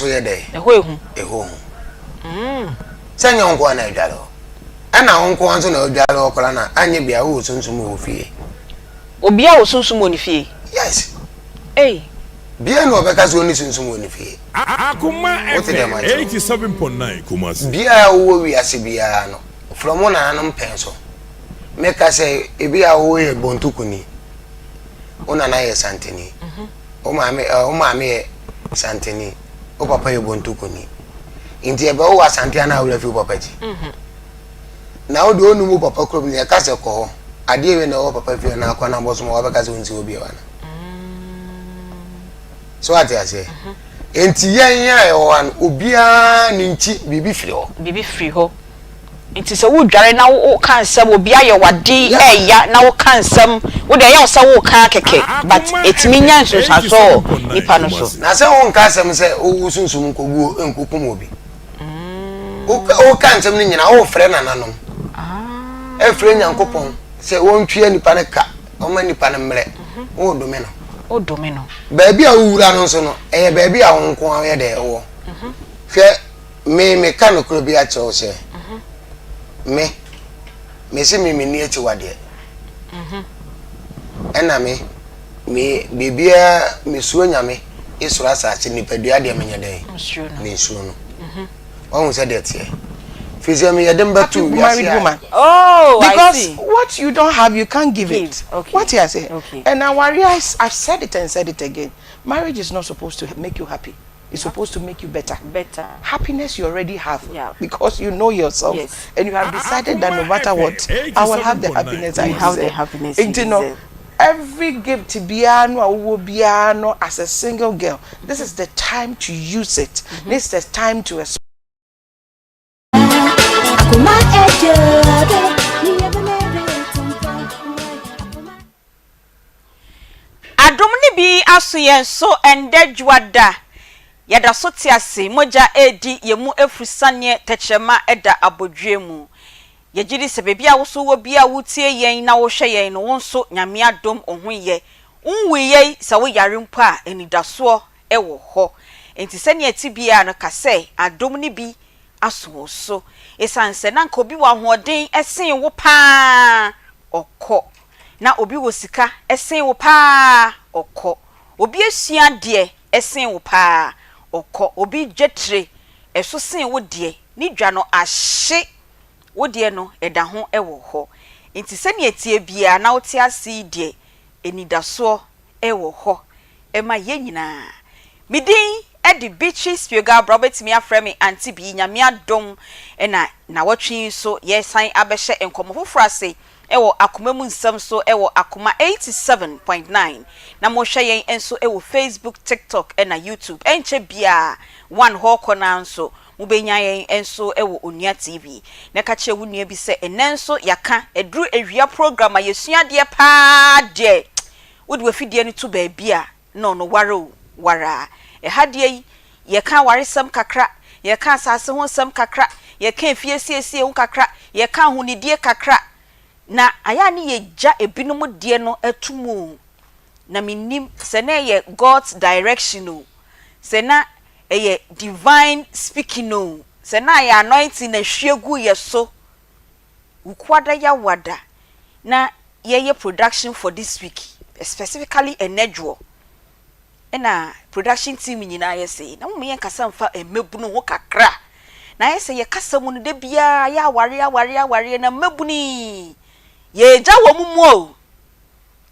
so ye dey e ho sanya onko na edwalo ana onko anso na edwalo okora na anye bia wo sunsun wo fie obi a wo sunsun wo ni fie yes bia no obeka so ni sunsun wo ni fie Akoma 87.9 Kumasi bia wo wi ase bia no from na anum penso meka say ebi a wo ye bontukuni ona na ye santini o maame ye santini o papa ye bontukuni inti ebe o asante na awura fi papa ji na o do onu papa kro bi ka se ko ade we na o papa fi na akwa na boso mo obeka se onti obi wana so ati ase enti yen ya e wan obia ni nchi bibi firi ho Inti se wo dware na wo kan sam obi aye wade eya na wo kan sam wo de ya wo kan keke but etimi nya nsusaso nipa no so na se wo kan sam se wo sunsun nkogu enkokum obi o kan sam ni nyina wo frɛ nananom e frɛ nyankopɔn se wo ntwe nipa ne ka o ma nipa ne mre wo dome no baabi a wura no so no eye baabi a wo nko aye de wo hwɛ me kan okro bi a kyerɛ se me se me ni echi wade ena me bibia me suo nyame isura asache ni padua de me nyade ni suo no won say that here fizia me yedem batu married woman because what you don't have you can't give it. What you say and I've said it and said it again. Marriage is not supposed to make you happy. It's supposed to make you better. Happiness you already have because you know yourself and you have decided that no matter what, I will have the happiness I have the happiness. You know, every gift to Biano as a single girl, this is the time to use it. This is the time to Adomni bi asuyen so ende juada yada sotiase moja edi yemu efusane techema eda abodwemu yegiri se bebi a woso wo bia wutie yen na wo hwe yen no wonso nyame adom ohunye unwiye se wo yare mpo a enidaso ewo ho enti se ne atibia no kase adom ni bi aso so esanse na nka obi wa hoden esen wo pa okọ na obi wo sika esen wo pa okọ obi esua de esen wo pa okọ obi jetre eso sen wo de ni dwa no ahye wo de no eda ho ewo ho enti se ne etie bia na wote ase de enidaso ewo ho ema ye nyina midin edi beaches yoga Robert mi afremi Aunty Bea nyame adom na watwi so yesan abehye enkomo fofrase ewo Akoma mu nsam so ewo Akoma 87.9 na mo hwe yen enso ewo Facebook, TikTok na YouTube enche bia one hoko na nso mo benya yen enso ewo Onua TV na ka che wo nua bi se enenso yaka edru ewia program ayesua de pa de wodi wafidie ni to ba bia no wara hadie ye kan waresam kakra ye kan asase ho sam kakra ye kan fiesiesie ho kakra ye kan honidie kakra na aya ni ye ja ebinom de no atumu na minim se na ye God's direction no se na ye divine speaking no se na ye anointing na hwegu ye so ukwada ya wada na ye production for this week specifically enedwo na production team nyina ye say na mo yen kasa mfa emebunu ho kakra na ye say ye kasa mu no de bia ya aware na mebuni ye ja wo mu o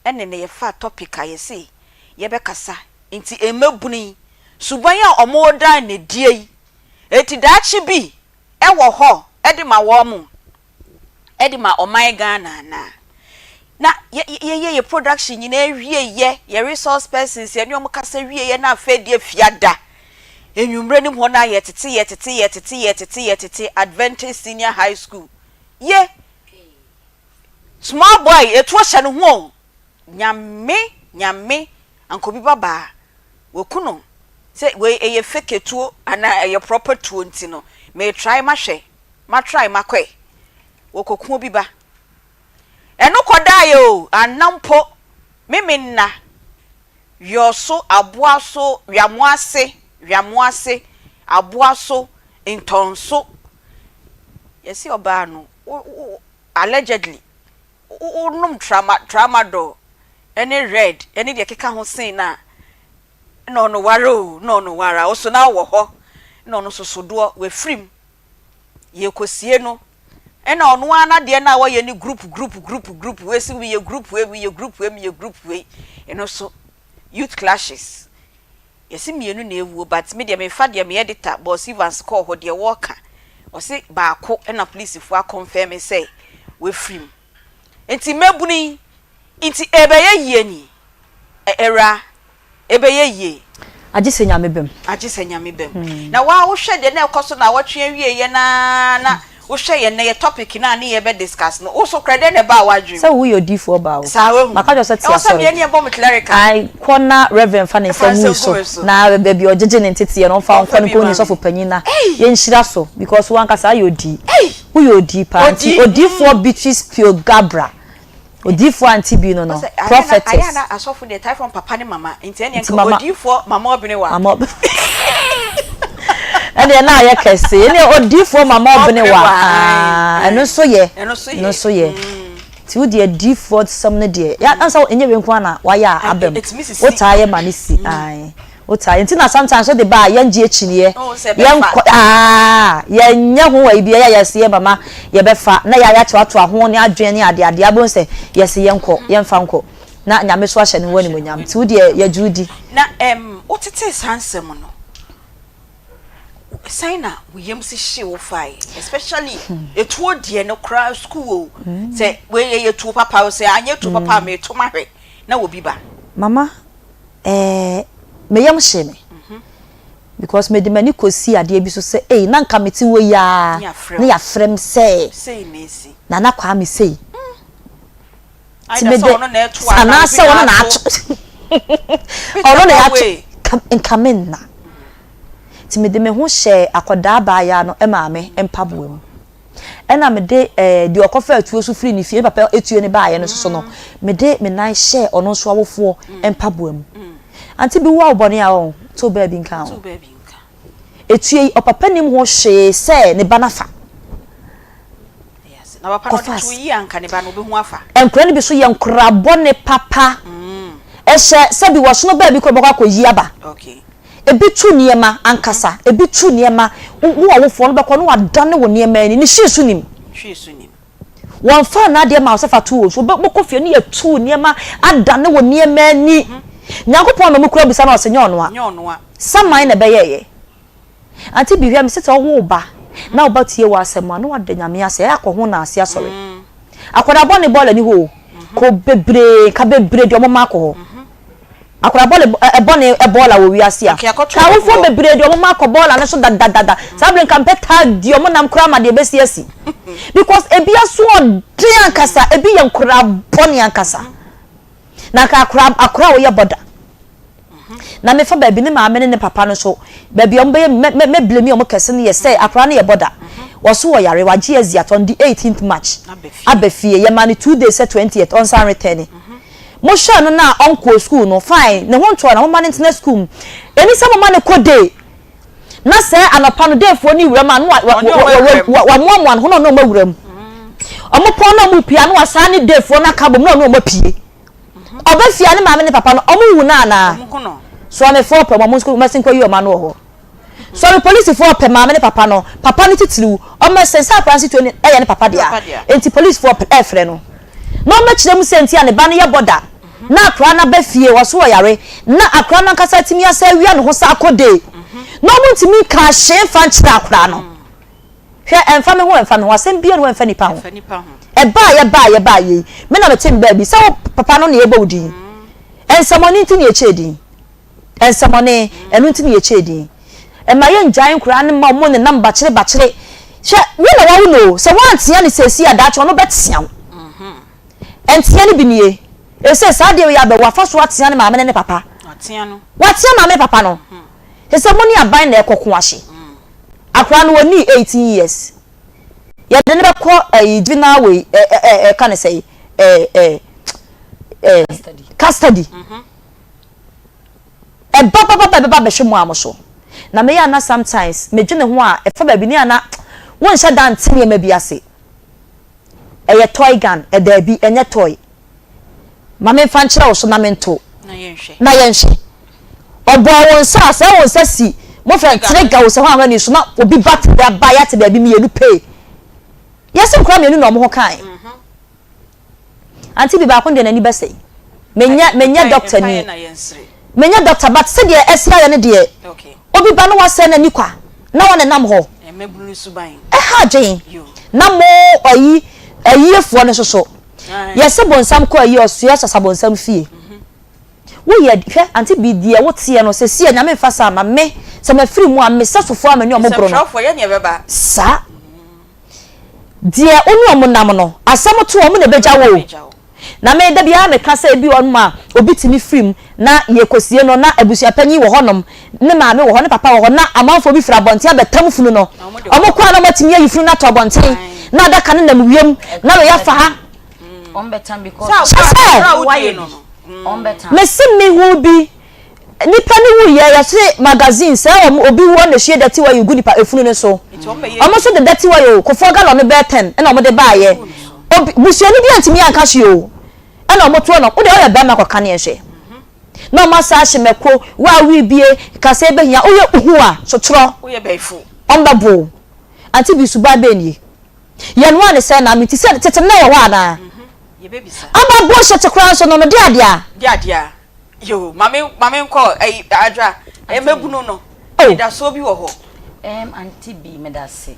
ene ne ye fa topic a ye say ye be kasa nti emebuni suban ya omoda na die eti daachi bi e wo ho e de ma wo mu e de ma oman Ghana na ye production nyina wie ye resource persons ye nyom kasa wie ye na afedie fiada enwumre nim ho na ye tete Adventist Senior High School ye small boy etu hye no ho nyame anko bi baba wokuno se we ye fake etuo ana ye proper tuo ntino me try ma try makwe wokokuo bi ba eno kodayo anampo miminna yoso aboaso wiamoase aboaso intonso yesi oba no allegedly num tramadol any red any de keka ho sin na no wara oso na wo ho no sosodo we frim ye kosie no ena ono ana de na wo ye ni group we si we ye group we eno so youth clashes yesi mienu na ewu but me de me fa de me editor boss even score ho de worker o se baako ena police fu a confirm say we frim enti mebuni enti ebeye yie ni era ebeye yie agise nyame bem na wa wo hwe de na ekoso na wo twe wie ye na wo hwe ye na ye topic na na ye be discuss no wo so krede ne ba wadwu say wo your D4 ba wo maka jo set ya so me ne bom clerical ai kona reverend fan say mu so na baby ojeje ne ntete ye no fa nkwa ko ni so fo panyina ye nhira so because one kasa yo di wo your D party D4 Beatrice Pio Gabra D4 Aunty Bea no prophetess ayana asofo de tie from papa ne mama enti ene nka D4 mama obine wa ene na ye kese ene D4 mama obine wa eno so ye ti wo de D4 some ne de ya ansa enye we nko na wa ya abem wo taye manisi ai wo taye nti na sometimes so de ba ya ngie chiniye ya nya ho wa bia ya yesi mama ye befa na ya to ho ne adwen ne ade abon se yesi ye mfa nko na nyame so ahye ne woni monyam ti wo de ya judi na wo tete sansem no Saina we yem si she wo fai especially etuo de no cry school say we ye tu papa say anye tu papa me to mahwe na wo bi ba mama me yem she me because me de mani kosi ade bi so say na nka meti wo ya na ya frem say nesi na kwa me say ti me de ana say wono na ato ono na ato enkamen na ti me de me ho hye akoda ba ya no maame empaboem ena me de de okofa atuo so free ni fie papa etuo ne ba ya no so no me de me nan hye ono so awofo empaboem Aunty Bea wo obone a o to ba bi nka o etue opapa nim ho hye se ne banafa yes na papa no tu yi anka ne ba no be ho afa enkura ne bi so ye nkura bone papa ehye se bi wo so no ba bi ko bokwa koyi aba okay ebi tu niema ankasa ebi tu niema wo awofo no bekọ no wadane wo niema ni hyesu nim won fa na de ma osefa tu so bokọ fie ni etu niema adane wo niema ni nyakopon no mukura bisa na osenye ono a saman na beyeye Aunty Bea hia me sete wo ba na oba tie wa asem no wade nyame ase akọ na ase asore akoda bone ball ni ho ko bebre de omoma akọ akoda ball ebola wo wiase a ka wo fo bebre de omoma akọ ball na so da sabre kampeta di omo nam kura ma de besiasi because ebi aso de ankasa ebi ye nkura bone ankasa na ka akura wo ye boda na me fa baby ne maame ne papa no so baby ombe me blame omo kese ne ye say akura ne ye boda wo so wo yare wa GS on the 18th March abefie ye mani 2 days 20th on san return mo sha no na onko school no fine ne ho nto na mo man internet school eni sa mo man ko day na say anapa no day fo ni wura ma no wa mo ho no ma wura mu omo pon no mo pia no asa ni day fo na ka bom no mo pie obafia ne maame ne papa no omo wu na na so me for pe mo school mesin ko yi o ma no ho so the police for pe maame ne papa no titiriu omo sensa francis to ne ne papa dia enti police for pe frɛ no no ma kire mu senti ane ba ne ye boda na akra na ba fie wo so yare na akra na nkasa timi asa wia no ho sa akode no mu ntimi ka hye fa nkira akra no hwe emfa me ho asem bia no emfa nipa ho ye ba ye me na betim ba bi sa papa no ne ye bawdi ensamoni ntini ye chedi ensamoni enu ntini ye chedi ma ye njan kura ne ma mo ne nam ba kire hwe we na wa no se wan tia ne sesi ada cho no betia entia ne binie ese sa de ya be wa fa so atia ne maame ne papa atia no watia maame papa no ese mo ni aban na ekoko ahye akura no woni 18 years ya de ne be ko divina we can say custody baba be hwe mo amoso na me ya na sometimes me dwene ho a e fa ba bi ni ana won hye dan tene ma bi ase eye toy gun e da bi enye toy ma me fa nkyere wo so na me nto na yenhwe obo won sa se won sa si mo fa ntere ga wo se ho anwa ni so na obi bat da ba ya te da bi me yenu pay yes nkra me yenu no mo ho kan Aunty Bea ba kon de nani bese menya doctor ni menya doctor but se de esra ne de okay obi ba no wase na ni kwa na wona nam ho mebulu suban ha dwen na mo ayi efo ne soso yese bonsam ko ayi osua sasabonsam fie wo ye hwe Aunty Bea die wo tie no se sie nya me fa sa ma me se ma firi mu a me sasofo amani omobro no sa die onu omunam no asam to omu ne beja wo na me da bia me ka say bi on ma obi timi film na ye kosie no na abusua panyi wo honom ne maame wo ho ne papa wo ho na amanfo bi fra bonte abetam funu no omo kwa na matimi ayi funu na to bonte na da kan na mwiem na we ya fa ha on betam because why no on betam me sim me hu bi nipa ni wu ya se magazine say obi wo na hie dati wa yugu nipa efunu ne so omo so de dati wa yo ko foga lo me be 10 na omo de ba ye obi busuani bi antimi anka hie o na omoto no wo de o ya be ma kwaka ne hye no masa ahemeko wa wi bie kase be hia oye uhu a sotro oye beifu ombabo Aunty Bea suba be ni ye no ane say na meti say tete na ye wa na ye be bisa aba bo hye te kran so no no dia yo mame ko adra mebunu no da so bi wo ho Aunty Bea me da se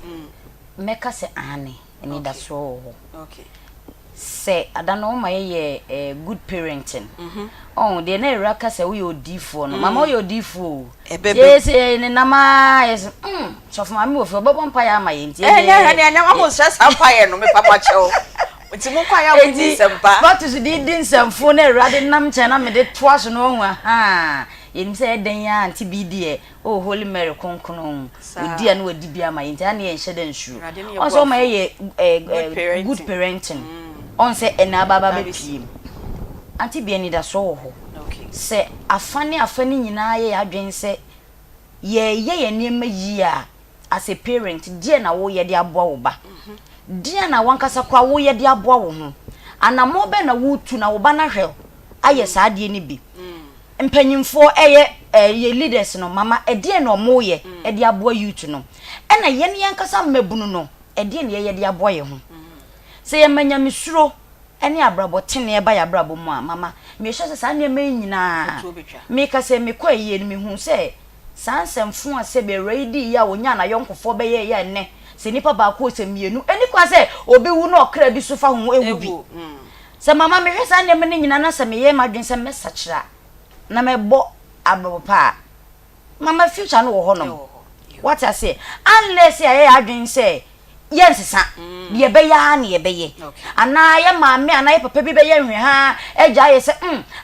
meka se ane ni da so ho okay say adano ma ye good parenting oh de na raka say we odifo no mama we odifo yes ni na ma yes so for mama we for bobo mpa ya ma ye nti anya ma stress ampa ye no me papa chew nti mo kwa ya wudi sempa but to di nsamfo na rade nam che na me de toaso no ho ha yen say den ya Aunty Bea die oh Holy Mary konkono odi na wadi bia ma ye nti ana ye hye den shu also ma ye good parenting on say enababa be piem Aunty Bea ni da so ho okay say afani nyina ye adwen say ye niema yi a as a parent die na wo ye de aboa wo ba die na wankasa kwa wo ye de aboa wo ho anamo be na wo tu na wo ba na hwe aye saa die ni bi mpanyimfo ye leaders no mama die na omo ye de aboa youth no na ye ne yankasa mabunu no die na ye de aboa ye ho se ye manya misuro ene abrabo tene ba ya abrabo mu a mama me hye se na me nyina me ka se me kwa ye ni me hu se sansemfo a se be ready ya onya na yonkofo be ye ya ne se nipa ba ko se mienu eni kwa se obi wu na okra bi so fa hu ewu bi se mama me hye na me nyina na se me ye madwen se me sachira na me bo abrabo pa mama future no wo ho no what I say unless ye adwen se yensesa ye be ya na ye be ye ana ye maame ana ye papa bi be ye hwe ha eja ye se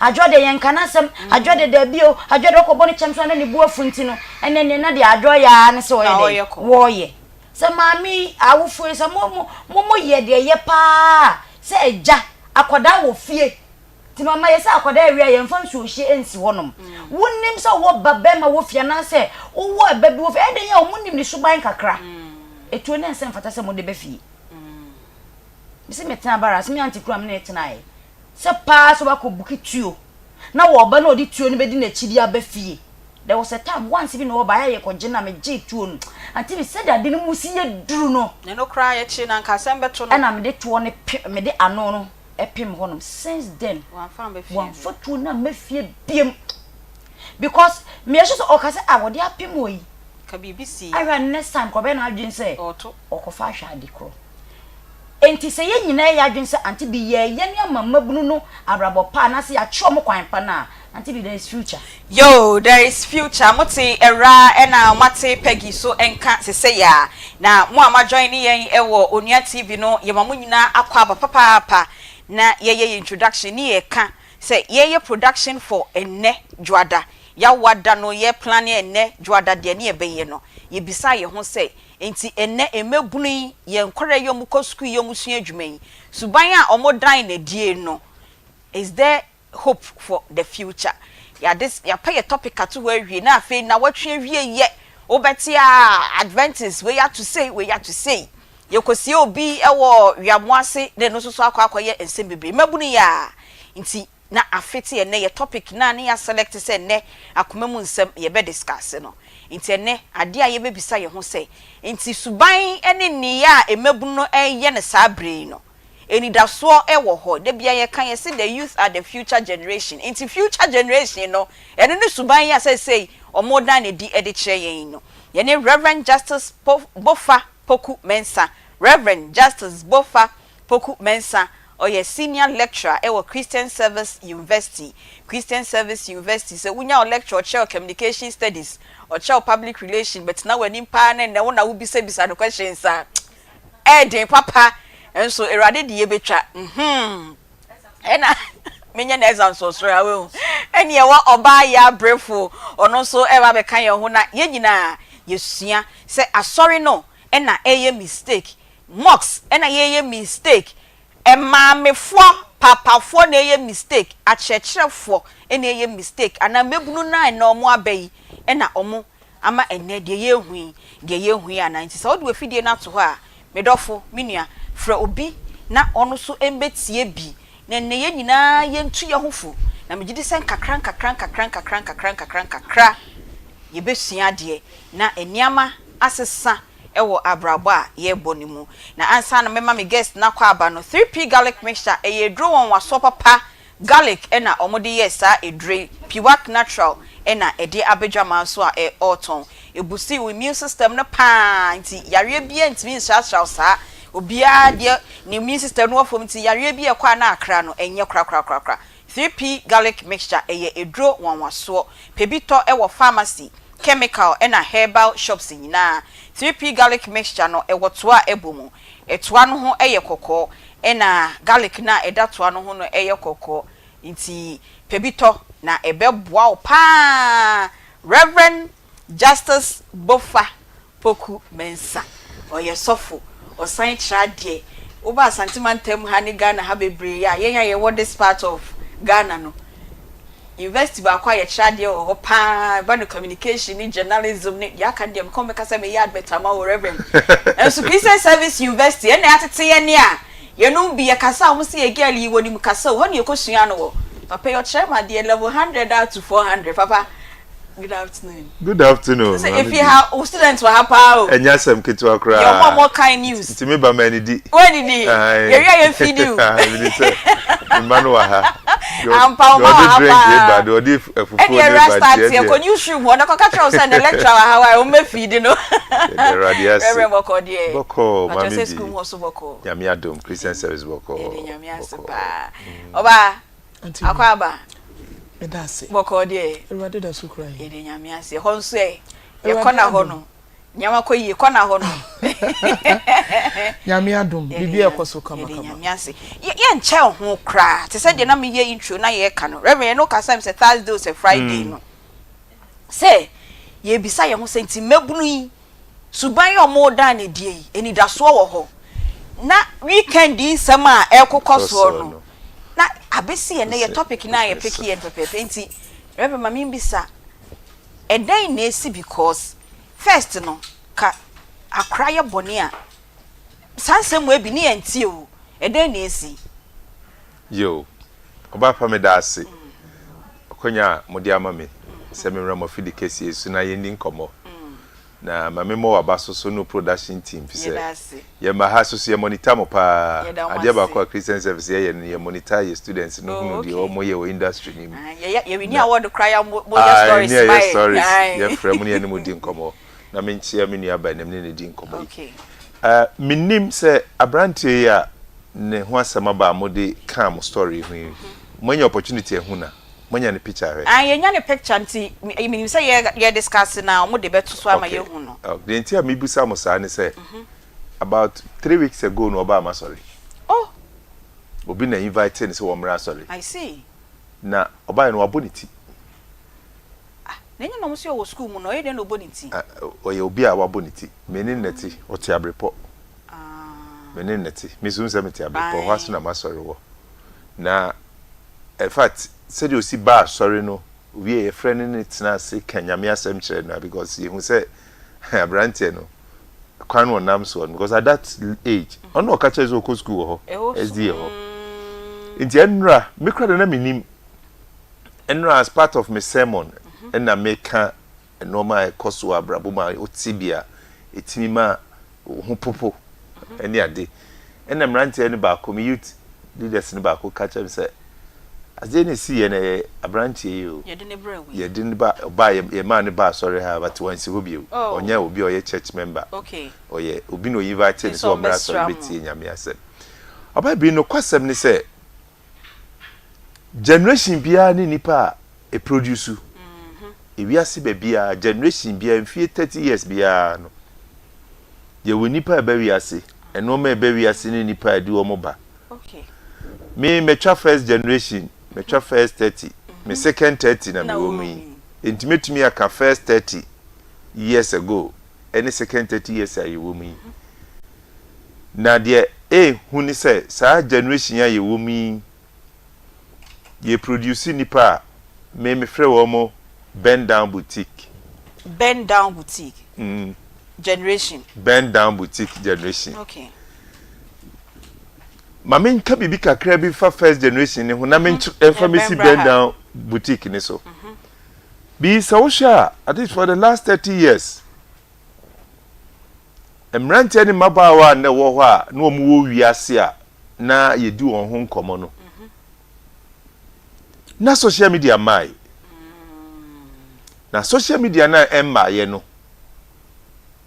adwode ye nka na sem adwode da bio adwode ko boni chemso na ni bu afunti no ene na de adwo ya ne se wo ye se maame awufu se mo ye de ye pa se eja akoda wo fie ti mama ye se akoda ewia ye mfa nsu ohie ensi honom wonnim se wo baba ma wo fie na se wo eba bi wo fie eden ye o munnim ni suban kakra etu ne nsem fata se mo de be fie bisi metina bara se mi anti kura me na etina ye se pa so ba ko buki tuo na wo ba na odi tuo ne be di na chidi aba fie there was a time once bi no wo ba ye ko gina me je tuo no anti bi se da de no musi ye duru no ne no kra ye chi na nka sem beto no na me de tuo ne me de ano no epim honom since then one for tuo na me fie biem because me hye so okase awode apim oyi ka BBC I ran next time ko be na adwen say oto okofa hwa adikro enti se ye nyina ya adwen say Aunty Bea ye ne amama bunu no abrabo pa na se ya chwo mo kwan pa na Aunty Bea there is future there is future moti era na mate Peggy so enka se ya na mo ama join ni yen ewo Onua TV no ye mamu nyina akwa papa na ye introduction ni ye ka say ye production for enne dwada ya wada no ye plan enne dwada de ne ebeye no ye bisa ye ho say enti enne emebunu ye nkore ye muko school ye musu adwuman suban a omodan na die no is there hope for the future ya this ya pay a topic atu we na afi na watwe wie ye obetia adventist we have to say yekosie obi ewo wiamoase de no so akwaye ensem bebre mabunu ya nti na afete ye ne ye topic na ne ya select say ne akoma mu nsem ye be discuss no nti ne ade a ye bebisa ye ho say nti suban ene ne ya emabunu eye ne sabre no eni da so ewo ho de bia ye kan ye say the youth are the future generation nti future generation no ene ne suban ya say omo dan ne di ede kire yen no ye ne Reverend Justice Bofa Poku Mensa Reverend Justice Bofa Poku Mensa oye senior lecturer ewo Christian Service University so wunya lecturer chair communication studies or chair public relations but now when impa na wona wo bisa the questions den papa enso erade de yebetwa ena menya na exam so awe eni e wa oba ya brefo ono so e ba be kan ye ho na ye nyina yesua se asori no ena eye mistake mox ena ye mistake emamefo papafo na eye mistake achechirefo ena eye mistake ana mebunu na na omo abai ena omo ama ene de ye hu ana nti so de afidie na to ho a medofo minua fra obi na ono so embetie bi na ne ye nyina ye ntu ye hofu na megide sen kakran ye besua de na eniama asesa ewo abrabo a ye bonimu na ansa na mema me guest na kwa aba no 3p garlic mixture eye dro won waso papa garlic ena omode yesa edre piwak natural ena ede abedwama so a oton ebusi we immune system no pa nti yare bia ntimi nhyashraw sa obia de ne immune system no ofom nti yare bia kwa na akra no enye kra 3p garlic mixture eye edro won waso pebito ewo pharmacy chemical ena herbal shops nyina 3p garlic mixture no ewotoa ebomu etoa no ho eye kokko ena garlic na edatoa no ho no eye kokko nti pebito na ebeboa opa Reverend Justice Bofa Poku Mensa oye sofo osan trade oba santimantem ha ni Ghana ha bebre ya ye what this part of Ghana no university ba kwa ye trade o pa ba no communication ni journalism ni ya kan dem come kasa me yard better ma wo Reverend and so Christian Service University ene atete ye ne a ye no bi ye kasa o se ye girl yi woni mu kasa ho ne ye kosua no wo papa your chairman the level 100 out to 400 papa. Good afternoon. Good afternoon. So if you have students were happy. And yes, I'm kitu akra. Your more kind news. To me ba many di. When did he? You feed you. Manu ha. I'm power but odi fufu ni ba. And start here ko newsroom wona ko catch us and the lecturer how I me feed no. The radius. Reverend Boko die. Boko mami bi. School ho so Boko. Nyame adom Christian Service Boko. Nyame asepa. Oba. Akwaba. Edase Boko die Ewade da sukra yi ede nyame ase ho nso e ye kona ho no nyama koyi kona ho no nyame adom bibi ekoso kama ede nyame ase ye nche ho kra te se de na me ye intro na ye ka no reverend no ka say Thursday or Friday no say ye bisa ye ho senti mabunu yi suban ye omo dan na die yi eni da so wo ho na weekend nsem a ekokoso no na abesi ene ye topic na ye pick ye pepe nti Reverend mami mbisa edan na esi because first no ka akra ye bone a sansem we bi ne enti o edan na esi yo oba pa me da ase okonya modi ama me se me ramo fidi kesi esu na ye ndi nkomo na mame mo abaso so no production team fi se ye ma ha so ye monitor mo pa ade ba kwa Christian Service ye monitor ye students no hu di o mo ye o industry ni ye we ni award cry mo stories my ye frem ni mo di nkomo na me nchia me nua ba nam ne di nkomo okay minim se abrantie ya ne ho asema ba mo de calm story hu mo nya opportunity hu na monya ne picture he ye nya ne picture nti me say ye discuss na mo de beto so ama ye hu no the entire me busa mo sa ne say about 3 weeks ago no oba ma sorry oh obi na invite ne say wo mra sorry I see na oba no waboniti nenya no mo se wo school mu no ye de no boniti oye obi a waboniti meni neti o ti abrepo meni neti me sun se me ti abrepo ho aso na ma sorry wo na in fact said you ba sorry no we a friend in it na say kanyame asem kire na because you say abrante no kwan won nam so because at that age ono ka che zo ko school ho SD ho nti enra me kra na minim enra as part of my sermon na meka normal course wa brabo ma otibia etimi ma ho popo eni ade na mrante ni ba ko youth leaders ni ba ko ka che say azeni si ye na abrante yo ye din ba ye man ni ba sorry ha but one si obi onya obi oye church member okay oye obi no invite ni so mra celebrity nyame asem oba bi no kwasem ni say generation bia ni nipa e produce ewiase be bia generation bia mfie 30 years bia no ye we nipa e ba wiase eno ma e ba wiase ni nipa e di o mo ba okay me mecha first generation mecha first 30 me second 30 na me wo mu yi intimately aka first 30 years ago any second 30 years ayi wo mu yi na de huni say sa generation ya ye wo mu yi ye produce nipa me frɛ wo mo bend down boutique generation bend down boutique generation okay mama nka bibi kakra bi fa first generation ni ho na me pharmacy bend down boutique ni so bi social at least for the last 30 years emrante ni mabawa na wo ho a na omu wo wiase a na yedi won ho nkomo no na social media mai na social media na emma ye no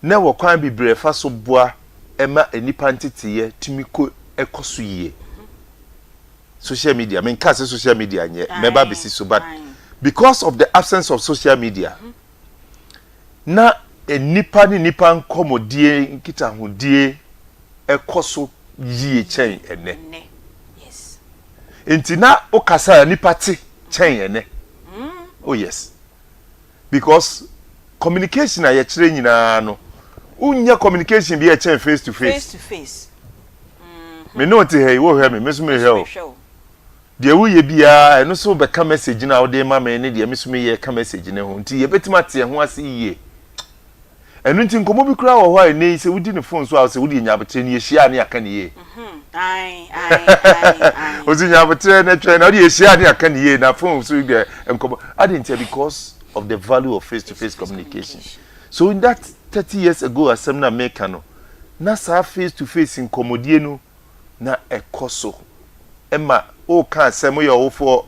na wo kwan bibre fa so boa ema enipa ntetiye timiko ekoso yie social media I mean case social media nye meba besi so but because of the absence of social media na enipa ni nipa nkomodie nkita hodie ekoso yie chen ene yes entina okasa nipa ti chen ene oh yes because communication aye kire nyina no unya communication bi e chen face to face me no te hey wo hear me mesu me hear de wuye bia eno so be ka message na wo de ma me ne de mesu me ye ka message ne ho nti ye betima te ho ase yie enu nti nkomo bi kura wo ho a ne se wudi ne phone so a se wudi nyabetre ne ye hia ne aka ne ye ai ozi nyabetre ne twa na wudi ye hia ne aka ne ye na phone so de nkomo adintia because of the value of face to face communication so in that 30 years ago asem na make no na sa face to face nkomodie no na ekoso ema o ka asem ye ofo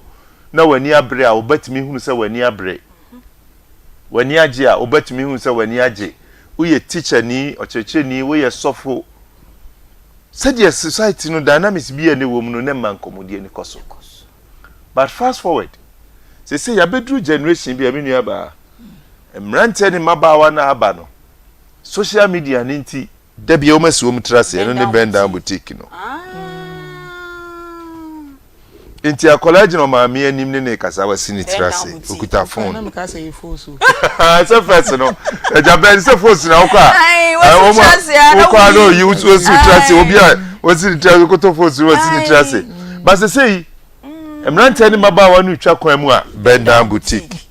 na wani abre a obatimi hunu se wani abre wani age a obatimi hunu se wani age uye teacher ni ochecheni we ye sofo said society no dynamics bi ne wo mu no ne man komodie ni koso but fast forward say ya bedru generation bi aminu aba emrante ni mabawa na aba no social media ni nti da bia o masi o mutrase no ne bend down boutique no nti college no ma me anim ne kasa wasi ni trase okuta phone na me ka say fosu so first no ja ben say fosu na okwa ai wasi trase okwa no you so trase obi a wasi trase okuta fosu wasi ni trase but say emrante ni mabawa no twa kwan mu a bend down boutique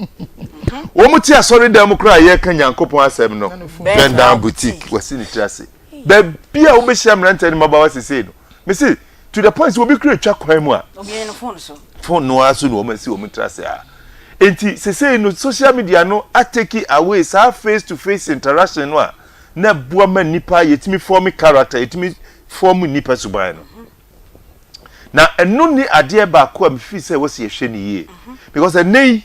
wo muti asori dem kra ye kan yankopon asem no bend down boutique wasi ni trase be bia wo be hia emrante ni mabawa sese no me say to the point wo be kra twa kwan mu a obi no phone so phone no aso no wo ma si wo mutrase a enti sese no social media no atake away sa face to face interaction no a na bua ma nipa yetimi form character yetimi form nipa suban no na eno ni ade ba ko am fi say wo se yehwe ni ye because enei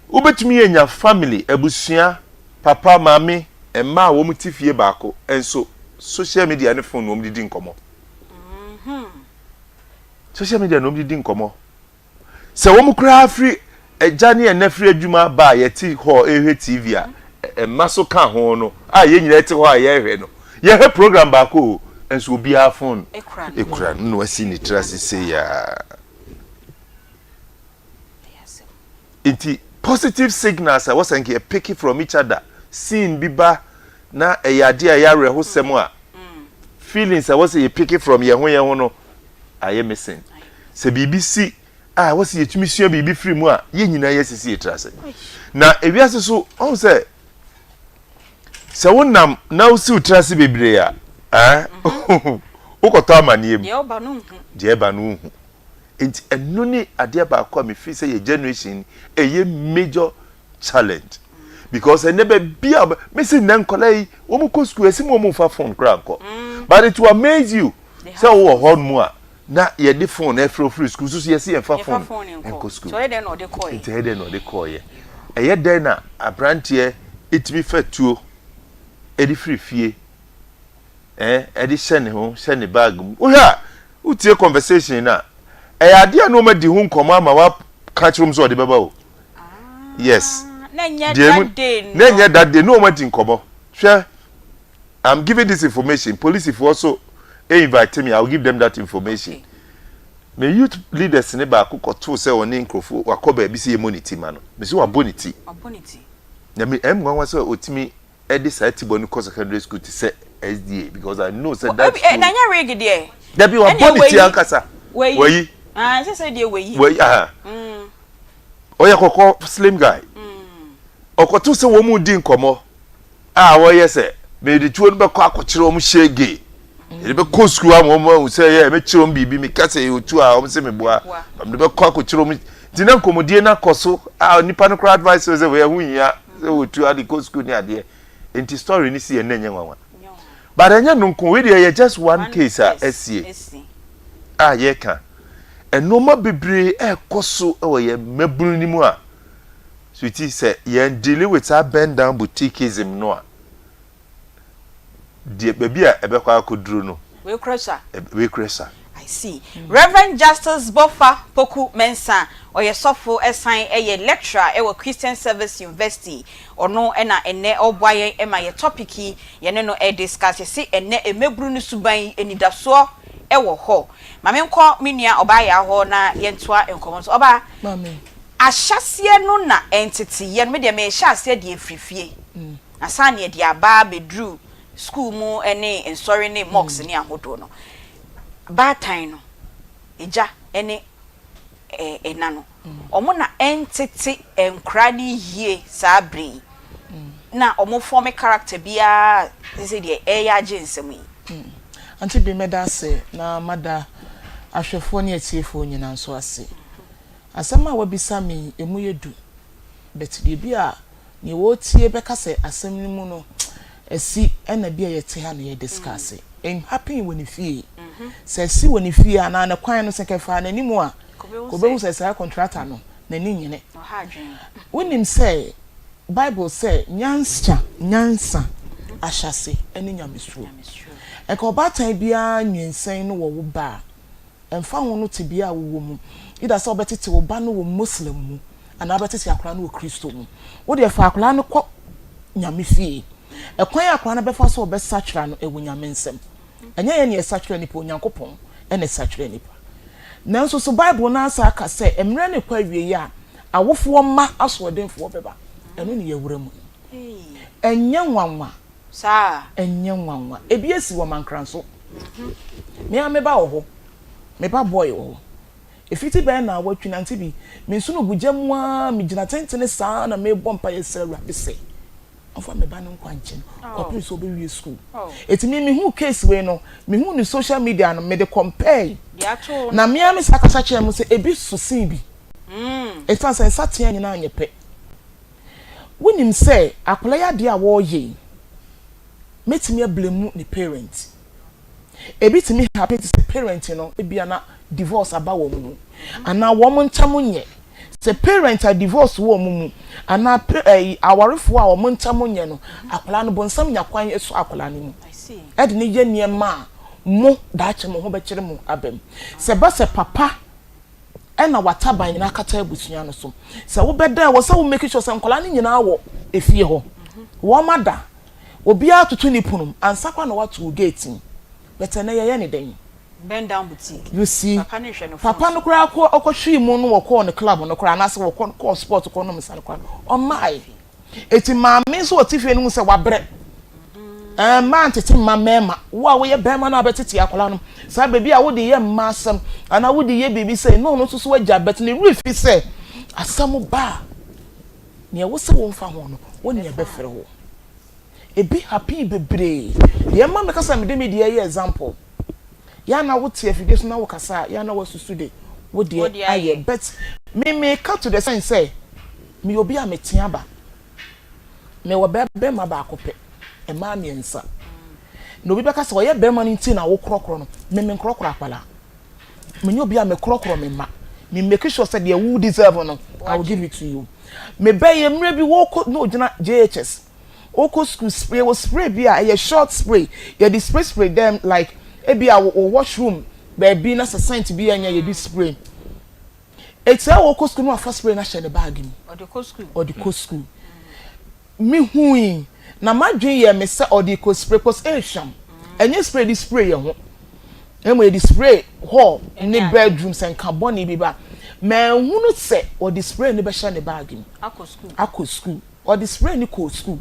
ubetumi enya family abusua papa mami emma wo mutifie ba ko enso social media ne phone wo mdidi nkomo social media no mdidi nkomo se wo mukura afri ejane en afri adwuma ba yeti ho ehwe tv a emma so ka ho no a ye nyina ti ho a ye hwe no ye he program ba ko enso obi a phone ekura no wasi ni trase say ya inti positive signals I was saying picky from each other seeing biba na eyade a yare ho sem a feelings I was say picky from ye ho no aye missing se BBC I was say yetumi sua bibi free mu a ye nyina ye sisi etrase na ewiase so on say se wonam na wo si utrase bebre a ukoto amaniem de eba no hu enti eno ni ade ba akwa me fi say your generation eye major challenge because never be missing nan kolai wo mu ko school esim wo mu fa phone kra nko but it will amaze you say wo hon mu a na ye de phone e free school so ye see e fa phone nko school so ye dey no de call ye it dey no de call ye eye dey na abrantie itimi fatuo e di free fie e di shene ho shene bag wo ha utie conversation na e ade a no ma di hu nkomo ama wa catch room so de beba o yes Nenya that day no one nkomo hwe I'm giving this information police if also invite me I'll give them that information me youth leaders ne ba kokoto say oni nkrofo wakoba bi se monity ma no me se wa bonity na me nwanwa say otimi edi site bonu ko secondary school to say SDA because I know say that nanya reg there there be wa bonity ankasa weyi say dey weyi oya kokko slim guy okoto se wo mu di nkomo wo yese me di tuo no be ko akokire wo mu shege e be ko school am say ye me kire wo bibi me kase e otu a wo se me boa me be ko akokire wo mu di na nkomodie na koso nipa no crowd advice say we hu nya say otu a di ko school ni ade enti story ni si enye nwanwa but enye no nko we dey just one case esie ye ka enoma bebre e koso e wo ye mabunu ni mu a so it is you dealing with that bend down boutiqueism no the baby a ebe kwa akuduru no we crusher I see Reverend Justice Boffa Poku Mensa oyesofo esan eye lecturer e Christian Service University ono na ene oboaye e ma ye topic ye ne no e discuss se ene emebru no suban enidaso e wo ho mame nko menua oba ya ho na ye ntoa enkomo so oba mame ahyase no na entity ye me de me hyase de efrifie asane ye de aba bedru school mu ene ensori ne mocks ne ahodo no ba time no eja ene enano omo na entity enkra ni hie sabri na omo form character bia say de eya agensem yi Aunty Bea meda se na mada ahwefo ne atiefo nyina nso ase asema wabisa mi emu yedu betide bia ne wo tie beka se asem ni mu no esi ena bia yete ha na ye discuss em happy when you feel se si when you feel na na kwan no se kefa na nimu a ko be hu se sa contractor no na ni nyine wonim say Bible say nyansa ahyase eni nyamesuro e ko batan bia nyensen no wo ba emfa ho no tibia wo mu ida so betete wo ba no wo muslim mu ana betete akra no wo kristo mu wo de fa akra no ko nyame fie e kwan akra na befa so be sachra no e wo nyame nsem anya ye ne sachra ni po nyankopon e ne sachra ni pa nanso so Bible na asa aka se emre ne kwa wie ya awofo ma asodenfo beba eno ne ye wura mu enya nwanwa sa enya nwanwa ebiesi wo mankranso me ameba wo ho me ba boy wo efiti be na watwi na Aunty Bea me nso no bujamwa me gina tentene saa na me bompa yesera be se ofa me ba no nkwanche ko please obe wie school etimi me hu case we no me hu ni social media no me de compare na me am sakasa kire mu se ebi susin bi efa se satia nyina anyepe wonim se akola ya de a wo ye metimi ablemu ni parent ebi timi happy to say parent no ebia na divorce aba wo mu ana wo mo ntam nye se parent a divorce wo mu ana awarefo a wo mo ntam nye no akola no bonsam nyakwan eso akola no mu I see ed ne ye niema mo daache mo ho be kire mo abem se ba se papa ena wataban na kata ebusunya no so se wo beda wo se wo make sure se nkola no nyina wo efie ho wo mada obi atutu ni punum ansakwa na watu gate but na ye ne den bend down boutique you see papa no kura ko okohwi mu no wo ne club no kura na se wo ko sport ko no misale kwa o mai eti maame so otifie no se wabre man tete mamema wo ye bema na betete akola no sa bebi a wo de ye masam ana wo de ye bebi say no so waja bet ne refi say asam ba ne wo se wo mfa ho no wo ne be fere ho e be happy bebre ye ma me kasa me de me de example ya na wo tie figure so na wo kasa ya na wo susu de wo de aye but me cut to the sense say me obi a me tia ba me wo be ma ba akopɛ e ma me nsa no bi be kasa wo ye be ma nti na wo krokro no me krokro apala me obi a me krokro me ma me make sure say the who deserve no I will give it to you me be ye mre bi wo no gina JHS oko school spray was spray be a short spray yeah the spray them like ebi a washroom baby na sign to be anya ye spray it's a oko school no first spray na share the bag me or the co school me huin na madwen ye me say or the co spray cause sham enye spray the spray ye ho emo the spray ho ni bedrooms and carbon bi ba me hunu say or the spray ni be share the bag me akọ school or the spray ni co school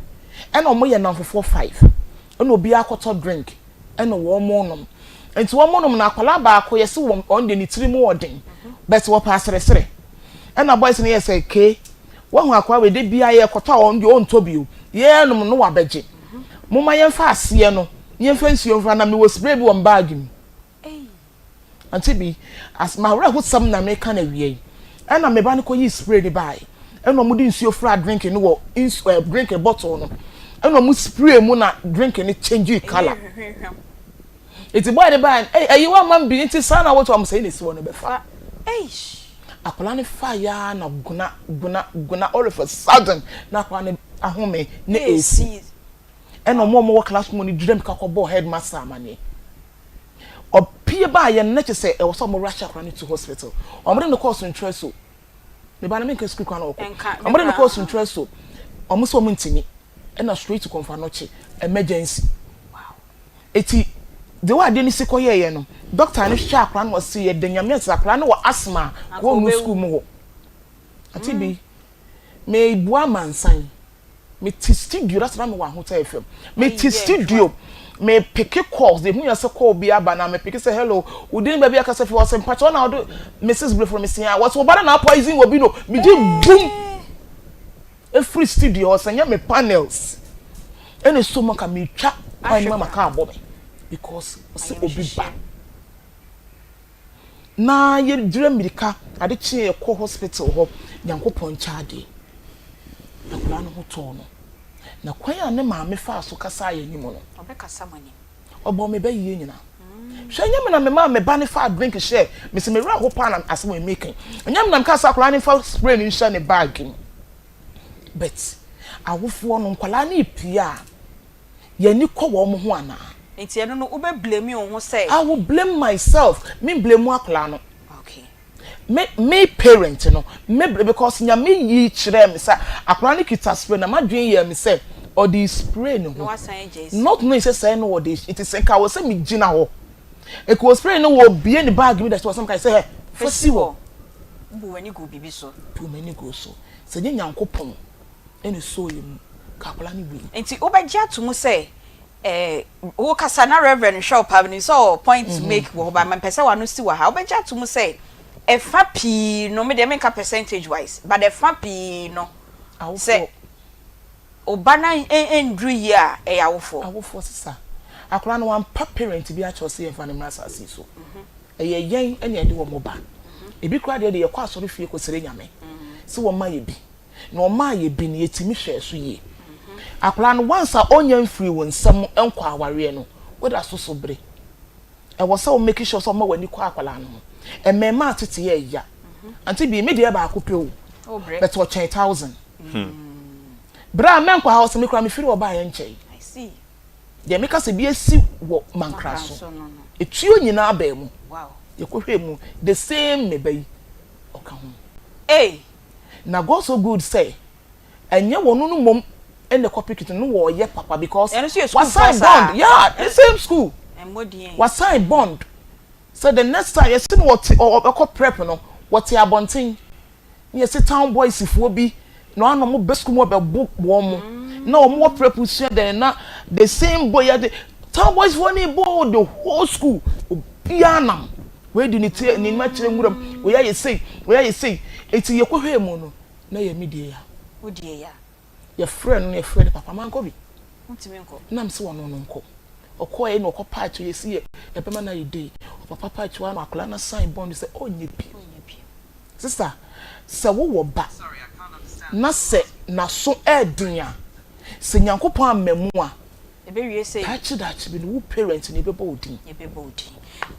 and omo ye nan for 5 and obi akoto drink and wo mo nom enti wo mo nom na akwala ba akọ ye se wo on de ni tiri mu odin but wo pa sere and na boys ni ye say ke wo hu akwa we de bia ye koto on de on tobi o ye nom no wa beje mo ma ye mfa ase no ye mfa nsuo mfa na me wo spray bi wo bag mi Aunty Bea as ma wura hu sam na me kan awie and na me ba ne ko yi spray de bai and no mo di nsuo fra drink no wo drink a bottle no and no mo spray mu na drink ni change color it's boy the band hey you want man be into sana what I'm saying is one be fa akola ne fire na guna all of a sudden na kwa ne ahome ne AC and no more class money dream ka ko ball headmaster amane opie ba ye na che say e was some rush akwa to hospital omre no course interest so me ba na me school kwa na okọ omre no course interest so omo so mo ntimi and na straight to confirm no che emergency wow eti the way dey si koye ye no doctor ni hwa akwa no se ye danyame akwa no asthma ko no school mu ho Aunty Bea me bua mansan me ti studio that's na me wa hotel FM me ti studio me pick calls they who say call be aba na me pick say hello we didn't baby akase for some patch na do Mrs. Blue from me say what oba na poison obi no me di boom a free studio or sanya me panels and so much can me twa my mama ka abo me because say obi ba na ye dire mirika ade chi e ko hospital ho Nyankopon chaade na kula no ho to no na kwan ya ne maame fa so kasa ye ni mo no obekasa mani obo me be ye nyina hwanya me na me ma me ba ne fa drink share me se me ra ho pa na asem we making nya me na me kasa kula ne fa spray ni share ne bag but awofo no nkwala na ipia ye ni ko wo mo ho ana enti eno no ube blame you ho say I will blame myself me blame akla no okay me parent no me because nya me yi kire me say akla ne kita spray na madwen ye me say or the spray no not no say no what it is say was say me gina ho e ko spray no wo bie ni bag me that was some kind say hey fosi wo bu wani go bibi so bu mani go so say Nyankopon ene so yim ka akla ne bi enti obeji atomu say wo kasa na reverend shop having so point to make wo ba man pese wa no si wa ha obeji atomu say e fa pi no me de make percentage wise but e fa pi no say obana endru here e awofo sisa akora no wan parent bi a chose e fa ne masa si so ye yen ene de wo moba ebi kura de ye kwa asori fie ko sere nyame se wo ma ye bi na o ma ye bi ne yetimi hwe so ye akora no once a onyan free won nsam enko aware no wo da so bre e wo se o make sure so ma wani kwa akwala no e me ma tete ye ya Aunty Bea me de ba akopɛ o but what 10,000 bra men kwa house me kra me firi oba ye nkyɛn I see de me ka se bi esi wo mankra so etuo nyina aba mu wow ye ko hwe mu the same me bai oka ho na go so good say enye wonu no mom ene copy kit no wo ye papa because was sign bond yeah the same school was sign bond so the next time you see what or prep no what ya bontin you see town boys ifo bi no ano mo besku mo be book wo mo na o mo prep share then na the same boy ya the town boys for ni bo the whole school obianam we di ni ma kire nguram we ya ye say eti ye kohwe mu no na ye media ya odie ya your friend papa man ko bi nam se wono no nko okoye no okopa to yesi e pema na ide papa pa to am akola na sign bond say onye bi sister se wo ba na se na so edin se nyankopon amamu a ebe wie say that be no parent ni bebo odin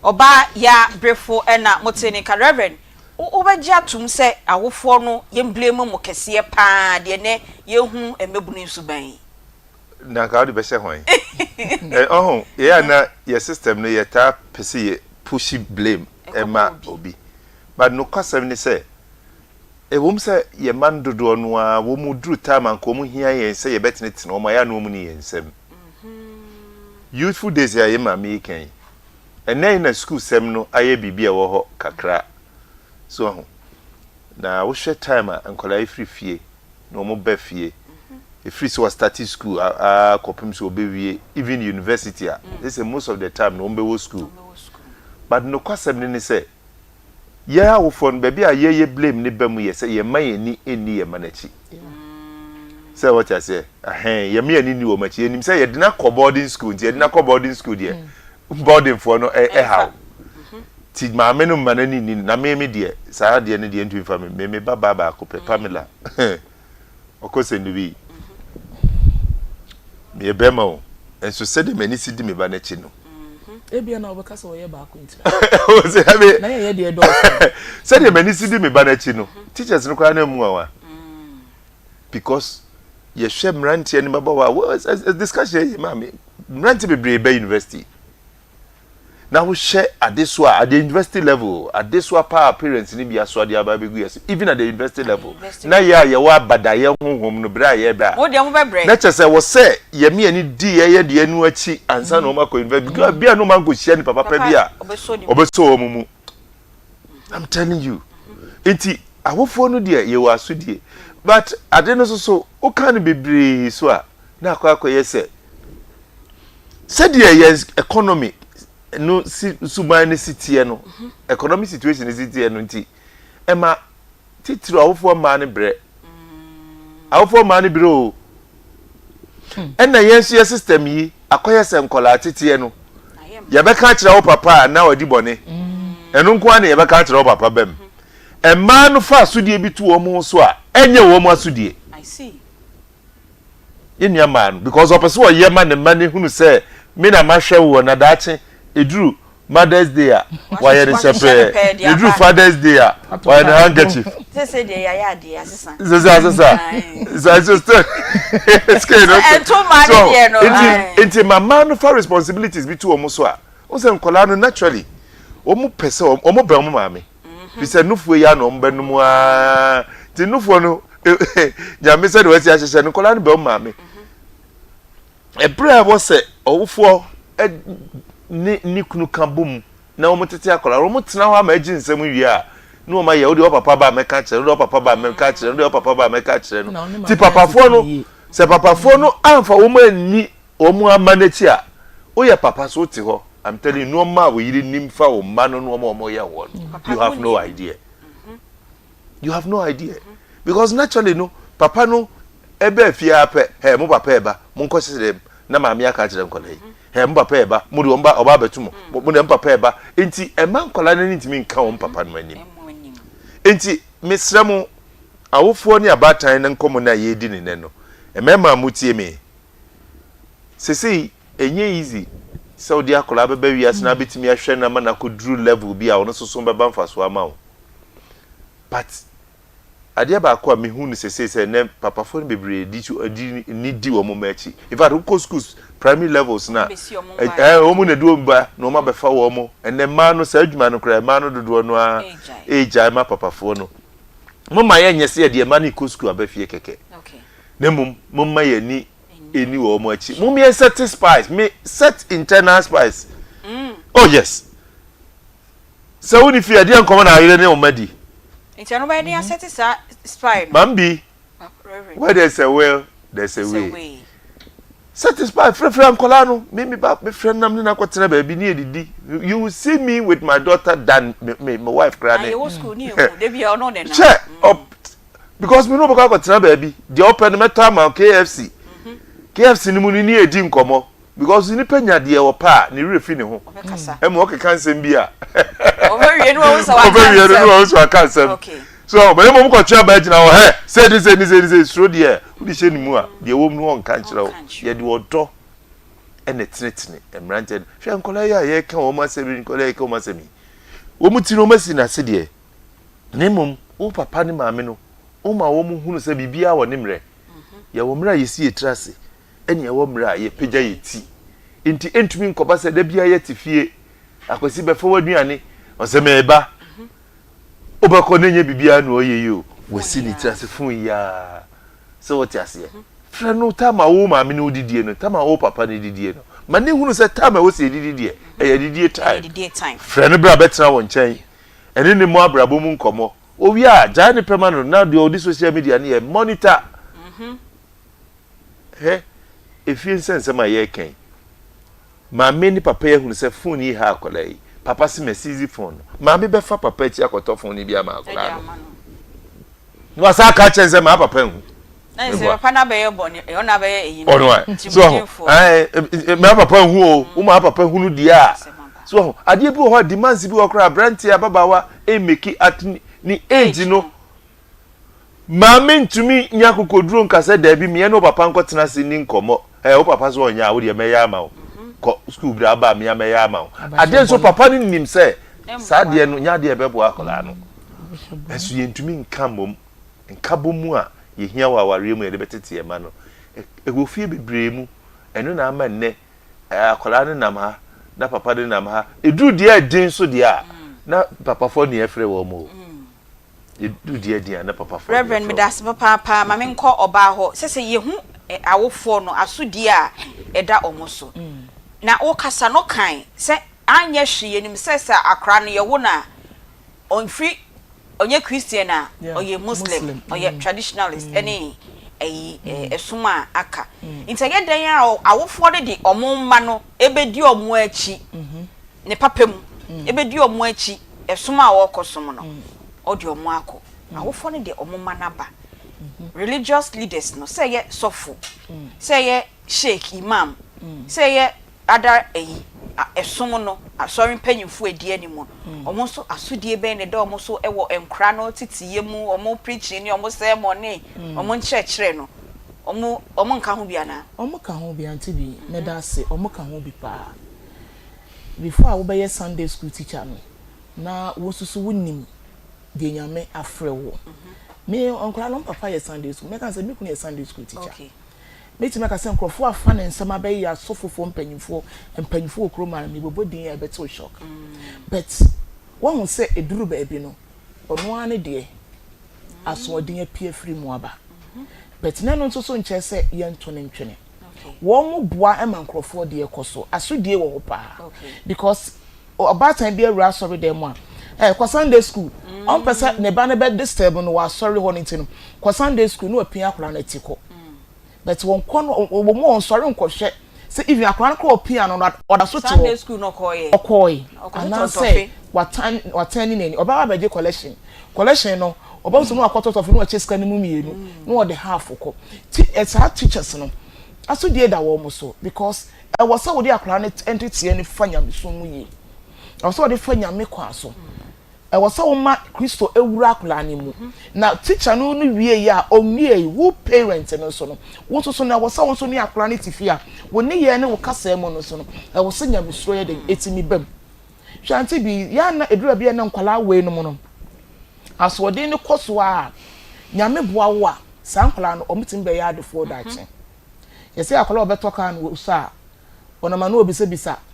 oba ya brefo na moteni ka reverend obaji atum se awofo no yembleme mo kese pa de ne yehu emebunu nsuban na ka odi be se hwan ye na your system no ye ta pese ye push blame ema obi but no kwasem ni se wom se ye man dodo no a wo mu duru time an ko mu hia yen se ye betene tene o ma ya no mu ni yensem youthful days ya ye ma me kan enen na school sem no aye bibia wo ho kakra so na wo hwe time an kola free fie no mo ba fie free so start school kopim so obewie even university this is most of the time no mbe wo school but no kwasem ni se ya wo fon baby a ye blame ni bamu ye say ye man ni eni ye manachi say what I say ye me ani ni wo machi enim say ye dina ko boarding school ye dina ko boarding school there boarding for no how ti ma me no manani ni na me de saa de ne de ntu fa me baba ko Pamela okose ni bi me bema o enso se de mani si di me ba na chi no ebia na obeka so ye ba ko ntira o se habe na ye de do se de mani si di me ba na chi no teachers no kwa na mu awa because ye hwe mrantie ni baba wa discussion ye mama mrantie be be university na wo hwe adeswa at the university level adeswa pa parents ni bia so ade aba begu yes even at the university level na ye wa badaye honhom no bra ye ba wo de mo bebre na chese wo se ye me ani di ye de anu achi ansa no ma ko university because bia no man go hia ni papa bia obeso mu I'm telling you enti awofo no de ye wa so die but ade no so o kan bebre so a na akwa se de ye economy no suban ni sitie no economic situation ni sitie no nti ema titiro awofo ma ne bre awofo ma ne bre o ena yensu system yi akoye se nkola titie no ye be ka kire wo papa na odi bone enu nko an ye be ka kire wo papa bem ema no fa asudie bi tu wo mu so a enye wo mu asudie I see inu man because opese wo ye ma ne mane hunu se me na ma hwe wo na dache edru Mother's Day why are separate edru Father's Day why the handkerchief say de ya de asesa so it's kind of and to man no into my man for responsibilities be to omo so a o se nkola no naturally omo pese omo be omo maame bi se nufu ya no mbe no mu a ti nufu no ja me se de wasi ahye no nkola no be omo maame ebra wo se owufo ni kunu kambum na wo mutete akola wo mutena ho amaji nsem wi a no ma ye wo de papa ba meka kire wo de papa ba meka kire wo de papa ba meka kire no ti papa fo no se papa fo no amfa wo ma ni wo mu amanachi a wo ye papa so ti ho I'm telling you no ma wo yiri nim fa wo ma no no mo ye wo you have no idea you have no idea because naturally no papa no ebe afia pe he mo papa eba mo nko sese na ma me aka kire nkola yi he mpapa eba muri omba oba betumo muri mpapa eba enti ema nkola na ntimi nka wo mpapa no anim enti mesremu awofo ni abatan na nkomo na ye di ne no emema mutie me sesi enye easy saudi akola beba wiase na betimi ahwe na ma na ko dru level bi a wono soso beba mfaso ama wo but adia ba ko a mehu ni sese ne papa fo ni bebre di wo mo machi if I go schools primary levels na omo na duo mba no ma befa wo mo enne ma no sa adwuma no kra ma no dodo no a ejai ma papa fo no mo ma ye nyese de ma ni ko school abafie keke okay ne mo ma ye ni eni wo mo achi mo me set spice me set internal spice oh yes so when if you dey come na ayire ne o madi it's nobody dey satisfied mambi where there's a will there's a way satisfied friend kola no me ba me friend nam na kwotena ba bi ni edidi you will see me with my daughter than my wife krane I was school ni o dey be no dey na up because me no ba kwotena ba bi the open metal man KFC KFC ni mu ni edi nkomo because ni penya de wo pa ni refi ni ho e mo ke kansem bia obewie no wo so akansem okay so but mo ko twa ba gina wo he say this so de udi she ni mu a de wo mu no nka nkyerɛ wo ye de odo ene tinetine emrante hwe nkola ya ye ka wo masemi nkola ye ka wo masemi wo mu ti no masi na se de ne mum wo papa ni maame no wo ma wo mu hunu se bibia wo ne mre ye wo mra ye si etrase ene ye wo mra ye pagya ye ti enti entumi nkoba se da bia ye tifie akwasi be fa waduane o se meba obako nenye bibia no oye yo wasi ni trase fun ya so what ase fra no tama wo maame no didie no tama wo papa no didie no ma ne hunu se tama wo se didie e didie time fra no bra betra wo nchen ene ne mo abrabo mu nkomo owi a ja ne pema no na de odi social media ne monitor efie sense ma ye ken maame ni papa ye hunu se phone yi ha akola yi papa si message phone maame be fa papa chi akoto phone ni bia ma akola no asa ka chense ma papa hu na se papa na be ye boni e ona be ye eyi so ma papa hu o ma papa hu no dia so ade bi ho demands bi okra branti ababawa e make at ni age no maame ntumi nya kokoduro nkase da bi me no papa nkotena se ni nkomo o papa so onya wo de me ya ma ko school bra ba me ya me ya ma ade so papa ni nim se sa de no nya de bebo akola no esu ye ntumi nkamom nkabomu a ye hia wa ware mu ye de betete e ma no ego fie bebre mu eno na ama nne akola ne nam ha na papa de nam ha edu de din so de a na papa fo ne efre wo mo edu de din na papa fo Reverend Midas papa ma me nko oba ho sese ye hu awofo no asodi a eda omoso na o kasa no kan se anya hwie nim sese akra no ye wo na onfri onye Christian a oye Muslim oye traditionalist any esuma aka intege dan a awofo de omumma no ebedi omo achi ne papam ebedi omo achi esuma wo kosom no odi omo akọ awofo ne de omumma na ba religious leaders no say ye sofo say ye sheikh imam say ye other esum no sorry panyimfo edi animo omo so asodie ben ne de omo so ewo enkra no titiye mu omo preaching ni omo sermon ni omo nkyerɛkyerɛ no omo nka ho bia na omo ka ho bia Aunty Bea me da se omo ka ho bi pa before I be Sunday school teacher no na wo susu wonim de nyame afrɛ wo me onkra no papa ye Sunday school me kan say me kunu ye Sunday school teacher okay me ti meka say nkrofo afa ne nsema be ya sofofo mpanyimfo okroma me bobodin ya beto shock but won say eduru ba bi no ono ane de asodin apia free mu aba but na no so nche say ye nto ne ntwene won mo boa e man nkrofo de ekoso asodie wo pa because about time be a sorry dem a kwa Sunday school on person ne ba ne be disturb no wa sorry ho ntino kwa Sunday school no apia akora na tiko but won kono wo on sorry nkohwe say if you akora ko apia no oda so tiko Sunday school no koye and say watan ni nani oba ba je collection no oba so no akoto of no a cheska ni mu mienu no the half ko it's our teachers no aso die da wo mo so because I was so dey akora na entity any fanya me so mu yi I was so dey fanya me kwa so I was so ma Christo ewura akora ni mu na teacher no wie ya omie who parent no so no wo so na was so ni akora ni tifia wo ne ye ne wo kasa mo no so no I was nya me so ye dey etimi bam Aunty Bea ya na edura bia na nkwala we no mo no aso de ne koso a nyame boa wo a san nkwala no omutim be ya adefo da che yesi akwala obeto ka no usa ona ma no obisa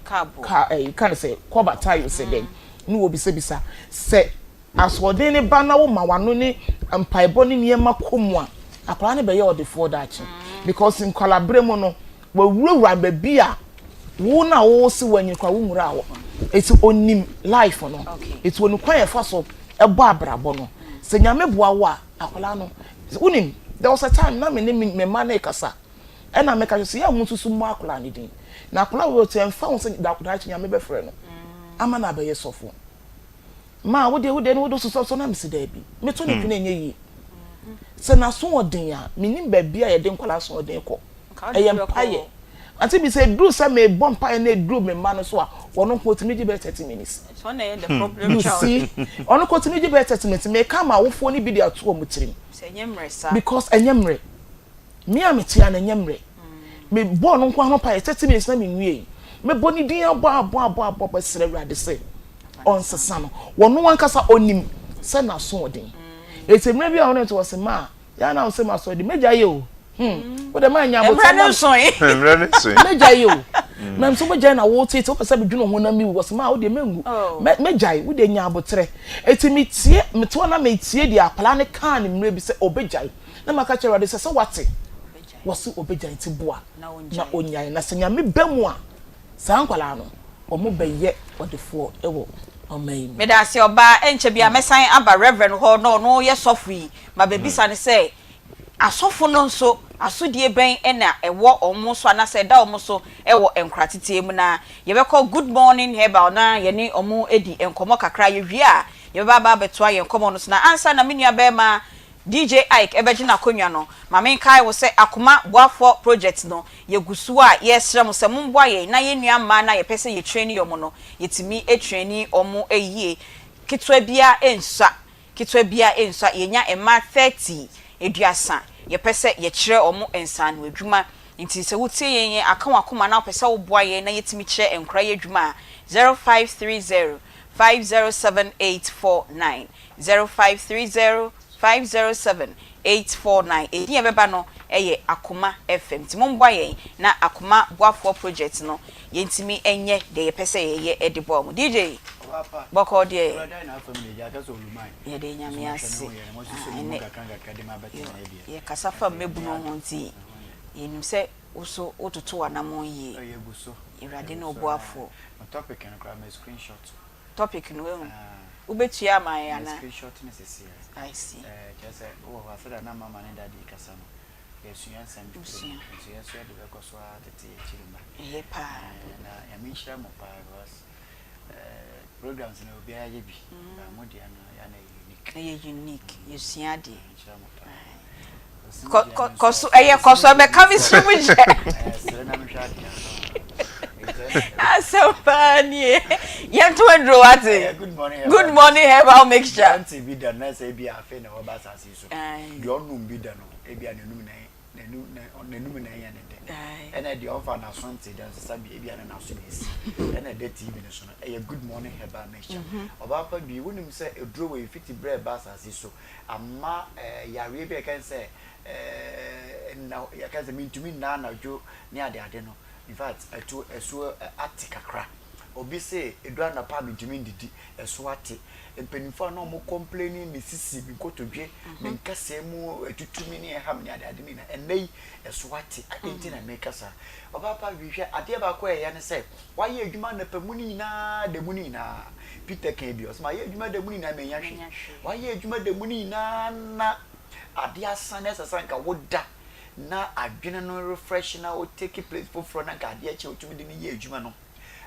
kan say koba tayo se den no obisa se aso de ne ba na wo ma wano ne mpaebo ne niema komu a akwala ne be ya odefo da che because nkwala bremo no wa wurawura ba bia wo na wo si wanyi kwa wo mura wo it's onim life no it's when kwan fa so ebo abrabo no se nyame boa wo a akwala no unim there was a time na me man na kasa e na me ka so ya hu susu mu akwala ni din na akwala wo te mfa wo se da akwala chi nyame be frɛ no ama na be yesofo ma wo de no wo do so na me se da bi me to ne tuna enye yi se na so odin a menim ba bia ye de nkwala so odin ko Empire. Until me say do some me bomb pie and do me man so one continue to be 30 minutes. It's one the problem. You see, on continue to be 30 minutes. Me come out for any video to mutrim. Because enyemre. Me am tia na enyemre. Me born on kwa pie 30 minutes na me nwie. Me boni din abo celebrate say. On sesano. One no one kasa onim say na so odin. It's a maybe I want to was ma. Ya na say ma so di meja ye o. What am I nyabo? Emre so meja ye o. Na so meja na wo tete o pese be dwuno ho na mi was ma wo de mengu. Meja ye wo de nyabo tre. Eti me tie me to na me tie di apala ne kan mre bi se obeja. Na maka kire de se wate. Wosu obeja nti boa. Na onyai na se nyame bemu a. Sa nkwala no. Omo beye odefo ewo. Amen. Me da se oba enche bia mesan aba reverend ho no ye sofri ma bebisa ne say asofo no nso asodie ben na ewo omo so na say da omo so ewo enkratete mu na ye be call good morning herbal na ye ni omo edi enkomo kakra ye wi a ye ba ba beto ye enkomo no so na ansa na menua be ma DJ Ike ebegina konwa no ma men kai wo se Akoma boafo project no ye gusu a ye srem se mumboa ye na ye nua ma na ye pese ye train yomo no yetimi e train omo eyie kitwa bia ensa ye nya ema 30 eduasa ye pese ye kire omo ensa no adwuma nti se wutie ye Akoma na pese wo boa ye na yetimi kire enkra ye adwuma 0530 507849 0530 507849 edi ebeba no eye Akoma FM ti momboa ye na Akoma boafo project no yentimi enye de ye pese ye edibo mu DJ boko de ye de nyame ase ye kasafa mebu no honti yenim se oso ototo anamon ye irade no boafo topic and grab a screenshot topic no ubetua my ana screenshot necessary. I see. Just oh, I said na mama and daddy kasano. Yes, you answer me. Yes, you have the because what the children. Yepa. Na ya misha mo pa was programs na obi aye bi. Modia na ya na unique. Na unique. You see ade. Koso be come stream with. Na me hwa ade. So funny. Yem to endro what? Good morning. Good morning, herbal mixture. Aunty Bea da na say bia afa na oba sase so. The onum bi da no. E bia nenum na nenum na ya ne de. E na the offer na sonte da sabi e bia na so nesi. E na de TV ne so no. E good morning herbal mixture. Oba pa bi wonim say edro we fiti bread ba sase so. Amma yare be kan say na ya kan say mintumi na na jo ni ade no. In fact, so atikakra. Obi say edwa na pa mintumi ndidi eso ate. Empenifo na mo complaining ni sisi bi kotodwe me nkase mu etutumi ni eham ni ade ni na enei eso ate enti na me kasa. Oba pa bi hwe ade ba ko ya ne say waye adwuma na pamuni na de muni na Peter kan bi osma ye adwuma de muni na me nya hwe. Waye adwuma de muni na ade asane sasanka woda na adwene no refresh na o take place for front na ka ade che otumi de ni ye adwuma no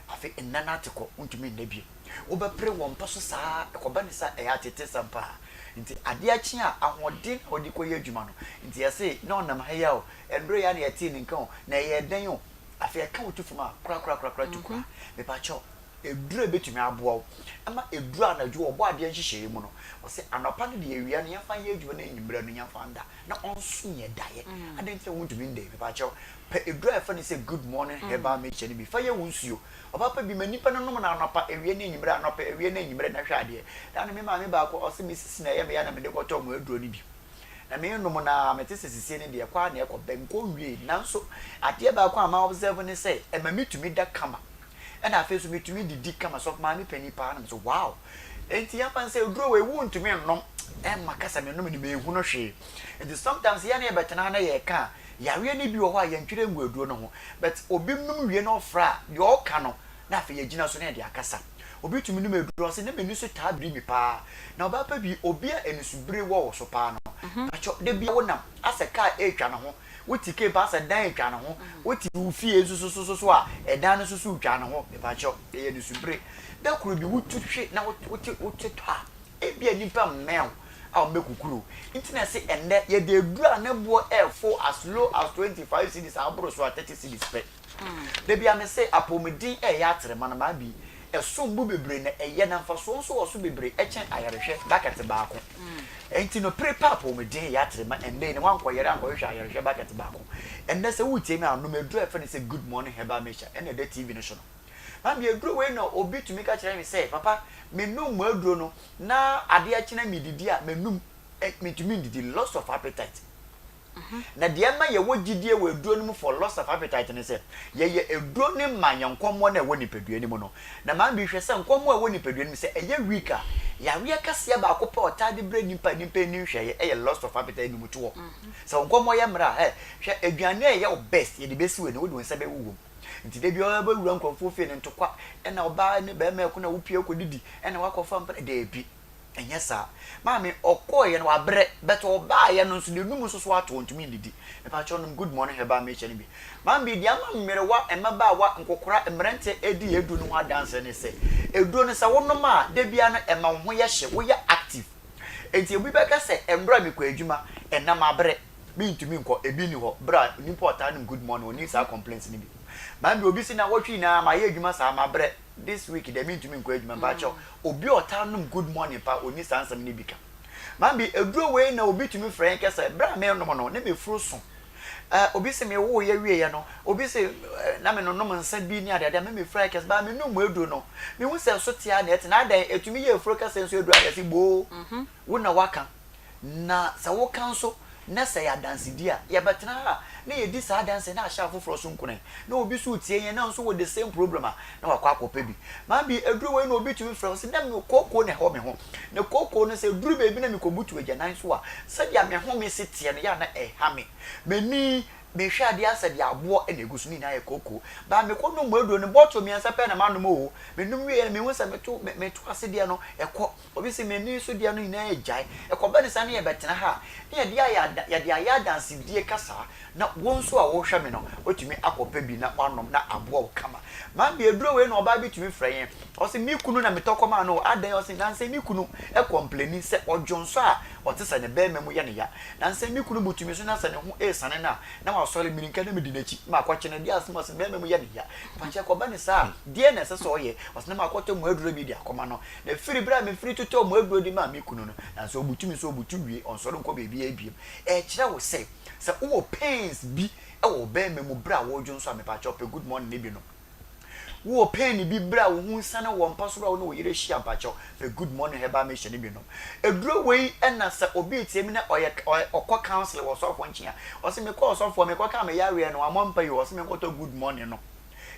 afi enana ateko ntumi ndabie wo be pre wo mpa so saa ekoba ni sa e atete sampa nti ade achi a ahode hodi ko ye adwuma no nti yase na onam ha ya o endro ya na yati ni nkan na ye den yo afi e ka wotufu ma kra tukwa me pa cho edura betumi aboa ama edura na dwo obo ade nhihye mu no o se anopa no de ewia no yafa ye adwuma na enyimra no yafa nda na onso ye daye ade nti wontumi nde me pa cho pe edura fa ni say good morning heba me che ni bi fa ye wonsuo oba pa bi manipa no nom na anopa ewia na enyimra anopa ewia na enyimra na hwa ade da na me ma me ba ko o se me sisi na ye me ya na me de ko to mo eduro ni bi na me nom na me te sisi ni de kwa na e ko benko wie nanso ade ba ko ama observe ni say e ma mitumi da kama and I feel so me to me the dick come as of mommy penny pan so wow. And the young say grow a wound to me no and Macassa me no me who no she. And sometimes ya near betanana ye can ya really be why young children will do no but obim we no fra your cano na for ye gina so near the akasa. Obi to me no draw say na me so tabri me pa. Now papa bi obia and subre wo so pa no. Acho de bia wonam as a car e twa no ho. Wuti ke ba sa dan twa no ho wuti ufie so a edan no so twa no ho me ba cho e ni subre da kuru bi wutu hwe na wuti twa e bia nipa mel a make kukuru internet say ende ye dey dura na bo air for as low as 25 cedis abro so 30 cedis pe de bia me say apomedin e ya atere man ma bi esom bu bebre na eye na mfa so so so bebre echen ayarehwe bucket baako enti no prepare apomedin ya atere man ende ne wan koyere ankohwe ayarehwe bucket baako ende se wutie me anu medru e fe ne say good morning heba mecha ene de tv no so no ma bi edru we no obi tumi ka kire me say papa menum mu aduro no na ade akina mididi a menum metumi ndidi loss of appetite na de ma ye wogidie we aduro no for loss of appetite ne say ye aduro ne manyankomo na wo nipadua ni mu no na ma bi hwe say nkomo a wo nipadua ni say eye week a ya we kase ba ko pa otade bre nipa ni hwe ye loss of appetite ni mu to so nkomo ye mra hwe aduane ye o best ye de besi we no wo de nsa be wuwo nti de bia ba wura nkonfo fie ne ntokwa na oba ne ba ma ko na wopie ko didi na wakofa mpa de bi enye sa maami okoye na wabre beto oba ye no nso de num so so ato ntumi didi me pa cho no good morning heba me che ne bi maami dia ma mmere wa emaba wa nkokora emrente edi edu no dance ne se edu no sa wono ma de bia no ema ho ye hye wo ye active enti obi be ka se embra mi kwa adwuma enam abre mi ntumi nko ebi ni ho bra ni porta no good morning oni sa complaints ni bi maami obi si na wotwi na ma ye adwuma sa ma bre this week they mean to me kwa adwuma ba cho obi otanum good morning pa oni sansam ni bika maami eduro we na obi tumi frɛ nke say bra me no no ne me furu so obi se me wo ye wie ye no obi se na me no no nsa bi ni ade me frɛ nke ba me no mu eduro no me hu se so tia na et na adan etumi ye furu ka se so eduro ade si bo wo na waka na sa wo kan so na say adanse dia ye betena na ye di sa adanse na ahya foforo so nkune na obi so tie ye na nso wo the same problem na wakwa akopa bi ma bi eduru we na obi tumi frɛ so na me koko na ho me ho na koko no se eduru be bi na me kobutu agya nan so a se dia me ho me se tie no ya na ha me mani me hwa dia asa dia abo na egusu ni na ye koko ba me ko no mu eduru ne bottle mi ansa pe na ma no mo me num wie me hu se me to ase dia no ekɔ obi se me ni so dia no ina agyae ekɔ ba ne sa na ye betena ha na ya dia ya dance die kasa na wonso a wo hwa me no otumi akopa bi na wanom na abo kama ma bi eduru we na oba bi tumi frɛ o se mi kunu na metokoma no adan o se dan se mi kunu e complain se ojonso a o te se ne be memu ye ne ya dan se mi kunu butumi so na se ne ho sane na wasole mirinka na medi nachi ma kwache na dia asema se be memu ye ne ya pa che ko ba ne sa die na se so ye o se na ma kwato mu aduro bi dia Akoma no na firi bra me firi tuto mu aduro di ma mi kunu no dan se obutumi so obutu wie on so nko be bi abiem kire wo se wo pains bi wo be memu bra wo dwonso a me pa che ope good morning ne bi no wo pain bi bra wo hu sane wo mpaso bra wo no yire hia mpacho fe good morning heba me hye bi no eduro wei na sa obi tie mi na okọ counsel wo so fo nchia o se me call so fo me ko ka me yare no amompa yi o se me ko to good morning no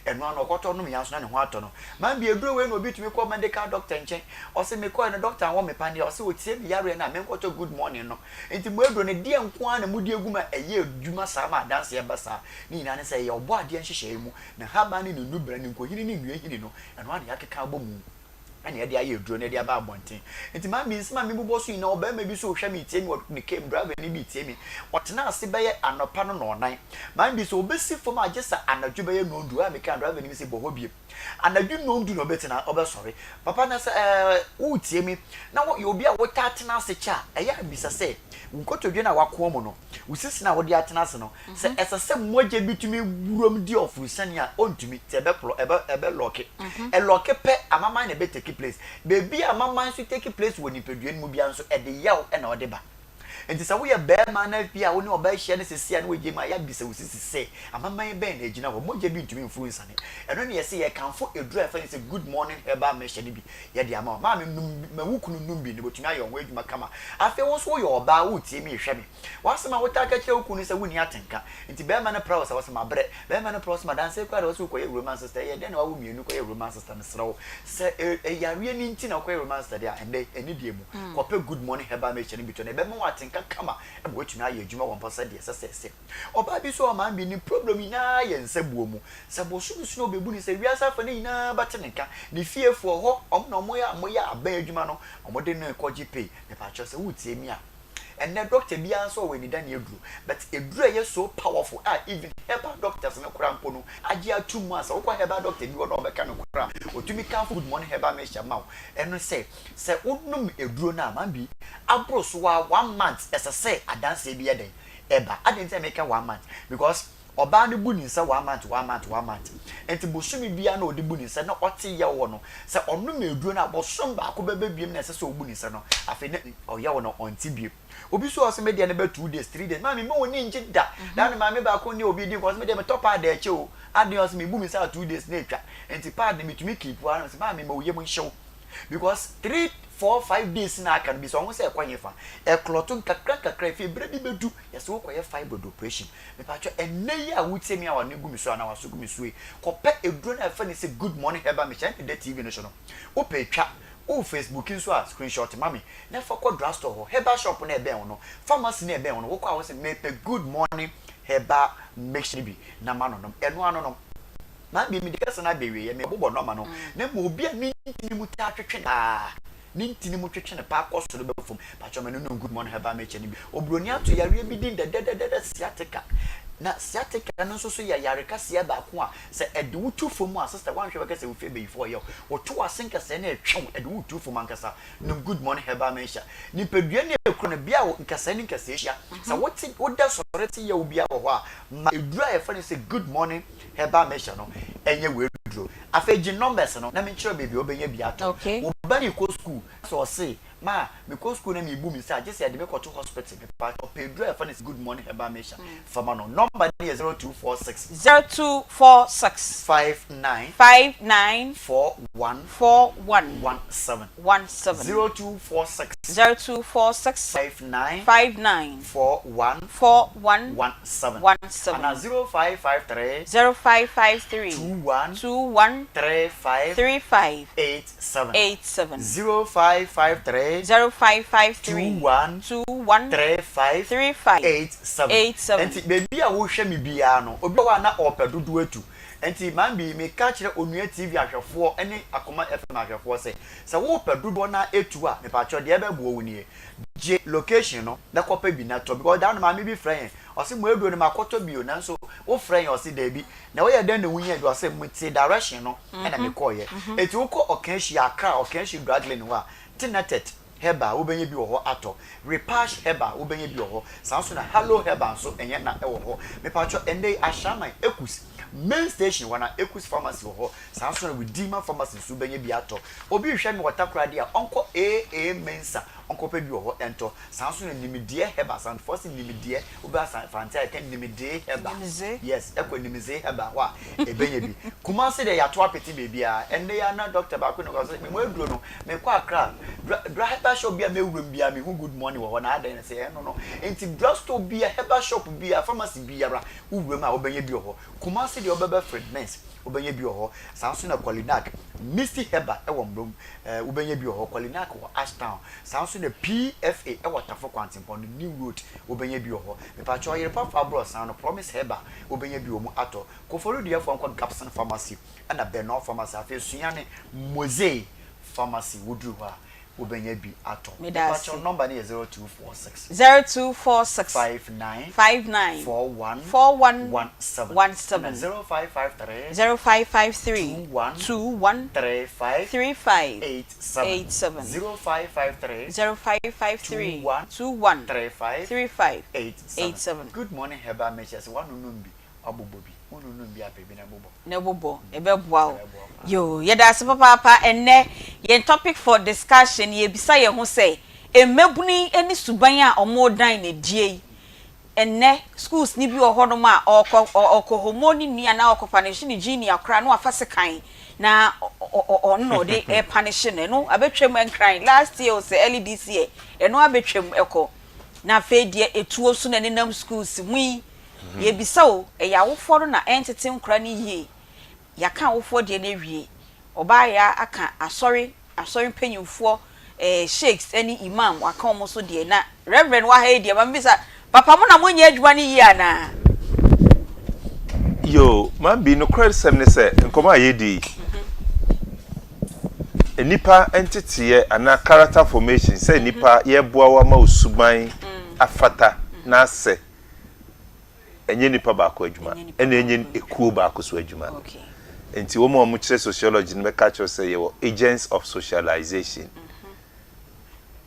eno an okoto no me yanso na ne ho ato no man bi eduro wei no obi tumi call medical doctor nchen o se me call na doctor wo me pani o se o tie mi yare na me ko to good morning no enti mo eduro ne die nko an na mu die guma eye adwuma sa ma dance e basa ni na ne se ye obo ade nhyehyɛ mu na ha ba ni nu bra ni nko hini ni nwie hini no eno an ya keka bɔ mu ani ade aye eduro ne de aba abonten enti ma bi nsima me bubo so ina oba ma bi so hwa me tie mi ne came driver ni bi tie mi otena ase beye anopa no no nan ma bi so obesi fom agesa anadwo beye no ndu a me kan driver ni mi se boho biem anadwo no ndu no betena oba sorry papa na se wo tie mi na wo obi a wo tatena ase cha eya bisa se nkotodwe na wakọ mo no usisi na wo de atena ase no se esese moje bitumi wurom di ofurusani a ontumi te ebe lock lock pe amama na be take place baby amama nso take place woni peduan mu bia nso e de yaw e na ode ba enti sa wo ye be ma na bia wo ne oba hia ne sesi na we ma ya bisa usisi se amama be na agina wo moje bi ntumi influence ne eno ne yesi ye kanfo edru afa ni se good morning eba ma hia ne bi ye de ama ma me mawukunu numbi ne botumi ayo wo adwuma kama afi wo so yo oba wo tie mi hwe me wasema wo ta ka kire ukunu se woni atenka enti be ma na prawo sa wasema bre be ma na prawo sa dance kwa de wo ko ye romance sister ye de na wo mienu ko ye romance sister ne srawo se yare ni nti na ko ye romance sister dia ende eni die mu ko pe good morning eba ma hia ne bi to ne be ma watenka kama e bo tumi aye adwuma won pasa de sese oba bi so o ma bi ni problem ina ye nsabuo mu sabo susu no bebu ni se wiasa fa ni ina batenka ni fiefo ho om no mo ya aba adwuma no omode no koji pay ne pa cho se wutie mi a and the doctor be answer when he done you do. But a dray is so powerful. Even herbal doctors no crampono. I hear 2 months. Or what herbal doctor you are kind of cram. Or to me can't food money herbal measure mouth. And say no a drew now, man I brought 1 month as I say, I dance a day. Eba, I didn't say make 1 month because Oba the bunny say 1 month, 1 month, 1 month. And to Busumi Bia no the bunny say no what ya wono. Say on no me do na but some back baby na say so bunny say no. I feel or ya wono on TB. Obi so ase me dey na be 2 days, 3 days. Mami mo woni nji da. Na no mami ba ko ni obi di because me dey me top ad e che o. Ade os me bu me say 2 days na etwa. Enti pad me to me keep one say mami mo ye mo show. Because 3, 4, 5 days na can be so almost a quanyefa. A clotton kakra fi brebi bedu. Yes, wo koye fiber operation. Me patcho enne ya would say me our new gumiso and our sugumiswe. Kope a drone a funny say good morning heba me chan the TV national. Ope chat. O Facebook in so a screenshot mami. Na for ko drugstore heba shop na ebe ono. Pharmacy na ebe ono. Wo kwa say me good morning heba make sure be na mano no. Eno ano no. Na bi mi de kasa na be we me bobo no ma no. Na mo obi ani ni mu ta twetwe na. Nintini mu twetwe ne pa akosoro be fom. Pa choma no good morning heba me che ni bi. Obroni ato yare bi din de sciatica. Na sciatica no so ya yare kase ba ko a se ede wutu fom a sister wan hwe be kase wo fe be before yo. Wo to asenka se na etwe ede wutu fom ankasa. No good morning heba me sha. Ni pedua ne ekro na bia wo nkasa ni nkasa ehia. Sa woti wo da sorete ya obi a wo ho a ma edura ye fa ne se good morning heba me sha no. Enye we duro. Afeji numbers no na me kire baby obenya bia to. Wo ba ni ko school so say ma me ko school na me bu mi say just say de me ko to hospital me pa pedro e fa ne good morning heba me sha. Fama no number is 0246 59 41 0246 59 41 and 0553 21 35 87 0553 21 35 87 enti baby a wo hwe me bia no obi wa na opedudu atu enti man bi me ka kire onua TV ahwefo ene Akoma FM ahwefo se wo opedudu na etu a me pa cho de ebe bo woni je location no na kopa bi na to because down ma me bi friend o se mo edu ne makoto bi o na so wo friend o se da bi na wo ye dan na wunya do se mo ti direction no na me call ye enti wo ko okanshi akra okanshi draglin ho a tinatet heba obenye bi wo ho ato repash heba obenye bi wo ho sanso na hello heba so enye na e wo ho me pa cho ende ashaman ekus main station wana ekus pharmacy wo ho sanso na redeemer pharmacy so benye bi ato obi hwe me watakra dia onko aa mensa onko pe bi wo ho ento sanso na nimidie heba san force nimidie obi asan fanta e kan nimidie heba yes ekwa nimidie heba wa ebenye bi kuma se de yato apeti bebi a ende ya na doctor ba ko no so me mo eduro no me kwa akra heba shop bia me wurum bia me hu good morning wo na adan say no enti drugstore bia heba shop bia pharmacy bia ra wurum a obenye bi wo kuma se de obeba fredness obenye bi wo sanso na Qualinac Misty heba e wo mbom obenye bi wo Qualinac wo Ashtown sanso na PFA e wo Tafo Kwantimpon New Road obenye bi wo me pa cho yere pa bro san no Promise heba obenye bi wo mu ato ko follow the for nko Gapson Pharmacy and Benno Pharmacy afi sunyane Mosey Pharmacy wudru ha obenye bi ato patch number is 0246 59 41 0553 21 35 87 0553 21 35 87 good morning heba meches one numbi abubobi ne bobo ebe boa yo yeda se papa enne ye topic for discussion ye bisa ye ho say emebuni eni suban a omodan ne die enne schools ni bi ohodom a hormone ni ana okopanish ni gene akra no afase kan na no de e punish ne no abetwem enkran last year o say LDC e no abetwem eko na fedie etuo so na nenam schools mui ye bisawo ya woforo na entity nkra ni yie ya kan wofo de na wie oba ya aka asori penyufo sheikhs any imam aka omo so de na reverend wa ha de ma mbisa papa mo na monye adwuma ni yie ana yo man bi no credit sem ne se nkoma ayedi enipa entity ye ana character formation say nipa ye boa wa ma osuban afata na se enye nipa ba ko adwuma enye ekuo ba ko so adwuma okay enti wo mo kire sociology ne be catch us say you agents of socialization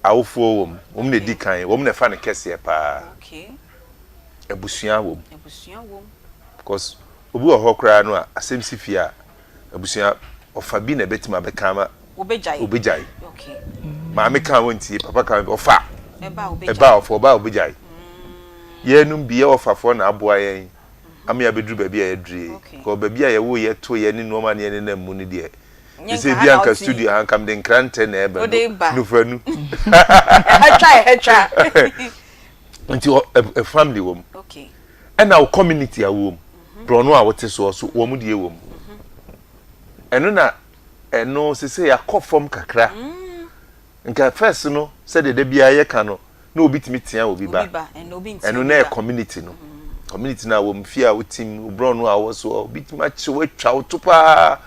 awofo wom ne dikan wom ne fa ne kese pa okay ebusua wom because obi ohokra no asem sifia ebusua ofa bi na betima be kama obejai okay maame kan wontie papa kan ofa eba obejai ye num biye ofafo na aboa yen am ya bedru ba bia yedrie ko ba bia ye wo ye to ye ni no ma ne ne namu ni de ise bia nka studio han kam de nkrante na eba no fanu hecha until a family wom okay and our community a wom bro no a wote so wo mu de wom eno na eno sese ya kofom kakra nka first no se de bia ye ka no na obi timi tia obi ba eno na community no community na wo mfia wo team bro no a wo so obi timi chi wo twa wo topa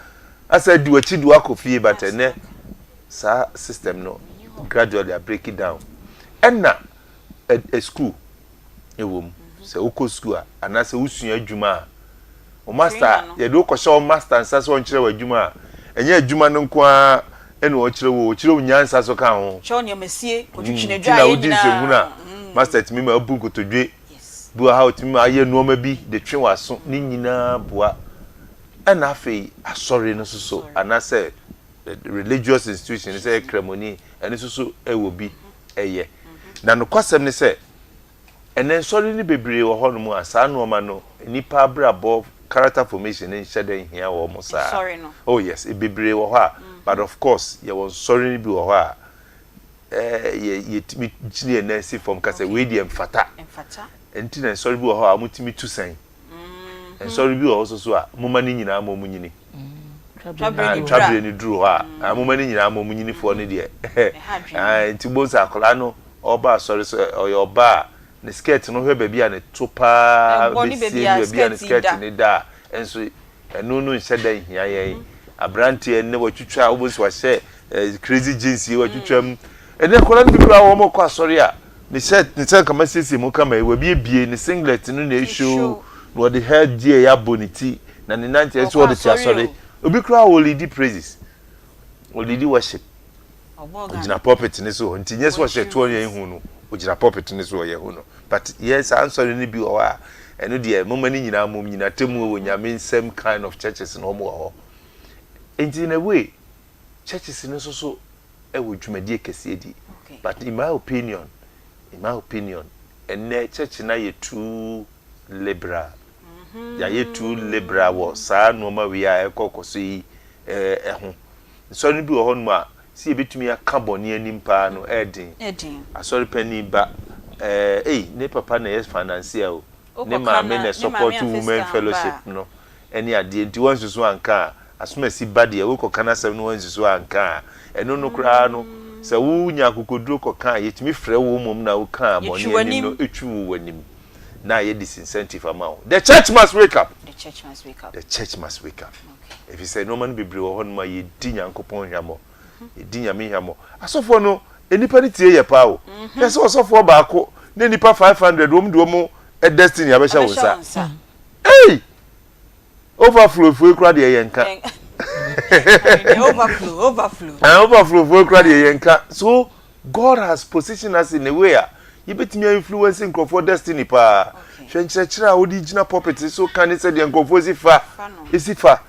asa du achi du akofie but ene sa system no gradually are breaking down enna a school ewom se uko school ana se usua adwuma o master ye do ko show master nsa so onkyere wa adwuma enye adwuma no nko a ene o kyere wo nyansa so ka ho show ne masie otwitwine dwa ye na master timi ma bu kotodwe bu ha timi ma ye no ma bi de twe waso ni nyina boa ena afi asori no so ana se religious institution say ceremony ene so ewo bi eye na no kwasem ne se enen sori ni bebre wo hono mu asa no ma no nipa brabo character formation in shede hia wo mo sa sorry no oh yes e bebre wo ha but of course ye won sorry ni bi wo ha ye timi gine na si form kase we di emfata enti na sorry bi wo ha amutimi tu san en sorry bi wo so a moma ni nyina mo mu nyini trabre ni duru ha moma ni nyina mo mu nyini fo ne de enti bonsa akola no oba sorry so oyoba ne skirt no hwe baabi a ne topa besi baabi a ne skirt ne da enso eno no nhyɛ da hia yɛn abrante ne watwitwa obosi wahye crazy jeans yi watwitwam ene kola ne bibra wo mokɔ asɔre a ne shirt ne sɛ kama sisi mu kama e wabi ebie ne singlet no na eshow no the head die ya boniti na ne nante enso wo de ti asɔre obi kura wo lead praises wo lead worship ogina pulpit ne so nti nyes worship to yɛn hu no ogina pulpit ne so yɛ hu no but yes answer ni bi o wa eno de mama ni nyina mom nyina temu wo nyame same kind of churches no mo ho enti in a way churches no so e wo dwumadi kese di but in my opinion ene church na ye too liberal ya ye too liberal wo sa no ma we a ekokoso yi ho so ni bi wo ho no a si e betumi aka boni animpa no edin asori pani ba ne papa na yes financier o ne maame na support women fellowship no eni ade nti won susu anka asoma si bade e wo kokana sem no won susu anka eno no kra no se wo nya kokoduro koka yetimi frɛ wo mom na wo ka bɔne ani no etwu wo anim na ye disincentive amount the church must wake up if you say no man be brew ho no ma ye di nyankopɔn hwamo ye di nyame hwamo asofo no enipa ni tie ye pa o pese osofo ba ko ne nipa 500 wom do mo a destiny abesha wo sa hey overflow fu ekura de ye nka overflow for crowd ye nka so God has positioned us in a way you betimi influencing for destiny pa hwenkyerɛkyerɛ a odi gina property so kan say de nkofo sifa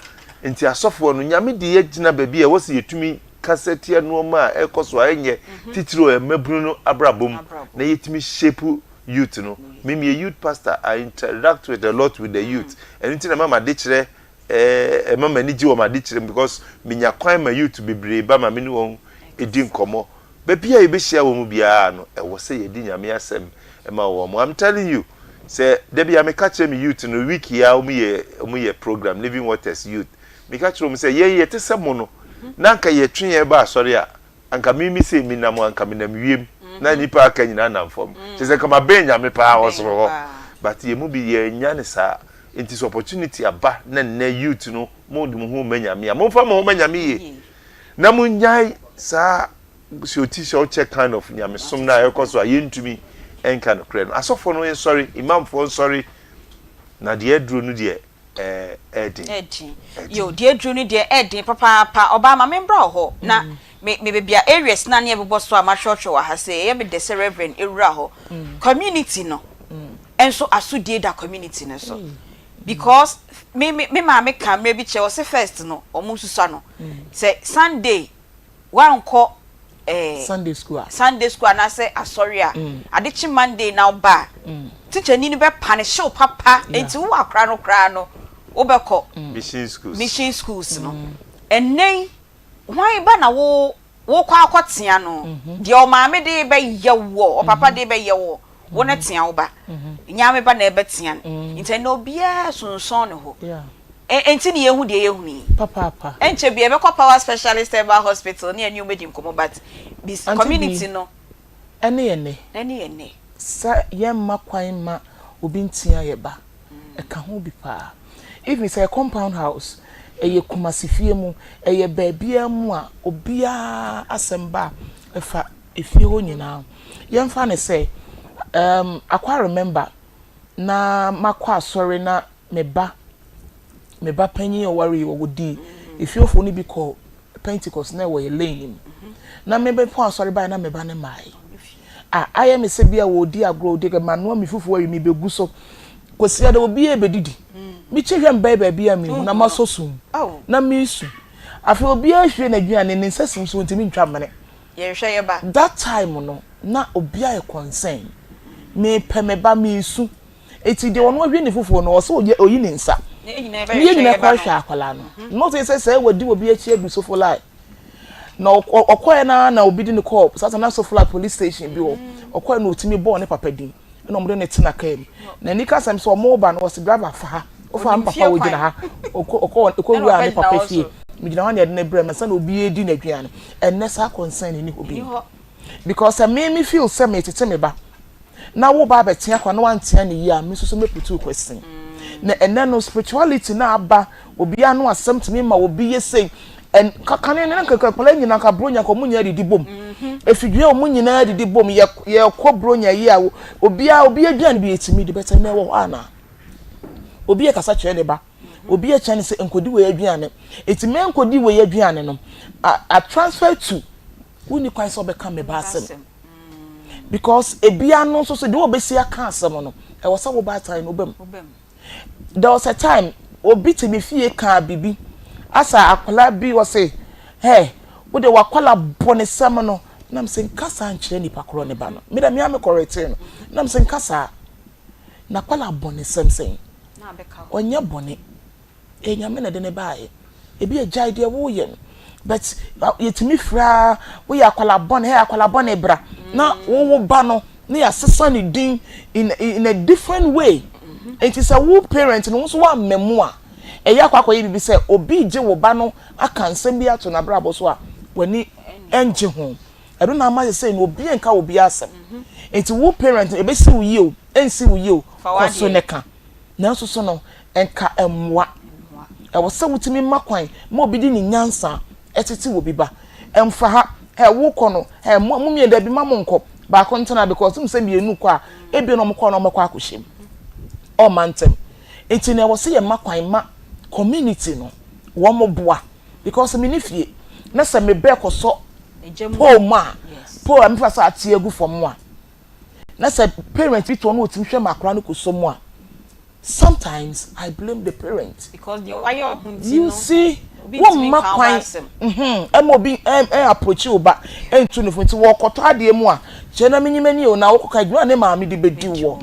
enti asofo no nyame de ye gina ba bi a wo se yetumi kasete no ma ekoso enye titiro emabunu no abrabom na yetimi shape youth no me youth pastor I interact with a lot with the youth and enti na mama de kyerɛ mama ni ji wo ma de kyerɛ because minya kwan ma youth bebre ba ma me ni won edi nkomo ba bia ye be hia wo mu bia no e wo se ye di nyame asem e ma wo mo I'm telling you say de bia me ka kyerɛ me youth no week ya omu ye program Living Waters youth me ka kyerɛ mo say ye te se mo no na nka ye twen ye ba asɔre a anka mi se mi na mo anka mi na wiem na nipa aka nyina na mfom se kama be nyame pa wo so ho but ye mu bi ye nya ne sa it is opportunity aba na youth no mo de mo ho manyame a mo fa mo ho manyame ye na mo nyai sa so t-shirt check kind of nyame som na ekoso a yentumi enka no kre no asofo no sorry imam for sorry na de aduro no de edin yo de aduro no de edin papa oba ma membra ho na me bebia areas na ne ebebo so ama church wa ha say ye be the reverend ewura ho community no enso asudie da community no so because me camera bi che o se first no omu susa no say Sunday wan ko Sunday school na say asori a adechi Monday now ba teacher ni be punish papa enti wo akra no wo be ko mission schools no enen why ba na wo kwa akwatia no de o ma me de be yewo o papa de be yewo wo na tia wo ba nyame ba na ebe tia enti no bia sunson ne ho enti ni yehu de yehu ni papa enche bia be ko power specialist eba hospital ni anu medim komo but this community no ene sa yemma kwan ma obi ntia ye ba e ka ho bi pa if me say compound house eye kumasifie mu eye baabia mu a obia asemba efa efie ho nyina yemfa ne say akwa remember na makwa sorry na meba panyin owari wodi efiofo ni bi call Pentecost na we lane na mebe po sorry by na meba ne mai I am a sebia wo di agro de manu mi fufu wi mi begu so kwesi ada obi e bedidi mi chehwe mba bia mi na masosum na mi su afi obi ahwe na duane ne nsesim so ntimi ntwa mane ye hwe ye ba that time no na obi a concern me pemeba mi su eti de wono ahwe ne fufu no so oyi ne nsa ye nyina kwa hwa akwala no no say wadi obi achi abu so for life no okoye na obi di ne call sasa na so flat police station bi wo okoye na otimi bo ne papa din na omde ne tina kam na nika sam so mo ba no was driver fa ha o fa papa wo gina ha oko wi a ne papa fie mi gina wan de ne bre me sa na obi edi na duane enne sa concern ni obi because I made me feel say me tete me ba na wo ba betia kwa na wan tia ne yi a me so me put two question na enne no spirituality na aba obi anu asem timi ma obi ye say and kakane ne nkaka pala nyina ka bronya ko munya didi bom efidwe o munyina didi bom ye ko bronya yi a obi aduan bi etimi de beta na wo ana obi e kasa kire ne ba obi e chane se enkodi we aduan etimi enkodi we aduan no a transfer to woni kwan so be kan me ba asem because ebia no so de obesi aka asem no e wo sa wo ba time obem there was a time obi timi fie ka bibi asa akwala bi wo say hey wo de wakwala bone sam no nam se nkasa ankyere nipa kro ne ba no me da me am correct no nam se nkasa na kwala bone sam sen na beka onya bone enyame na de ne baaye ebi agya de wo ye no but yetimi fra wo ya akwala bone hey akwala bone bra na wo ba no na ya sesa ne din in a different way it is a wo parent no so wa memua eya kwakwa yi bibi se obi je wo ba no aka nsem bi ato na brabo so a wani enje ho edo na ma se no obi enka obi asem enti wo parent e be si wo yi o ensi wo yi o so neka na so no enka emwa e wo se wutimi makwan ma obi di ni nyansa etiti wo bi ba emfa ha wo kɔ no mu mi da bi ma mo nkɔ ba ko ntana because mu se bi enu kɔ a ebi no mo kɔ no mo kɔ akɔhyem o mantem enti na wo se ye makwan ma community no wo mo boa because me nifie na se me be koso po ma po am fa sa ati egu fom a na se parents bi to no otim hwe makra no koso mu a sometimes I blame the parents because you see wo makwan emobi approach you ba entu no funti wo koto ade mu a je na menyimani o na wo koka dwuma ne maami de bedi wo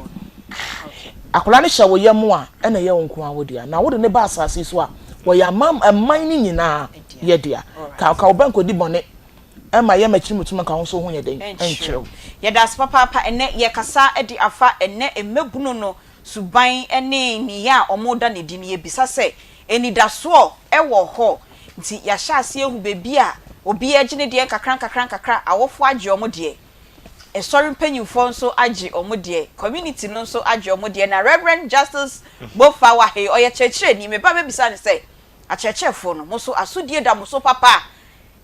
akola ne hye wo yam a na ye wonko awodia na wo de ne ba asase so a wo ya man ni nyina ye dia ka obanko di bone ma ye machi mutuma ka ho so ho ye den enkyerem ye das papa ene ye kasa edi afa ene emebunu no suban ene ni ya omoda ne di ne bisa se eni daso wo ho nti ya hya ase ehu bebi a obi agine de kakran awofo age omode e sorry mpanyimfo nso age omode community no nso age omode na Reverend Justice Bofawa he oye chechire ni me ba bisa ne say a chechefo no mo so asodie da mo so papa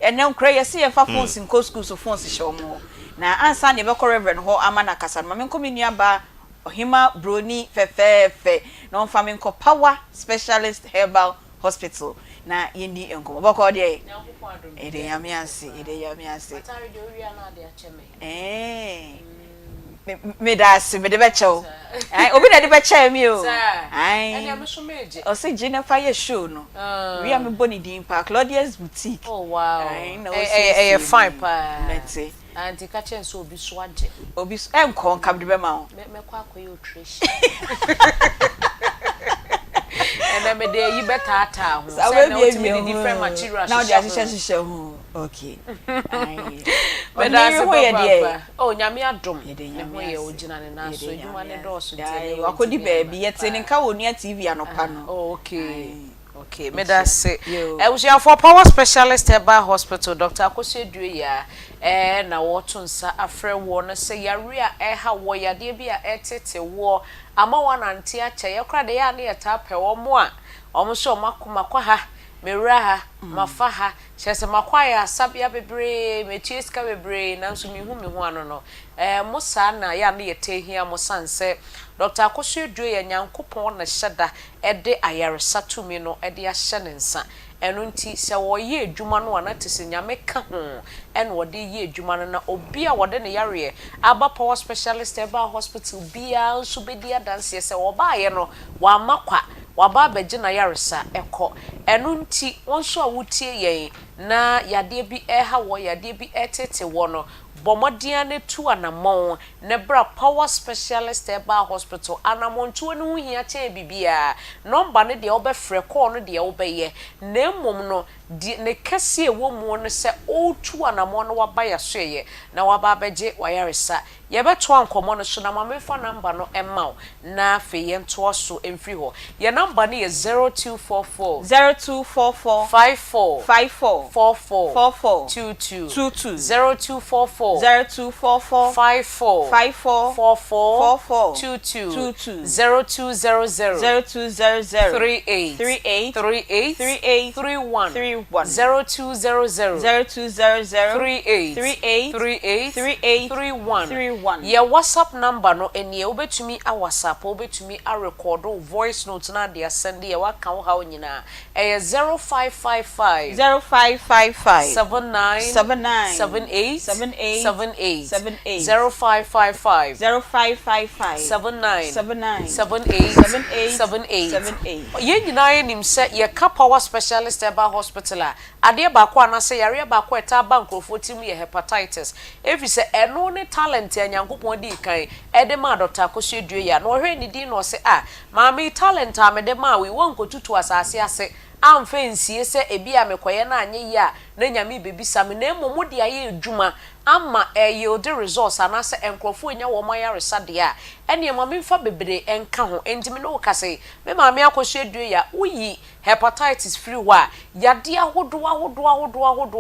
and now cray see a phones in co schools of phones show more. Now answer never reverend ho amana kasa mamen kominia ba ohima broni fe non farming ko power specialist herbal hospital na yendi enko boko de ede yamiase atari de ori ana de acheme me da se me de be chew ai obi na de be chew mi o ai ene me so meje o se Jennifer ye show no we am boni din pa Claudia's boutique. Oh wow fine pa let's Aunty Kachen so obi so age obi enko nkam de be ma o me kwa akoye otrash and me dey you better ata ho say na ultimately different materials now they are ho okay but that's a oh nyame adom ne ho ye ogina ne na so edwuma ne do so tie akodi baby yete ne nka wonu TV anopa no oh okay me that say we share for power specialist herbal hospital Dr. Akosua Due ya na woto nsa afre wo no say yare a ha wo yade bi a etete wo ama wanante ache ye kra de ya na yeta pe wo mo a omo so makoma kwa ha mewura ha mafa ha chese makwa ya asabia bebre metieska bebre nanso mi hu ano no musa na ya na yete hia musanse Dr. Akosua Due ya nyankopon na hyeda ede ayaresa tumi no ede ahye ne nsa enu nti se wo ye adwuma no ana tese nyame ka ho en wo de ye adwuma no na obi a wo de ne yare aba power specialist herbal hospital bia nso bedi adanse se wo ba ye no wa makwa waba abeje na yaresa eko enu nti wonso a wutie yen na yade bi ha wo yade bi etete wo no bomodia ne tu anamon ne bra power specialist herbal hospital anamon tu ne hu hia che bibia number ne de obefre call no de obeye na emom no ne kase ewo mu no se o tu anamon no waba ya so ye na waba abeje wayaresa ye beto ankomo no so na mamefa number no emma na fe ye nto so emfri ho ye number ne ye 0244 54 22 0244 0244 54 22 0200 38 31 0200 38 31 ye WhatsApp number no enie obetumi a WhatsApp obetumi a record voice note na dia send ye waka wo ha onyina 0555 79 78 0555 79 ye nyina ye nim se ye ka power specialist herbal hospital a ade ba kwa na se yare ba kwa eta ba nkrofo tim ye hepatitis efi se eno ne talent anyankopon di kan ede ma Dr. Akosua Due ya no hwe ni di no se maami talent amede ma we won kotutu asase ase amfe nsie se ebi amekoye na anye ya na nyame bebisa me na emo mudi aye edwuma ama yield results anase enkrofo nya wo mayaresa de a ene maami mfa bebre enka ho entimi no kase me maami Akosua Due ya uyi hepatitis free wa yade ahodo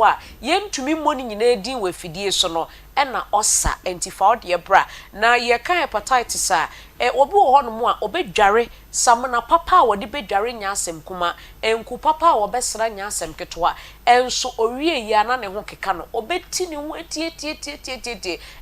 a yentumi moni nyina edin we fidie so no ena osa antifa de bra na ye ka hepatitis a obi wo ho no mu a obedware samna papa a wode bedware nya asem kuma enku papa a wobesra nya asem ketwa enso owie ya na ne ho keka no obeti ne ho tie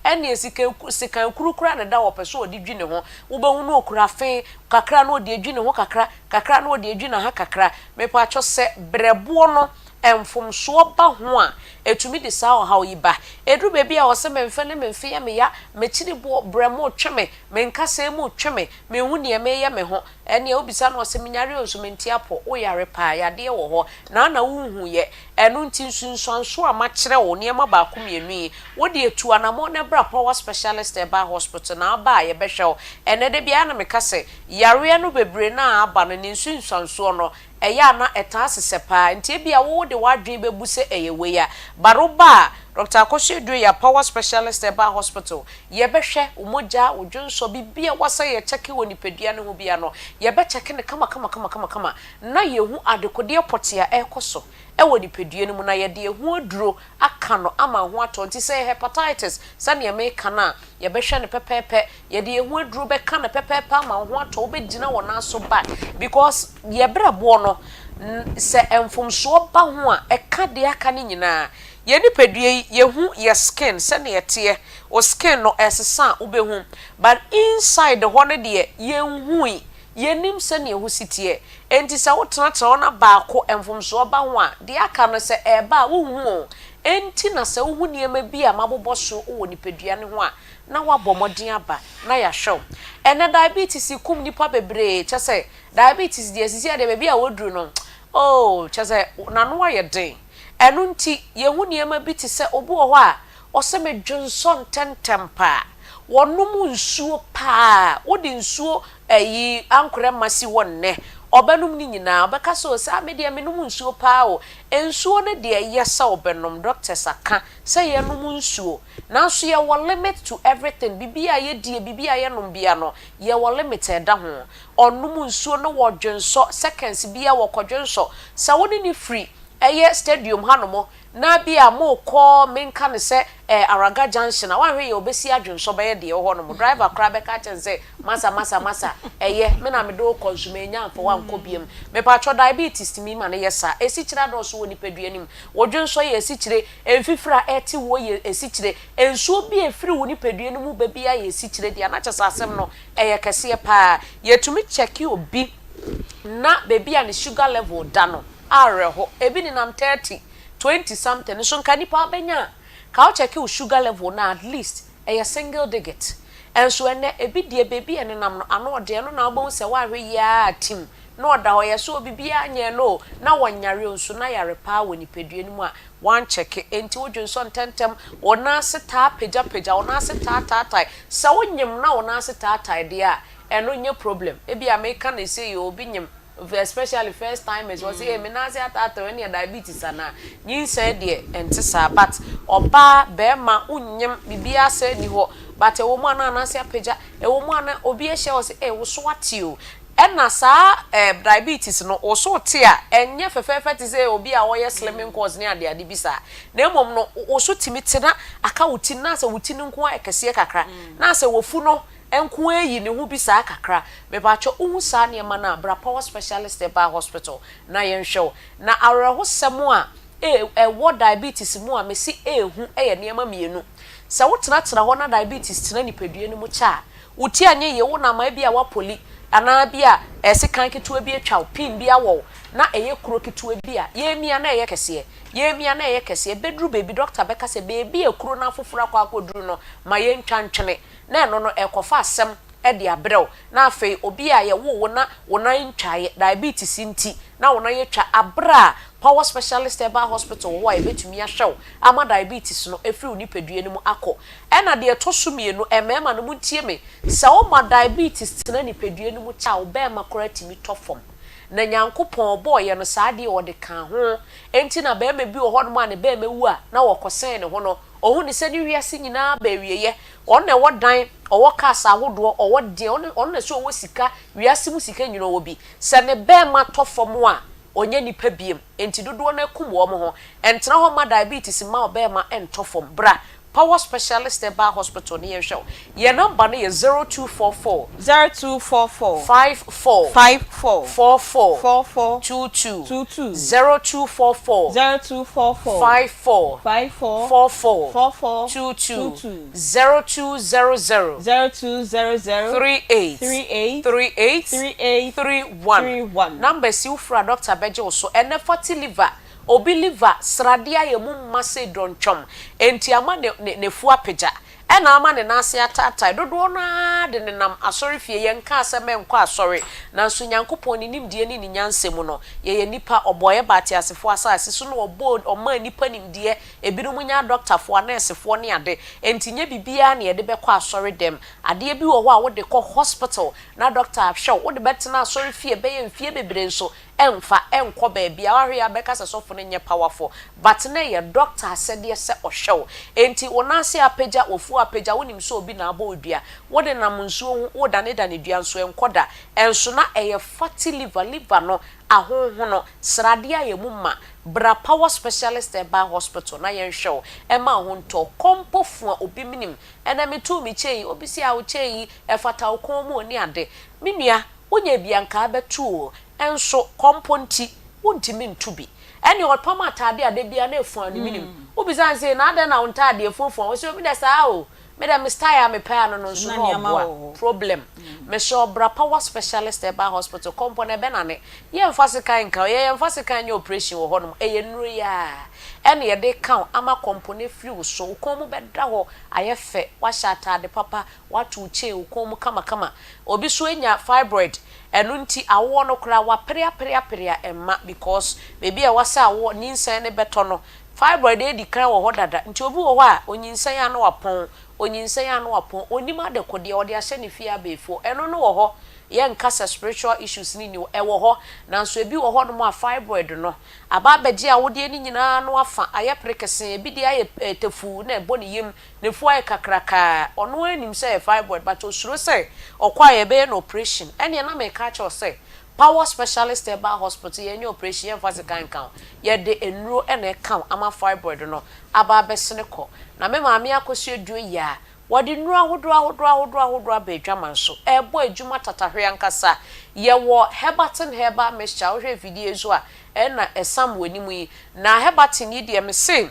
ene esika kurukura ne da wopeso odi dwi ne ho wobehu no okura fe kakra no odi adwi ne ho kakra no odi adwi na ha kakra mepa acho se brebo no emfomso ba ho a etumi de sa o ha oyiba edu bebi a wose memfe ne memfe ya me ya mechiri bo bremo tweme menkasa mu tweme mehu ne me ya me ho ene obisa no wose minyare onso menti apo o yare pa ya de wo ho na wuhu ye enu nti nsunso a ma kire wo ne ma ba komienu wo de etu anamo ne bra power specialist herbal hospital na ba ye behwe ene de bia na mekase yare no bebre na aba no nsunso no eya na etase sepa nti bia wo de wadwen bebuse eyewe ya baroba Dr. Akosua Due ya power specialist herbal hospital ye behwe umoja udwonso bibia wasa ye cheke woni pedua ne ho bia no ye be cheke ne kama na ye hu adekode potia ekoso ewo ni pedua ne mu na ye de hu aduro aka no ama ho ato nti say hepatitis sane ye me kana ye behwe ne pepepe ye de hu aduro be kana pepepe ama ho ato obedina wona so back because ye brabo no se emfomso ba ho a eka de aka ne nyina ye nipadue ye hu ye skin se ne yete o skin no esesa obehu but inside the one de ye hui ye nim se ne hu sitie enti se wotenatena ona baako emfomso ba ho a de aka no se eba wo hu enti na se wo hu niema bi a mabobɔ so wo nipadua ne ho a na wabomodin aba na ya show ene diabetes kum nipa bebre chese diabetes de asisi ade be bia woduru no oh chese na no aye den enu nti ye hu niema bi ti se obu ho a ose me Johnson tentempa wonum nsuo pa wodi nsuo ayi ankore masi wonne obenum ni nyina obeka so sa me de menum nsuo pa o ensuo ne de yesa obenum doctors aka say ye num nsuo na so ye wo limit to everything bibia ye die bibia ye num bia no ye wo limited da ho onum nsuo no wo dwenso seconds bia wo kodwenso sa woni ni free eye stadium hanomo na bia mo ko menka ne se Araga Junction na wan hwe ye obesi adwenso be ye de ho no mo driver kra be ka chen say masa eye me na me do consume nya amfo wan ko biem me pa cho diabetes mi ma ne yesa esi kira do so woni padua nim wodwenso ye esi kire emfifra eti wo ye esi kire ensuo bi efiri woni padua nim ba bia ye esi kire dia na kyesa asem no eye kese pa ye tumi check obi na baby and sugar level da no areho ebi ni nam 30 20 something so nka nipa benya ka o check your sugar level na at least a single digit and so ene ebi die baby ene nam no ano de no na obon se wa hwe ya tim na oda ho ye so bibia anye no na wonyare nso na yare pa woni pedue ni mu a wan check enti wodwonso ntentem wona seta peja wona seta tatai se wonyem na wona seta tatai de a eno nye problem ebi America na say you obi nyem especially first time is was say me na say atata when your diabetes ana nyin say de entisa but oba be ma unyem bibia say ni ho but e wo mu ana na say apagya e wo mu ana obi e hye wo say wo so ati o ena sa diabetes no wo so te a enye fefefe ti say obi a wo ye slimming course ni ade ade bisa na emom no wo so timiti na aka wuti na say wuti nko a ekese kakra na say wofu no enku eyi ne hu bisa kakra me ba cho uhu sa ne ma na bra power specialist e ba hospital na yen hwe na areho semo a wo diabetes mu a me si ehu ye ne ma mienu sa wo tena ho na diabetes tena nipadue ne mu cha wuti anye ye wo na ma bia wa poli ana bia esikan ketu bi atwa pin bia wo na eye kuro ketu bia ye mia na eye kese bedru baby doctor beka se baby ekuro na foforo akwa akoduru no ma ye ntwantwene na eno no ekofa asem e de abrew na afei obi a ye wo na wona ntwaye diabetes nti na wona ye twa abra power specialist eba hospital wo a betumi ahwew ama diabetes no efiri onipadue no mu akọ ena de etosumienu emema no mu tie me se wo ma diabetes tena nipadue no mu cha wo be ma koratimi tofom na nyankopon boye no saade o de kan ho enti na be ma bi o hono ma ne be ma wu a na wo kosen ne ho no ohu ni se ni wiase nyina ba wieye on na wodan owo kasa ahodo owo de on na so owo sika wiase mu sika nyina owo bi se ne be ma tofom a onye nipa biem enti dodo na kum wo mo ho entena ho ma diabetes ma obe ma entofom bra power specialist eba hospital near show your number is 0244 54 22 0244 54 22 0200 38 number si ufra Dr. Bejo so ene 40 liver obi liver sradia ye mum mase donchom enti ama ne fu apagya ena ama ne nase atata dodo na de ne nam asori fie ye nka aseme nkọ asori na nso nyankopon ni nimdie ni nyansem no ye nipa oboye bati asefo asase so no obo oma nipa nimdie ebinom nya doctor fo nurse fo ne ade enti nya bibia na ye de bekọ asori dem ade bi wo ho a wo de kọ hospital na doctor ahwe wo de betena asori fie be ye mfie bebre nso enfa enko ba bia ahwe ya beka sesofo ne nye powerful but na ye doctor said ye se ohwe enti wonase apagya ofu apagya wonim so obi na aba odua wode nam nsuo wo dane dua nso enkoda enso na eye fatty liver no ahoho no srade aye mumma bra power specialist eba hospital na yen hwe ema ho nto kompofu obi minim ena metu mi chei obi si a wo chei efata okon mu oni ade menua wonya bia nka abetu enso komponti wontimi ntubi ene opama atade ade bia na efu anu minim obizan say na ade na untade efufu wo se obi da sa o me da mistaya me pa no nso no problem me sure bra power specialist eba hospital company be na ne ye mfase kan ka ye mfase kan nye operation wo honom eye nuru ya ene ye de kan ama company free so ukomu be da ho ayefe wa shatade papa watu uche ukomu kama obi so enya fibroid enu nti awo no kra wa prea emma because baby e wasa awo nyinsan ne beto no fibroid e di kan wo ho dada nti obi wo ho a onyinsan ya no wapon onyinsan ya no wapon onima de kode ode ahye ne fia befo eno no wo ho ye nkasa spiritual issues ni e wo ho nanso ebi wo ho no ma fibroid no aba beje a wode ni nyina no afa aye prekese ebi di aye tefu na ebo ne yim ne fu aye kakraka ono anim say fibroid but osuro say okwa ye be na operation ene na me ka cha say power specialist eba hospital ye operation ye fase kan ye de enro ene kan ama fibroid no aba besene ko na me maami akosu edu ya wodi nru ahodo abedwaman so ebo adwuma tatahwe ankasa ye wo hebatin heba mixture wo hwe video ezo a na esam wanimu yi na hebatin yi de me say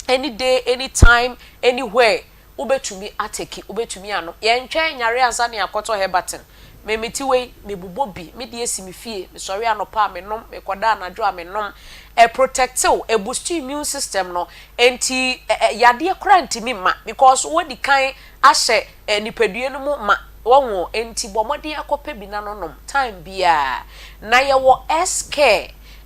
any day anytime anywhere ubetumi ateki ubetumi ano ye ntwa nyare ansa ne akoto hebatin memeti we mebubobi me de esi me fie me sori anopa me nom me koda anadwo a me nom protective e boost immune system no enti yade kora ntimi ma because wodi kan ahye nipadue no mu ma wonwo enti bomode akopa bi na nonom time bia na ye wo SK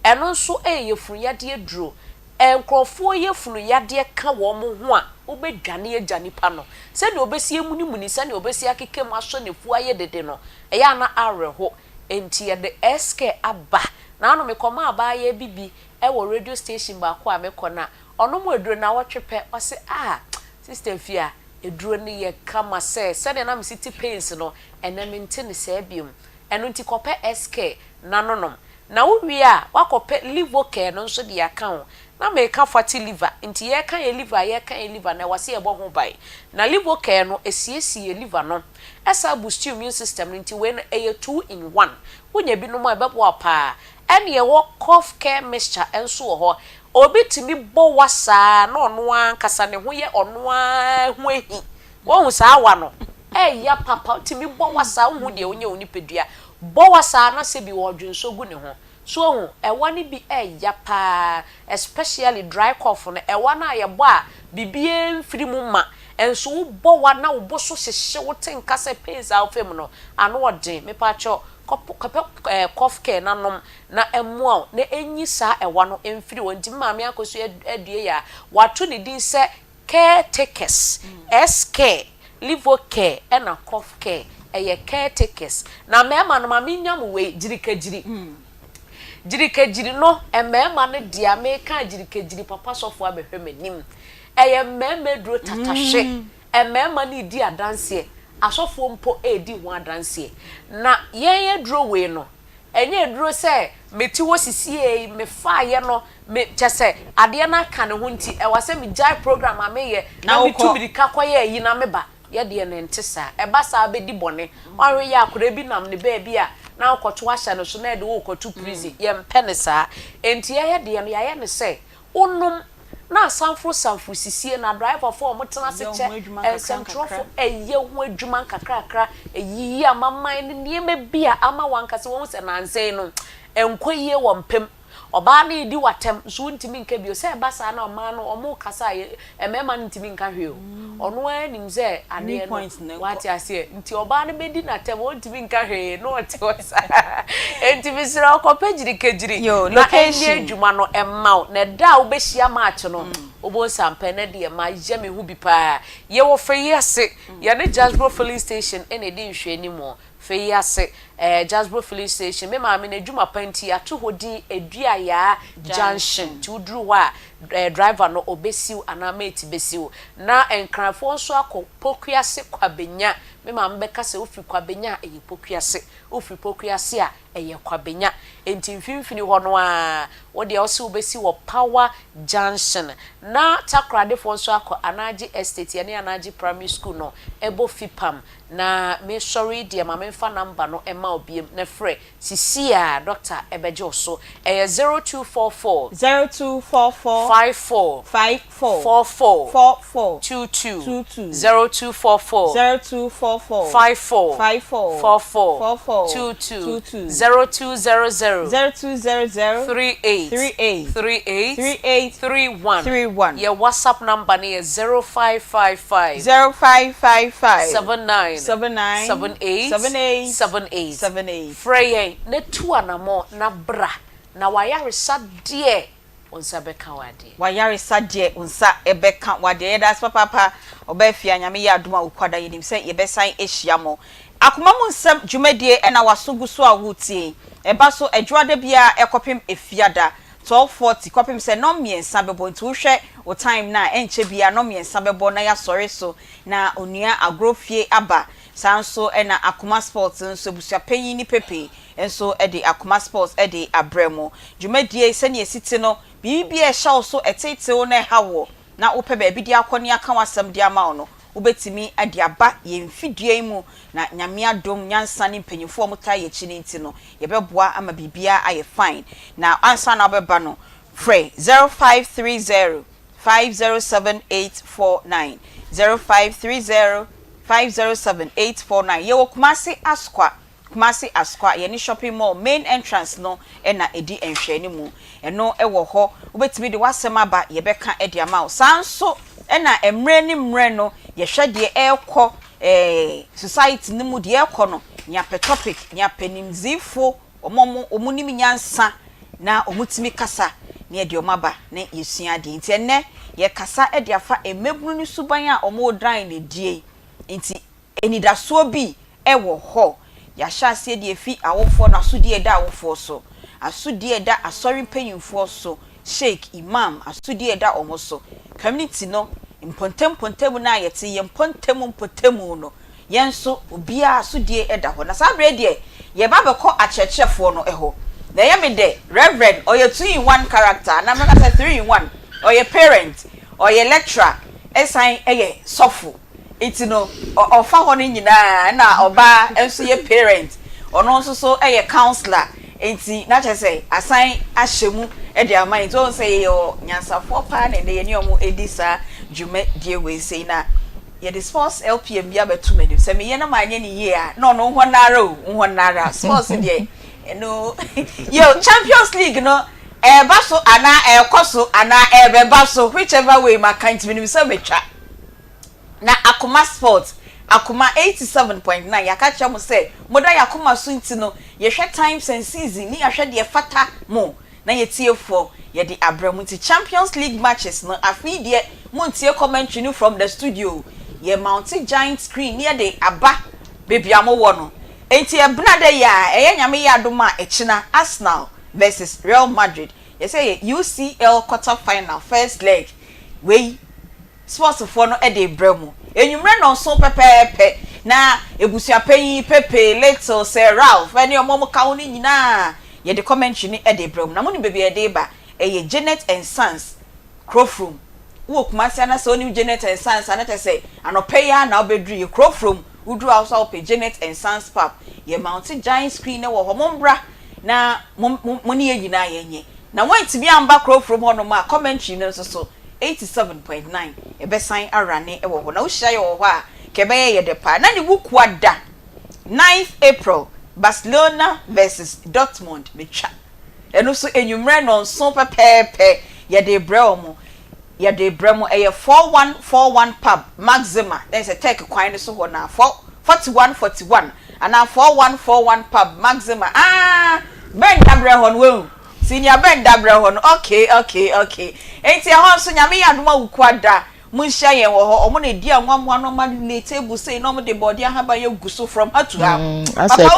eno nso yefunu yade aduro enkrofo yefunu yade ka wo mo ho a obedwane agya nipa no se de obesi emunimuni se de obesi akekam aso ne fu aye dede no eya na areho enti ye de SK aba na no me koma aba ye bibi wo radio station ba ko a me kona ono mo eduro na wotwepe wase sister fia eduro ne ye kama se de na me city pains no ena me ntene se biom eno nti kope SK na nonom na wo wi a wakope liver care no nso de account na me ka fatty liver nti ye kan ye liver na wase ye bo ho bai na liver care no esiesie liver no esa boost immune system nti we no 2 in 1 wonya bi no mo ebebo apa ene ye wo cough care mixture enso ho obi timi bo wasa na ono ankasa ne ho ye ono ho ehi wo hu sa awa no ya papa timi bo wasa hu de onye onipedua bo wasa na se bi wo dwunso gu ne ho so hu wani bi ya pa especially dry cough no na ye bo a bibie mfiri mu ma enso wo bo wa na wo bo so hyehye wo tenkasa pains a ofem no ano odin me pa cho cough care na nom na emu na enyi sa ewa no emfiri wonti maame akoso adue ya wato ne din se caretakers SK liver care na cough care eye caretakers na mema no maame nyam we jirikejiri no mema no dia me ka jirikejiri papa sofo abehwe manim eye mema duro tatahwe mema ni di adanse asofo mpo edi ho adanse na ye duro we no enye duro se meti wo sisie me fa ye no me chese ade na ka ne ho nti wase me jai program ameye na me tubirika koye yi na meba ye de ne ntesa eba sa abedi bone wanwe ya akora bi nam ne ba bia na okoto ahya no so na de wo okoto prison ye mpenesa enti ye de no ye ne se onum na sanfro sisie na driver for motena se che central for eye ho adwuma kakrakra eyi amaman ne niema bia ama wankase won se nansen no enkoyie wo mpem oba na edi watem so ntimi nka bio se basa na oma no omo kasa emema ntimi nka hweo ono anim ze ade no wati ase nti oba na bedi na tem ntimi nka hwe no oti wasa ntimi sira okope jirikejiri na enye adwuma no emma na da wo behia match no obo sampe na de ma yeme hu bi pa ye wo fe yese ye ne Jasbro filling station ene di nhwe ni mo fe yase Jasbro filling station me ma me na adwuma panti ato hodi edua ya junction ti uduru wa driver no obesiu ana mate besiu na enkrafo nso akopokuase kwabenya me ma mbeka se ofi kwabenya eye pokuase ofi pokuase a eye kwabenya enti mfimfini ho no a wo de ose obesi wo Power Junction na takrade fo nso anaji estate ye ne anaji primary school no ebo fipam na me sorry dia ma memfa number no ema obiem na frɛ sisia Dr. Ebejo so 0244 54 22 0244 54 22 0200 38 31 your WhatsApp number is 0555 79 Frey ne tu anamo na bra na wayare sadie onsa beka wade wayare sadie onsa ebeka wade that's papa obafia nyame ya adoma ukwada yenim se yebesan ehia mo akoma mu nsem dwumadie na wasoguso a wutie eba so adwuade bia ekopem efiada 1240 kopim se no miensa bebo nti wo hwe o time na enche bia no miensa bebo na ya sori so na onua agrofie aba sanso na Akoma Sports nso busua panyin ni pepe enso de Akoma Sports de abremo dwumadie se ne esiti no bibia e hya so etete wo na hawo na wo pe ba bi di akoni aka wasam di ama no ubetimi ade aba ye mfidie mu na nyame adom nyansa ne mpanyifo omta ye chi nti no ye beboa ama bibia aye fine na ansa na obeba no free 0530 507849 0530 507849 ye wo Kumasi Askwa ye ni shopping mall main entrance no na edi enhwe ni mu eno ewo ho ubetimi de wasem aba ye beka ede ama sanso na emre ni mre no ye hwede ekọ society ni mu de ekọ no nya topic nya penimzifo omunim nyansa na omutimi kasa ne de omaba na yesua de nti enne ye kasa ede afa emebunu ni suban a omodran ne die nti enidaso bi ewo ho ya hyase de efi awofo na asudie da awofo so asudie da asori panyimfo so sheikh imam asudie da omoso community no impontem na yete ye mpontem no yenso obia asudie eda ho na sabre de ye ba beko achechefo no eho na ye me de reverend or ye 2-in-1 character na me ka 3-in-1 or ye parent or ye lecturer esan eye sofu itino ofa ho ni nyina na oba enso ye parent ono nso so eye counselor enti na che say asan ahyemu e de amai to say yo nyansafo pa na de ye omo edisa dwume die we say na ye the sports LPM bia betu mani say me ye na manye ni ye a no honara sports de no yo Champions League no baso ana koso ana be baso whichever way my kind me say betwa na Akoma Sports Akoma 87.9 yakacha mo say moda Akoma sunti no ye hwe times and season ni ahwe de fata mo na ye tiefo ye de abramu ti Champions League matches no afi de mo tie commentary no from the studio ye mounted giant screen near the aba baby amo wo no enti e bna de ya eye nyame ya adoma echina Arsenal versus Real Madrid ye say UCL quarter final first leg we sports for no e de bremu enyumre no so pepepe na ebusua panyi pepe little say Ralph any omomo ka ni nyina ye de commentary ni e de bremu na mo ni baby e de ba eye Janet and Sons Crowfrom wo Kumasi na so ni Janet and Sons anata say anopeya na obedru Crowfrom udu also op Janet and Sons pub ye mounted giant screen na wo homombra na mo ni nyina yenye na wan ti bi amba Crowfrom ho no ma commentary no so 87.9 ebesan arane ewo ho na wo hia ye wo ho a kebe ye de pa na ni wuku ada 9th April Barcelona versus Dortmund betwa eno so enyumre no so pepepe ye de bremo ye de bremo eye 4141 pub Maxima there's a take kwan so ho na 4141 ana 4141 pub Maxima ben dabre ho no senior ben dabre ho no okay enti e ho so nyame yadoma wukwada munhia ye wo ho omo na di anwamwa no ma le table say no mo de body ahaba ye guso from hatu ha asa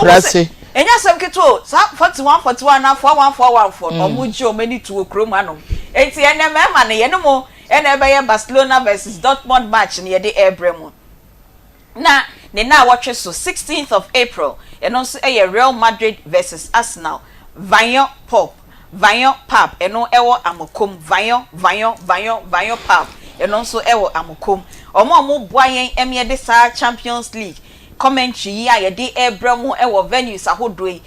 enya sem kito sa 41 na 4141 omuji omeni to krom anom enti ene mema ne ye no mo ene be ye Barcelona versus Dortmund match ne ye de Ebremu na ne na watch so 16th of April eno so Real Madrid versus Arsenal Vaillon Pub eno ewo Amokom Vaillon Pub eno so ewo Amokom omo boayen emye de sa Champions League commentary ya de Ebremu ewo venues ahodoi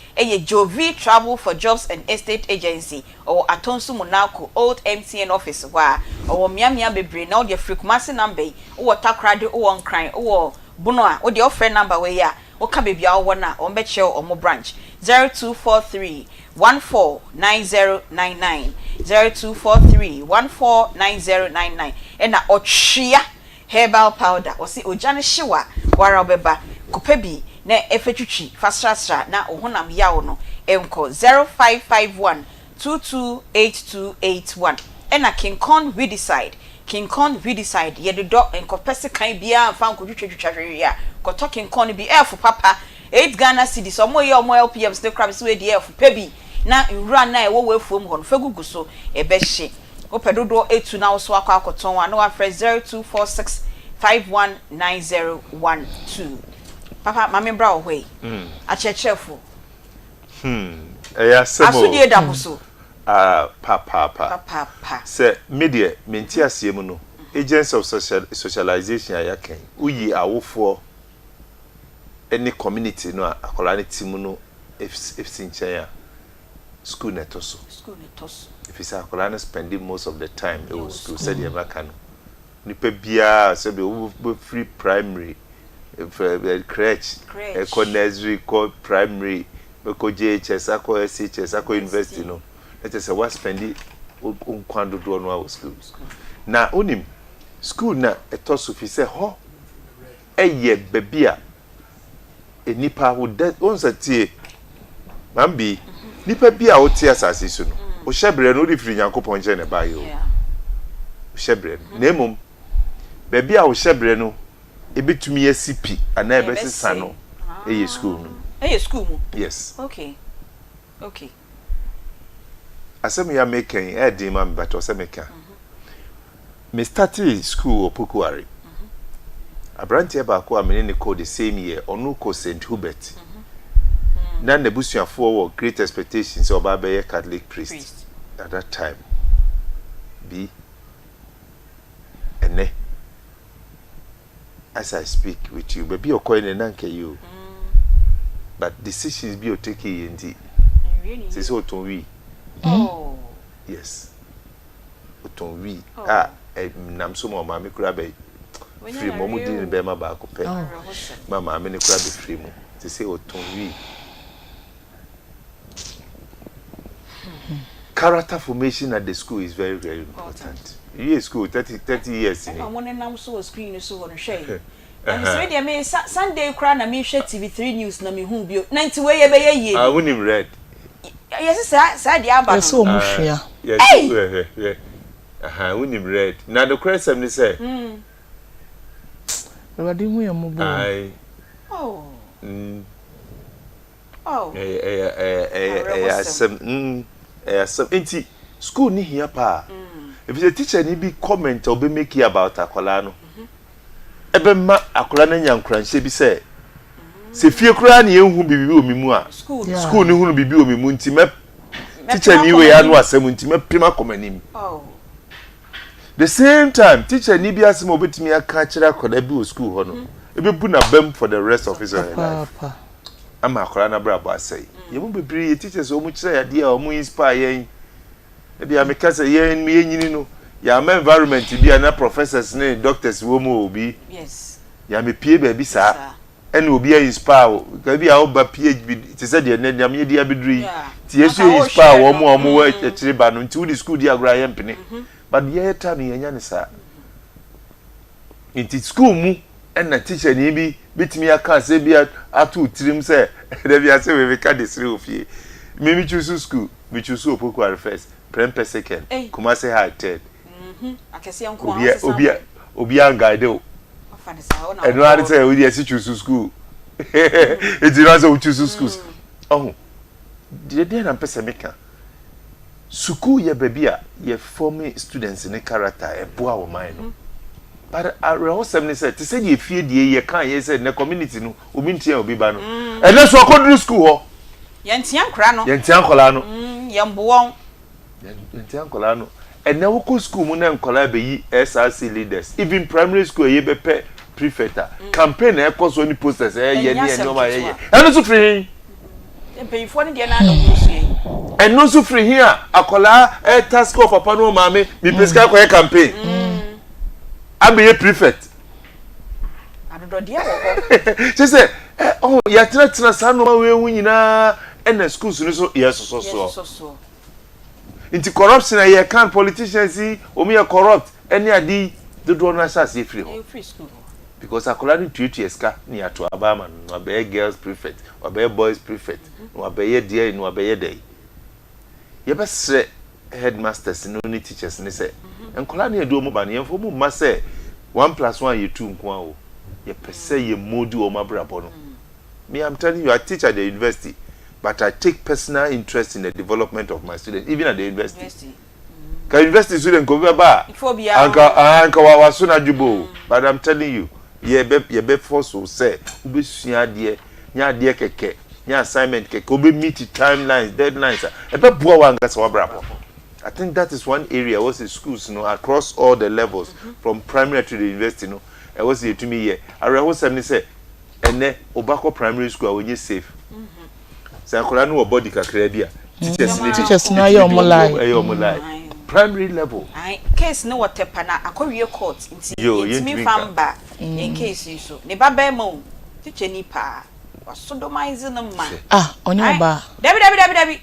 Jovi Travel for Jobs and Estate Agency or Atonsu Monaco Old MTN office wa or miamia bebre na de frequency number or takrade o on crime or bunoa o de offer number we ya o ka bebia o na o meche o mo branch 0243 149099 0243 149099 na ochia herbal powder o si ojane hyewa wara obeba kopabi na efetwitwi fastrastra na ohunam yawo no enko 0551 228281 na King Kong Vidicide ye de do enko pese kan bia fa nkodwitwitwahwe ya ko King Kong bi elfu papa 8 Ghana cedis omo ye omo LPM still crabs we de elfu pebi na nwura na ewo wefuom ho no fagugu so ebehye opedodo etu na so akoton wa no afre 0246 519012 papa mama bra ohwe achechefo eya semo asudie damuso papa se media menti asiem no agents of socialization ayaken uyi awofo any community no akola ne team no if ya school netoso if is akola spending most of the time it was school said you maka no nipa bia se be free primary crèche ko nursery ko primary ko JHS ko SHS ko university no let us say what spend kwando do no our school na onim school na etoso fi se ho eye babia enipa wo onsa tie mambi nipa bia wo tie asase so no o hyebre no di firi Yakobon je ne ba yo o hyebre na emom babia wo hyebre no ebetumi asipi ana ebesisa no eye school no mu yes okay asem ya making edin ma but o se meka me started school opokuare abrantie ba ko amene ne code the same year onu ko St Hubert na nebusuafo wo great expectations oba be Catholic priest at that time be ene as I speak with you baby okoye na nke you but decisions be o take yenti c'est so ton oui yes ton oui nam so mo ma me kura be free mo mu din be ma ba ko pe mama me ne kura be free mo c'est say o ton oui character formation at the school is very, very important. You school 30 years. I want to know so screen so on share. And so they may Sunday crown and me share TV3 news na me hu bio. 90 way be ye. I wouldn't even read. Yes sir dia ba. So mushia. Yes. Yeah. I wouldn't even read. Now the question they say. Everybody mu yamubo. I some enti school ni here pa if the teacher ni be comment or be make about akola no ebe ma akola na nyankranhye bi se fie kura na yenhu bibi omimu a school ni hu bibi omimu nti me teacher ni we anu asem nti me prima komanim the same time teacher ni bi asem obetimi aka kira akola bi o school ho no ebe bu na bam for the rest of his life ama akola na bra bo asai yemu bebiri teachers o mu kire ya dia o mu inspire yen e bia me kase yen me nyini no ya ma environment bia na professors ne doctors wo mu obi yes ya me pie ba bi sa ene obi a inspire ka bia o ba PhD ti se de ne dia me dia biduri ti yesu inspire wo mu o mu wa kire ba no nti wo di school dia agora ye mpene but ye time ye nya ne sa inti school mu na teacher ni bi bitimi aka se bia atu tirim se da bia se we ka desire ofie me choose school me choose opokuare first prempe second kuma se high third akese yanko obi an guide o eno ari say we dey choose school it is not so choose schools oh de na pese meka suku ye baby a ye form students in character e boa wo man no but areho sem ne say te say ye fie die ye kan ye say na community no obi ntia obi ba no e na so akodru school ho ye ntia nkra no ye ntia nkola no ye mbowon ye ntia nkola no e na wo ko school mu na nkola be yi SRC leaders even primary school ye be pe prefect campaign e ko so ni posters ye ni no ma ye e no so free empeyifo ne de na no musie e no so free here akola task of papa no ma me prescribe ko campaign Abe prefect. Adodo dia wo. She say, oh, ya tena sa no ma we hu nyina na schools no so yes so. Inti corruption ya can politicians omi ya corrupt any adi dodo no asase free ho. Free school. Because akola ni tutu eska ni ato abama no be girls prefect, or be boys prefect, no be there no be there. Ye be sre headmasters no ni teachers ni say enkola na edu omo ba na yemfo mu ma say 1+1 ye 2 nko awo ye pese ye modi o mabrabo no me I'm telling you I teach at the university but I take personal interest in the development of my students even at the university. Ka university student ko be ba anka wa so na jubo but I'm telling you ye be force so say obesua de nya de keke nya assignment keke obe meet timelines deadlines e be boa wa ngasa wa brabo. I think that is one area was the schools, across all the levels, from primary to the university, I was here to me here. I was say, and then Obako primary school when you safe. So I could know about the credit. Teachers know your mulai. Primary level. I case no what tepana a courier court in me famba in case you so. Neba bemo, teacher nipa was sodomizing them man. Ah, on your bar. Debbie.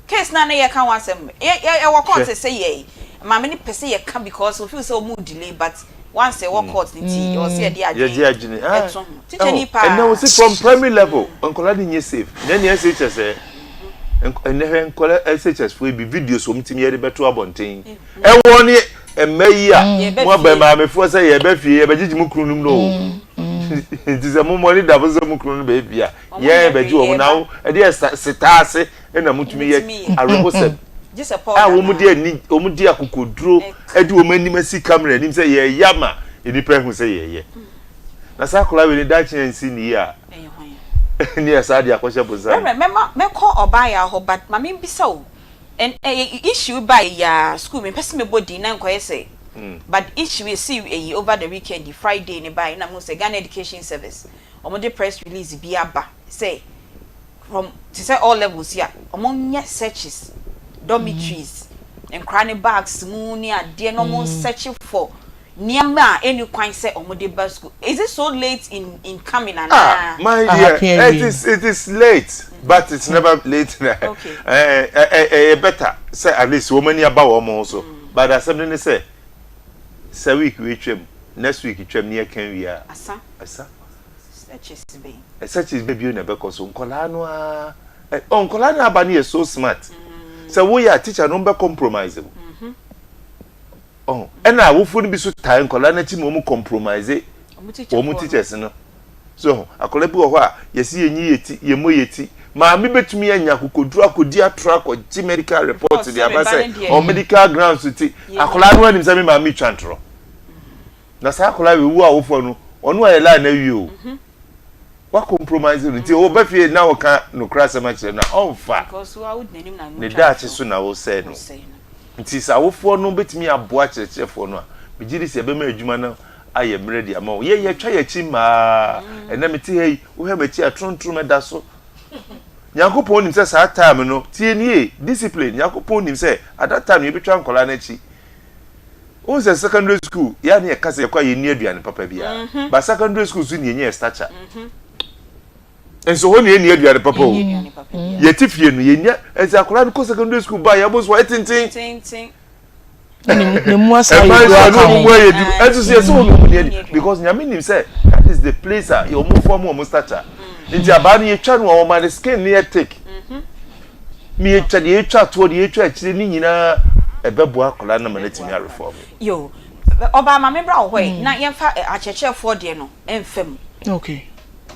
Case na ye kan wasem ye work court say ye ma me ni pese ye kan because we feel so mood delay but once ye work court ni ti you say dey agene teacher ni pa and now see from primary level onkola dey nye safe then the SHS and enkola SHS for be videos so mtimi ye dey beto abonten e won ni emayi a mo ba ma me fo say ye be fie ye be gigimu krunum no ndize mo moni da bozo mu krunum be bia ye be gi wo na e dey sitase na mutumi ye arobosem wo mu de ni wo mu de akokoduro e de wo manim si camera nim say ye yama enipa hu say ye na sa kola we ni da chensi ni ya ni asa de akoshe bozan me ko obaya ho but ma me bisa o and issue by ya school me person me body na nko say but issue we see over the weekend the Friday ni by na mo say Ghana Education Service omo de press release bi aba say from to say all levels here among searches dormitories and cranny bags moon ade no more searching for niama any kwan say omode ba school. Is it so late in coming and my dear it is late but it's never late. Okay. Better say at least woman about also but as something say week we trim next week trim near can we are asa such is baby na because onkola no onkola na abani is so smart so we are teacher no be compromise oh and na wo fu no bi so time onkola na ti mo compromise o teachers no so akola bi wo ho a yesi yenyi yeti yemo yeti ma me betumi anya kokoduru akodi atra akodi medical report the abase or medical grounds ti akola no anim se me ma me twantro na sa akola we wu a wo fo no onu ayela na wi o what compromise until o be fie na o ka no krasa ma kire na on fa because wa would nanim na ne da che so na wo say no nti sa wo fo no betimi aboa kire fo no a be giri se be ma adwuma na aye mredi ama wo ye twa ya chi ma ena meti hei wo he machi atrontro me da so Yakupon nim say sa time no tie nie discipline Yakupon nim say at that time you be twa nkola na chi o say secondary school ya na e kase kwa ye ni aduane papa bia but secondary school so ni enye stature and so when you aduane papa o ye tifie no ye nya ezi akola no secondary school ba ya bo so tintin ne mu asa you because nyame nim say that is the place you move from o stature nti abani ye twa no o ma the skin near take mi ye twa de twa to de twa akire ni nyina ebebo akola na manatimi reform yo oba ma me bra wo hwe na yemfa achechefo de no enfam okay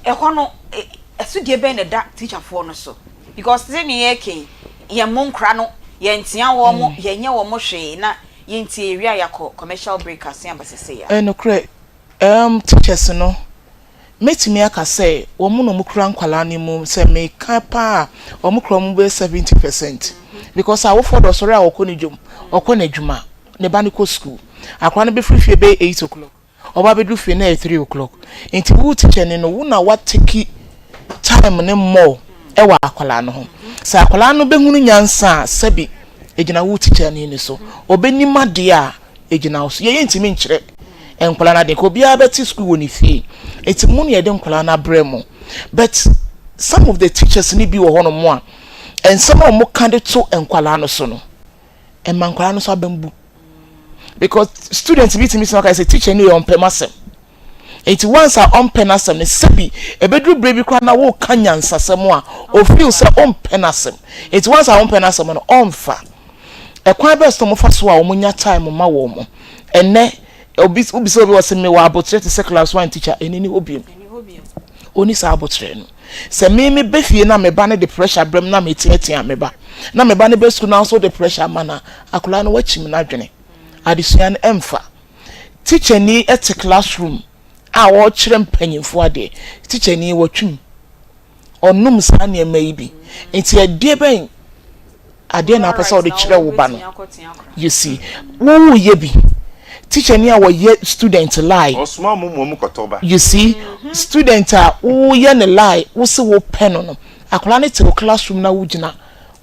e ho no esu de be na da teacher fo no so because then yeke ye monkra no ye ntia wo mo ye nye wo mo hwe na ye ntia ewia yakọ commercial break ase ambasese ya no kre teachers no metimi aka say wo mu no mu kura nkwala ni mu say me kan pa wo mu kura mu be 70% because awo for do sori awoko ni dwom okọ na dwuma ne ba ni ko school akwa no be free be 8 o'clock oba be do fie na 3 o'clock enti wo teacher ni no wo na what take time ne more e wa akwala no ho sa akwala no be hunu nyansa sabi ejina wo teacher ni so obenima de a ejina so ye ntimi nkyere enkwala na de ko bia beti school woni fie eti mu ne de enkwala na bremo but some of the teachers ni bi wo hono mo a and some of mo kan de to enkwala no so no and mankwala no so abambu because students bi timi so ka say teacher ni on pemasem eti once are on penasem ne sabi ebedru brebi kwa na wo kanya nsasem a o feel say on penasem eti once are on penasem no on fa ekwan best mo fa so a mo nya time ma wo mo enne obi so was me wa abotre te class 1 teacher enini obiem oni sa abotre no se me befie na me ba ne the pressure brem na me tietia me ba na me ba ne be school na so the pressure mana akola no wachim na dwene adesua no emfa teacher ni at classroom a wo kire mpanyimfo ade teacher ni watwum onum sa ne mai bi enti ade ben ade na pesa wo de kire wo ba no you see wo ye bi teacher ni a wo ye student lie osma mu kotoba you see student a wo ye ne lie wo se wo pen no akola ne te classroom na wo gina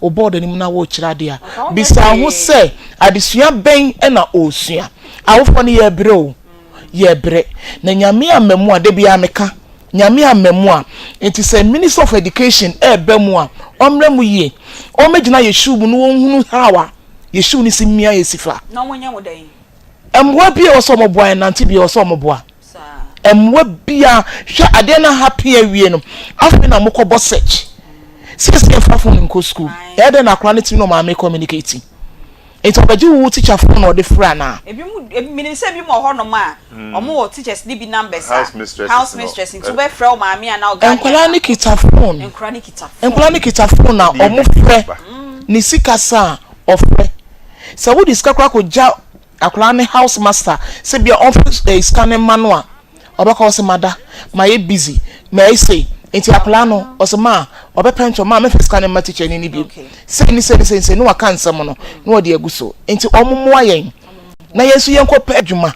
o board ni mu na wo kira de a bisa ho se adesua ben na osua awofo ne ye bre o ye bre na nyame amemu a de bia meka nyame amemu a enti say Minister of Education bemu a omremu ye o megina ye shubu no hunu hawa ye shubu ni simia ye sifa na wonya wodan emwa bia oso moboa nante bia oso moboa emwa bia hwe ade na happy awie no afi na mokobo search sisi phone in school e de na akra ne ti no ma me communicating enti obaji wo teacher phone or the fra na ebi mi se bi mo ho no ma omo wo teachers ni bi numbers house mistress into be fra o ma me na oga enkwala ni kita phone na omo frɛ ni sikasa ofre se wo diskakra ko ja akra ne house master se bia office scanning manual obaka o se mada my busy may say enti akla no osema obepencho ma me scanning ma teacher ni bi se no waka nsem no no de aguso enti omomo ayen na yesu yenko pa adwuma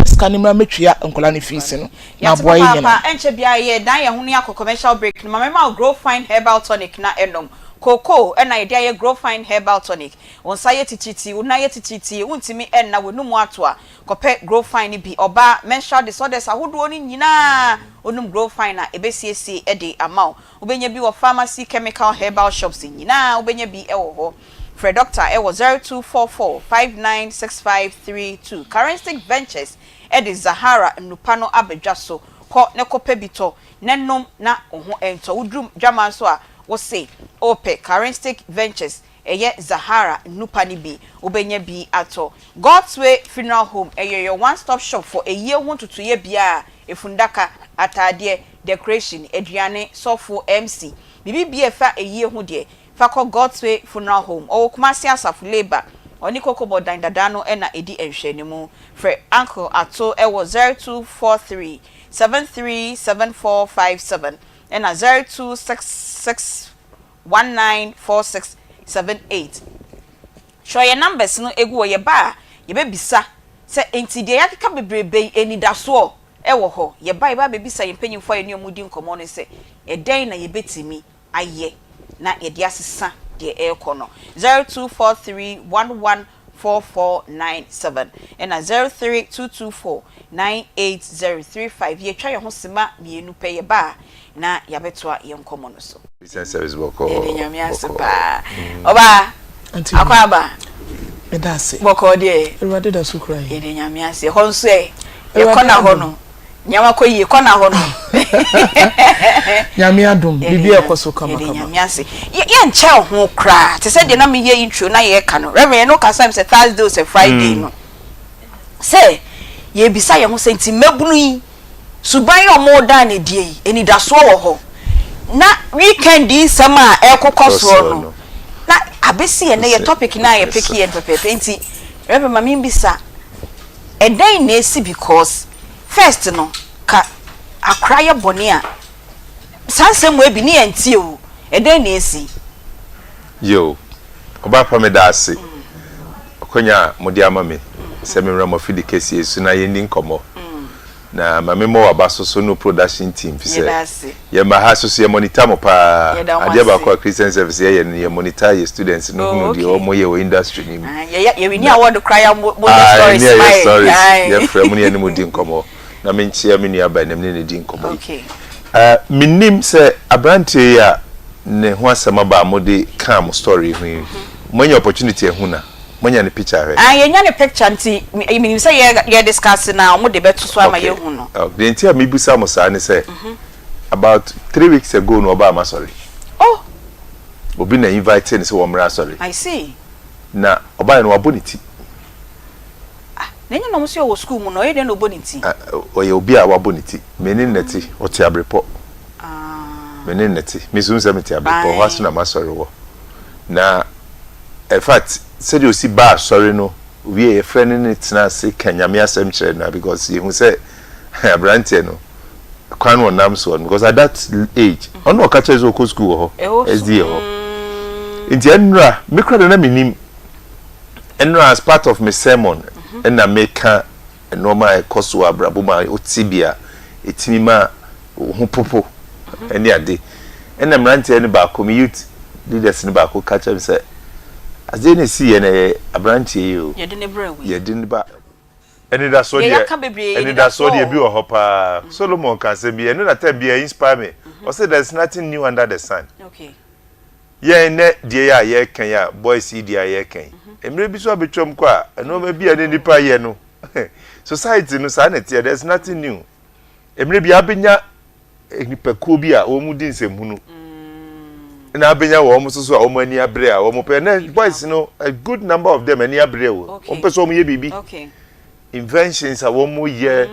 scanning ma metwia nkola ne fees no na boy yen na enche bia ye dan ye hunu akọ commercial break no ma grow fine herbal tonic na enom koko na ye dia grow fine herbal tonic onsa ye tititi una ye tititi untimi na wonum ato a kope grow fine bi oba menstrual disorders ahodo ni nyina onum grow fine na ebesiesi de amount obenya bi wo pharmacy chemical herbal shops nyina obenya bi ewo ho for doctor ewo 0244596532 Currency Ventures de Zahara Nupano abedwaso ko ne kope bito nenom na oho ento wudrum dwaman so a wo say ope Currency Ventures eye Zahara Nupani bi obenya bi ato God's Way Funeral Home eye your one stop shop for a year won to year bia efundaka atade decoration aduane sofo MC bibi bia fa a year hu de fa ko God's Way Funeral Home o kumasi asafu labor oni kokobo dandadano na edi enhwenimu for uncle ato ewo 0243 737457 and 0266194678 show your numbers no egu ye ba ye be bisa se enti de yakeka bebrebe enidaso ewo ho ye ba be bisa ye mpanyimfo ye ne omudi nkomo no se eden na ye betimi aye na ye de asesa de ekono 0243114497 and 0322498035 ye twa ye ho sema mienu pe ye ba na ya betwa ye nkomo no so service boko ye nyamiase pa oba akwaba medase boko de erwade da so krai ye nyamiase ho nso ye kona ho no nyama ko yi kona ho no nyame adom bibi ekoso kama kama nyamiase ye nche ho kra te se de na me ye intro na ye ka no reverend no ka say Thursday or Friday no say ye bisa ye ho senti mabunu yi suban yo mo da na die eni da so wo ho na weekend yi sama ekokoso no na abesi ye na ye topic na ye pick ye pepe nti rebe mami mbisa eden na esi because first no ka akra ye bone a sansem we bi ne enti o eden na esi yo oba pa me da ase okonya modi ama me se me ramo fidi kesi esu na ye ndi nkomo na mame mo abaso so no production team fi say ye ma ha so ye monitor mo pa ade ba ko Christian service ye monitor ye students no hu di o mo ye industry ni ye we ni award cry mo stories my ye frem ni mo di nkomo na me nchia me ni aba na me ni di nkomo okay minim se abrante ya ne ho asema ba mo de calm story hu mo nya opportunity hu na monya ne picture he ye nya ne picture nti minim say ye discuss na mo de beto so ama ye hu no the ntia me busa mo sa ne say about 3 weeks ago no oba ma sorry oh obi na invite ne say wo mra sorry I see na oba no aboniti na nya no mo say wo school mu no ye de no boniti o ye obi a waboniti menin neti o ti abrepo menin neti misun se meti abrepo ho aso na ma sorry wo na in fact said you see bar sorry no we a friend in it na say kanyame asem kire na because he say abrante no kwan won nam so because at that age on no catch us go school ho SD ho inti enra me kra na minim enra as part of my sermon and na make a normal course wa brabuma otibia etimima ho popo eni ade and abrante ni ba ko youth leaders ni ba ko catch am say azene si ye na abrantie yo ye de ne bra we ye de ne ba eni da so de bi o hopa Solomon can say bi eni na time bi inspire me o say there's nothing new under the sun okay ye ne de ya ye kan ya boys de ya ye kan emre bi so abetwom kwa eno ma bi eni nipa ye no society no sa na tie there's nothing new emre bi abenya nipa ko bi a o mu di nsemu na abenya wo mo so a wo mani abre a wo mo pe na boys no a good number of them ani abre wo o pe so mo ye bibi okay inventions a wo mo ye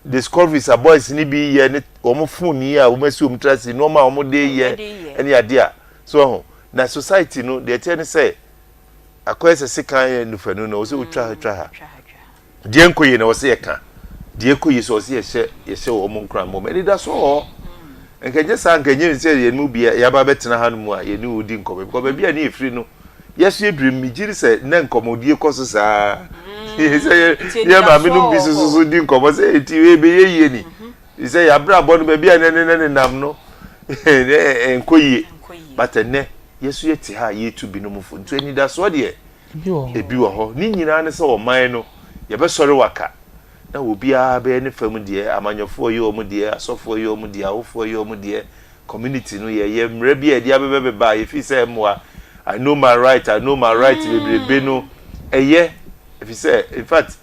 discoveries a boys ni bi ye ni wo mo phone yi a wo masi wo mtrasi no ma wo mo de ye ani ade a so na society no de tell say akwese sekan nufanu no so utwa ha de enkoyi na wo se ye ka de enkoyi so se ye hye wo mo nkran mo me da so enkenye sa nkenye nse ye mu bia ya ba betena hanu a ye ni odi nkomo because ba bia ni efri no yeso ebrim mi giri se na nkomodie koso sa ye ma mi no bi so di nkomo se eti we be ye ni se ya bra bo no ba bia ne nam no enkoyi but ne yeso ye ti ha ye tu bi no mu fo ntu eni da so de ebi wo ho ni nyina ne se wo man no ye be sori waka na obia be ne fam de amanyofo ye omu de asofo ye omu de awofo ye omu de community no ye mra bi e de abebe ba ye fi say moa I know my right be no eye if you say in fact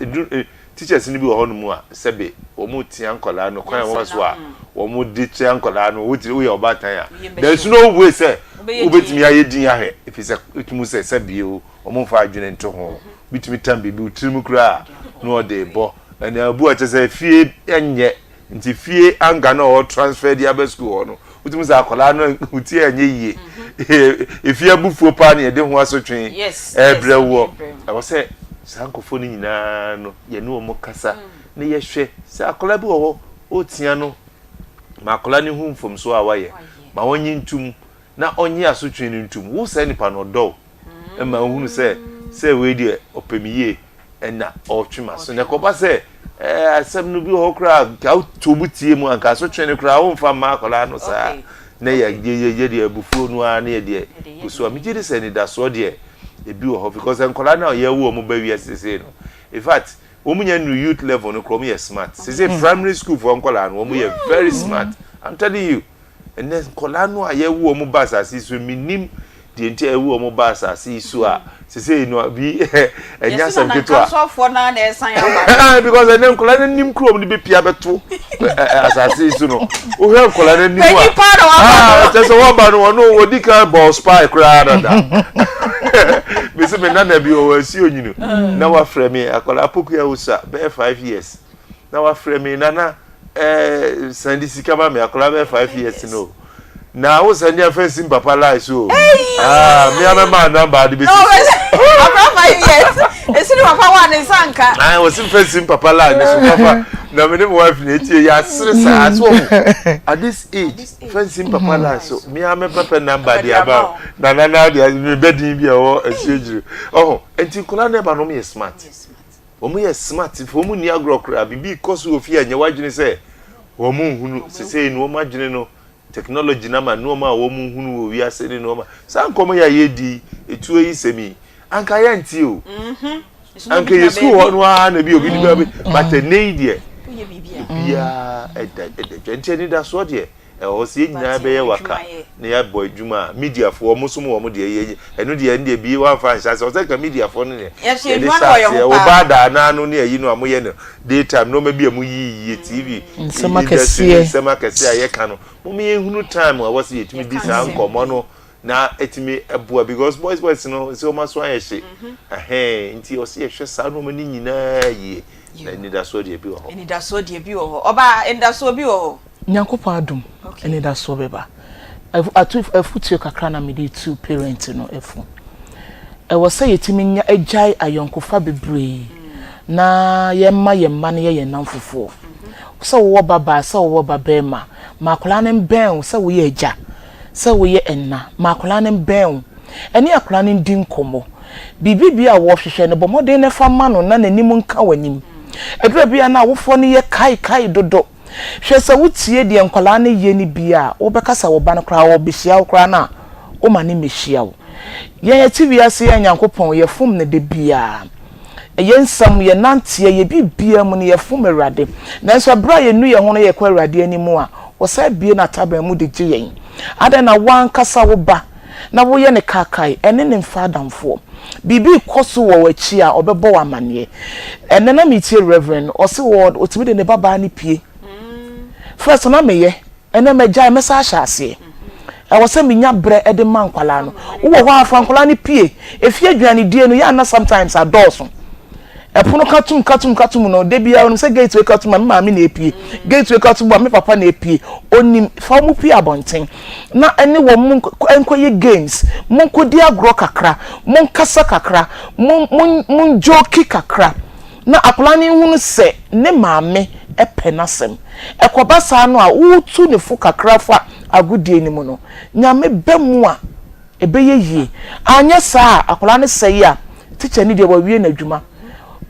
teachers ni bi wo hono mu a sebe omu tia nkola no kwan wo so a omu di tia nkola no wo ye obatan a there's no way say obetimi aye din ahe if you say utumu say sebe o omu fa adwene nto ho bitimi tam bibi utirimu kura no de bo and abu a say fie enye nti fie anga na o transfer dia be school no utumu say akola no uti enye yie ifie abufuo pa na ye de ho asotwen ebrewo I was say sankofo ni nyina no ye no mo kasa ne ye hwe say akola bi wo o tia no ma akola ni hu mfom so a waye ma wonyi ntum na onye asotwen ni ntum wo say nipa no do e ma hunu say we die opemiye ena otwema so ne ko ba say asem no bi ho kra ka tobutie mu anka asotwen ni kra wo mfa ma akola no sa na ye de abufuo no a na ye de kuso mi gidi say ni da so de ebi wo ho because enkola na ye wo mu ba wi asese no in fact wo mu nya no youth level no kro mu ye smart say primary school for enkola no wo mu ye very smart I'm telling you and then enkola no a ye wo mu ba asase so minim de ntia ye wo mu ba asase so a say no bi enya sam keto a so for na esan ya because and enkola na nim kro mu ni be pia beto asase so no o he enkola na nim a just one ba no no odi kan ball spy kra da bisi me nana bi o wasi onyinu na wa frame akola apoku ya usa be 5 years na wa frame nana Sandy Sikama me akola 5 years no. Na wo send your face in papa lie so. Me am man number the business. About 5 years. Esi papa wa ne sanka. I was in face in papa lie so papa. Na me wife na etie ya sresa so. At this age, face in papa lie so. Me am papa number the about. Na dia me bedin bi e wo asiejire. Oh, enti kula na ba no me smart. Omo ye smart if omo ni agro kra bibi koso ofi anya wadwene se omo hunu sesei no omo adwene no technology na ma no ma omo hunu wo wi ase ni no ma san komo ya yedi etuo yi semi anka ya nti o anka ye school ho no a na bi obi ni ba but nei de bia enti ni da so de o se nyina be ye waka na ya boy djuma media fo omo so mo de ye enu de ndi bi wan fa nsa so se ka media fo no ne ye o bada na no ne yi no amoye no daytime no ma bi amu yi TV sema kese aye ka no mo me hunu time a wose yetimi di sa nkomo no na etimi eboa because boys no se o ma so aye hye nti o se ye hwe sa no ma ni nyina yi na ni da so de bi wo ho ni da so de bi wo ho oba enda so bi wo ho Nyankopon adum ene da so beba afutu kakra na me dey two parents no efu e wo say yetimi nya agai ayonkofa bebre na yemma ne ye namfofo so wo baba so wo babema makola ne ben so wo ye agya so wo ye enna makola ne ben ene akola ne din komo bibibia wo hwehwe ne bomoden ne fa ma no na nanim nka wanim edura bia na wofo ne ye kai dodo hwese wutie de nkwala ne ye ni bia wo bekasa wo ba no kra wo behia wo kra na wo ma ne mehia wo ye TV ase ya Nyankopon ye fom ne de bia ye nsam ye nantie ye bibia mu ne ye fom Awurade nanso bra ye nu ye ho no ye kwa Awurade animu a wo sa bie na taban mu de gye yen ada na wan kasa wo ba na wo ye ne kakai ene ne mfadamfo bibi koso wo wachi a obebo wa mane ene na metie reverend o se wo otimi de ne baba ne pie first na meye ene megya mesa ahase I was saying minya bre e de mankwala no wo ho afa nkwala ne pie efie adwane die no ya na sometimes adorso epono katum no de bia no say gate we katum ma me na epie gate we katum ma me papa na epie onim fa mu pie abonten na ene wo mu enkoye games mu kodi agro kakra mu kasa kakra mu joki kakra na aplani hunu se ne maame epenasem ekobasa no a utu ne fu kakra fa agudie ni mu no nyame bemu a ebeye yie anya saa akola ne sey a teacher ni de wa wie na dwuma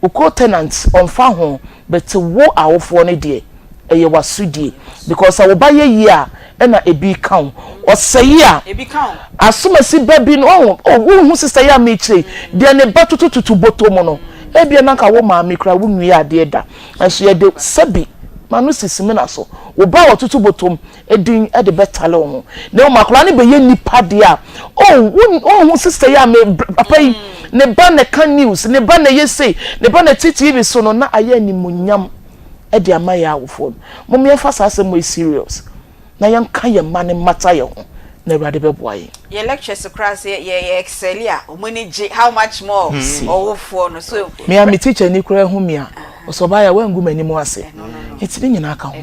uko tenant on fa ho but wo awofo ne de eye wasudie because awo ba ye yie a na ebi kan o sey a ebi kan asomasi baby no hu sister ya mechi de ne batututu botomo no ebia na ka wo maami kra wo nwi ade da enso ye de sabi manu sisime na so wo ba otutu botom edin e de betale wo na o makla ne be ye nipa de a hu sister ya me papa yi ne ba ne kan news ne ba ne yese ne ba ne TV so no na aya ni munyam e de amaya awofo mo me fa sa mo serious na yan kan ye mane mata ye ho na Awurade beboa ye ye lectures class ye excelia omoniji how much more owofo no so me am teacher ni kura hu me a osoba ya wangu manimu ase etini nyina ka ho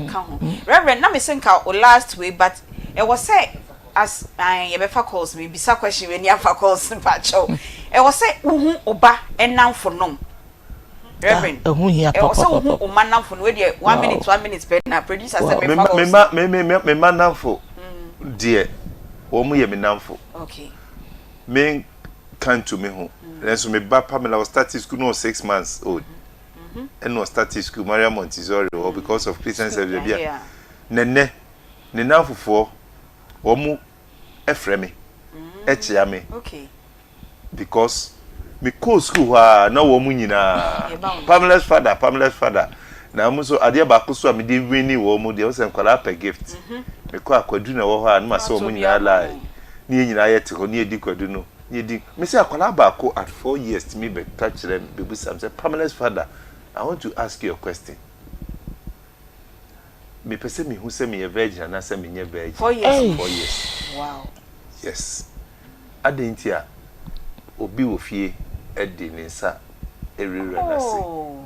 reverend na me senka o last way but it was say as ye be fa calls me bisa question we ni afa calls pa chow it was say uhu oba enamfo nom reverend ehu hia papa so uhu o manamfo no we dey 1 minute per na producer say me fa calls me manamfo dear omo ye me namfo okay me can to me ho so me ba Pamela was starting school no 6 months old and no starting school Maria Montessori or because of Christian service bia ne namfo omo efre me echia me okay because me go school na omo nyina Pamela's father na mo so ade ba ko so a me dey wini wo mo dey o se nkwala per gift me ko akwadu na wo ho a na so mo nyina la ni nyina yete ho ni edi kwadu no ni edi me say akwala ba ko at 4 years to me be catch them baby Sam say Pamela's father I want to ask you a question me pese me who say me a virgin na say me nye virgin 4 years 4 years wow yes adentia obi wo fie edi ni sa ewura na se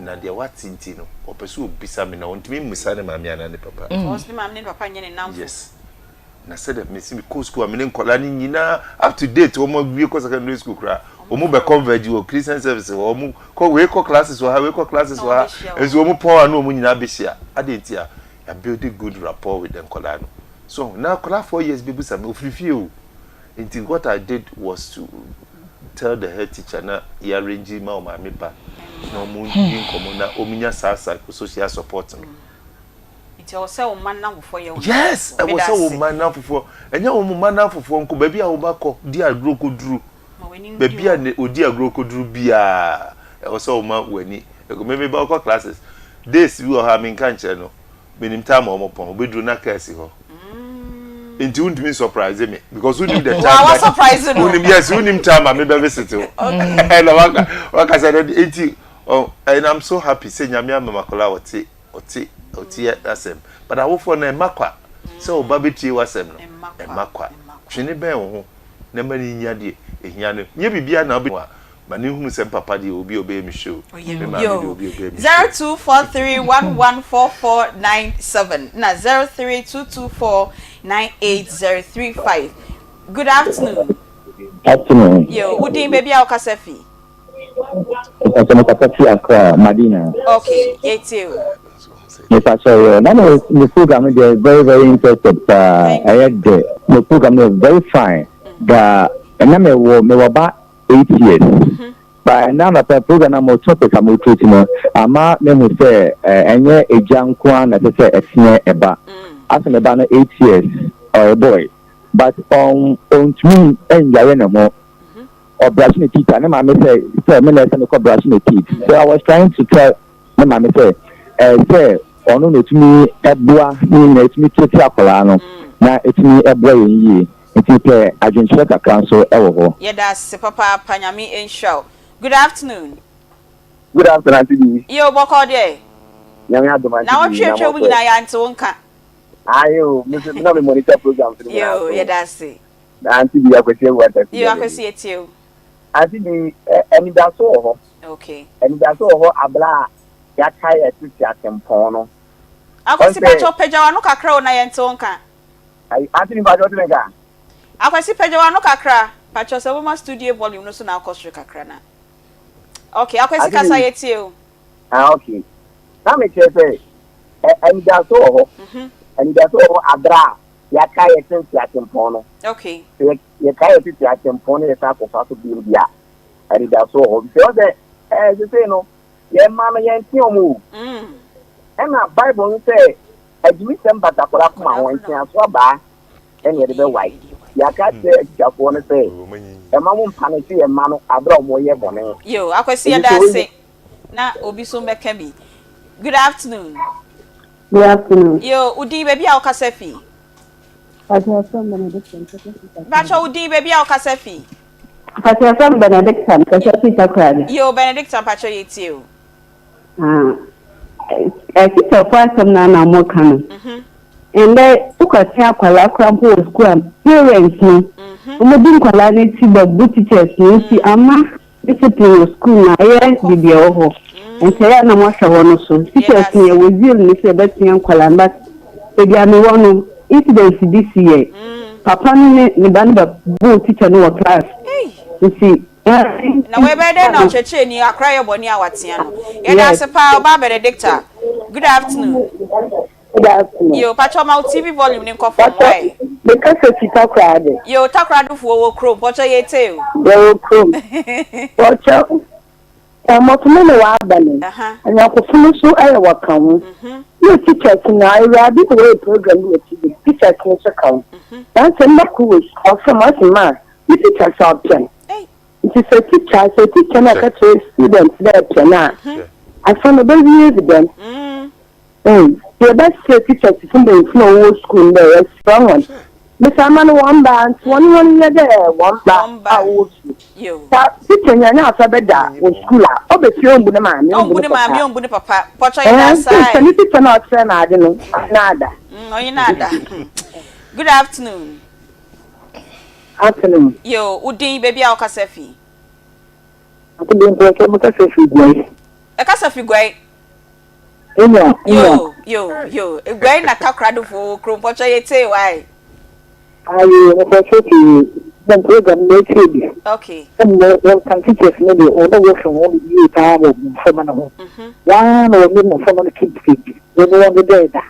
na de watinti no opeso obisa me na ontimi musa ne maame ana ne papa was ne maame ne papa nye ne namfo yes na said that me see me go school amene nkola ni nyina up to date o mo wie ko secondary school kra o mo be converge o Christian service o mo ko we ko classes o ha we ko classes o ha enso o mo power no o mo nyina be hia adenti a ya build a good rapport with them kola no so now kola 4 years be busa me ofrifie o until what I did was to tell the head teacher na ya arrange ma o ma me pa no mo yin komo na o minya sasa social support no it was say o man na fofo ye yes I was say o man na fofo enya o man na fofo nko ba bia wo ba ko di agro ko duru ba bia ne odi agro ko duru bia e was say o man wani e go me ba ko classes days we ha me kan che no benim time o mo pon obeduru na class ho Inti undimi surprise me because who knew the time. Wow, surprise no. Yes, who knew time me be visit. Okay. And waka said inti and I'm so happy say nyame mama kola oti asem. But I wo for na makwa. So babeti wasem no. Makwa. Twene ben wo ho. Na mani nya de ehia no. Nye bibia na obi wa. But ni hunu sem papa de obi obey me show. 0243114497 na 0322498035. Good afternoon. Afternoon. Yo, udin baby Okasefi. Akoma, Madina. Okay, it's you. Yes, I saw now the program is very, very interesting. I had the program is very fine. And I me about 8 years. But now the program I'm topic I'm treating ama me who say enye ejankwa na say esne eba as me ba 8 years or a boy but on to enjoy na mo or brushing the teeth and mama say me na say me ko brushing the teeth so I was trying to tell my mama say ono no to me ebua ni na to me tete akola no na etimi ebua yi enti adwenche ka council ewo ho yeah that's papa panyami enshow. Good afternoon. Good afternoon, Aunty Bea. Yo, boko de. Now what you we na ya nti wonka. Ayo, Mr. No me monitor program. Yo, yeah that's it. Aunty Bea akwese what. You akwese it you. Aunty Bea, eni da so ho. Okay. Eni da so ho abla ya kai etiti atempon no. Akwese pejo peja no kakra na ya nti wonka. Ai, Aunty Bea ba do mega. Akwese peja no kakra. Pacho se wo ma studio volume no so na akosre kakra na. Okay, akwesi kasa yeti o. Okay. Na me chefe. And that's all. And that's all abra. Ya kai etenti atempono. Okay. Ya kai etenti atempono ya ko fa so bia. And that's all. So that you say no. Ya mama ya nti omu. And na Bible say adimi sem batakora kuma won ti aso ba. And ya de be white. Ya ka say jafo no say. Emamu mpane ti emanu abra omoye bone. Yo, akwesi ya dase. Na obi so meka bi. Good afternoon. Good afternoon. Yo, udi baby a okasefi. Patriarchal Benedict. Bacho udi baby a okasefi. Patriarchal Benedict kasefi takrade. Yo, Benedict pacho yeti o. Kita kwa samna na mo kanu. Ende ukasi akwala krampo school parents ni. Umudin kwala ni ti babu teachers ni ti ama discipline school na ye bibia ho. Ntaya na mo hwa no so. Teachers ni wezil ni se betia kwala but ebia me wono incident this year. Papa ni ban babu teacher no class. See na we be dey na cheche ni akra ye boni awatia no. Ye da se pa oba Benedictor. Good afternoon. Good afternoon. Yo, Pacho ma TV volume ni nko from why? Because it's takrade. Yo, takrade fu wo krom, Pacho yete o. Wo krom. Pacho motumene wa abane. And yakofunu so aye wakamu. You teachers na I ready to way program with teachers no so come. That's a cool. Also much man. You teachers are plan. It is a teacher na ka students there na. I found a baby evidence. The best teachers from the flow school there is strong one. Mr. Man one band, one year there, one band. You. Teacher na sabeda wo school a obeti ombune maami ombune papa. Pacho ya sai. Ni teacher na otse na ade no. Nada. Oyi nada. Good afternoon. Afternoon. Yo, udin baby a okasefi. Ati bi npo ke mo ka se fi gwai. E ka se fi gwai. Yo. E gwai na kakra do fo krompo cho yete why? Ayo, mo ka se fi the program no trade. Okay. And no can teachers no dey order work from home you ta mo from na ho. One no me from na keep feed. We no want dey da.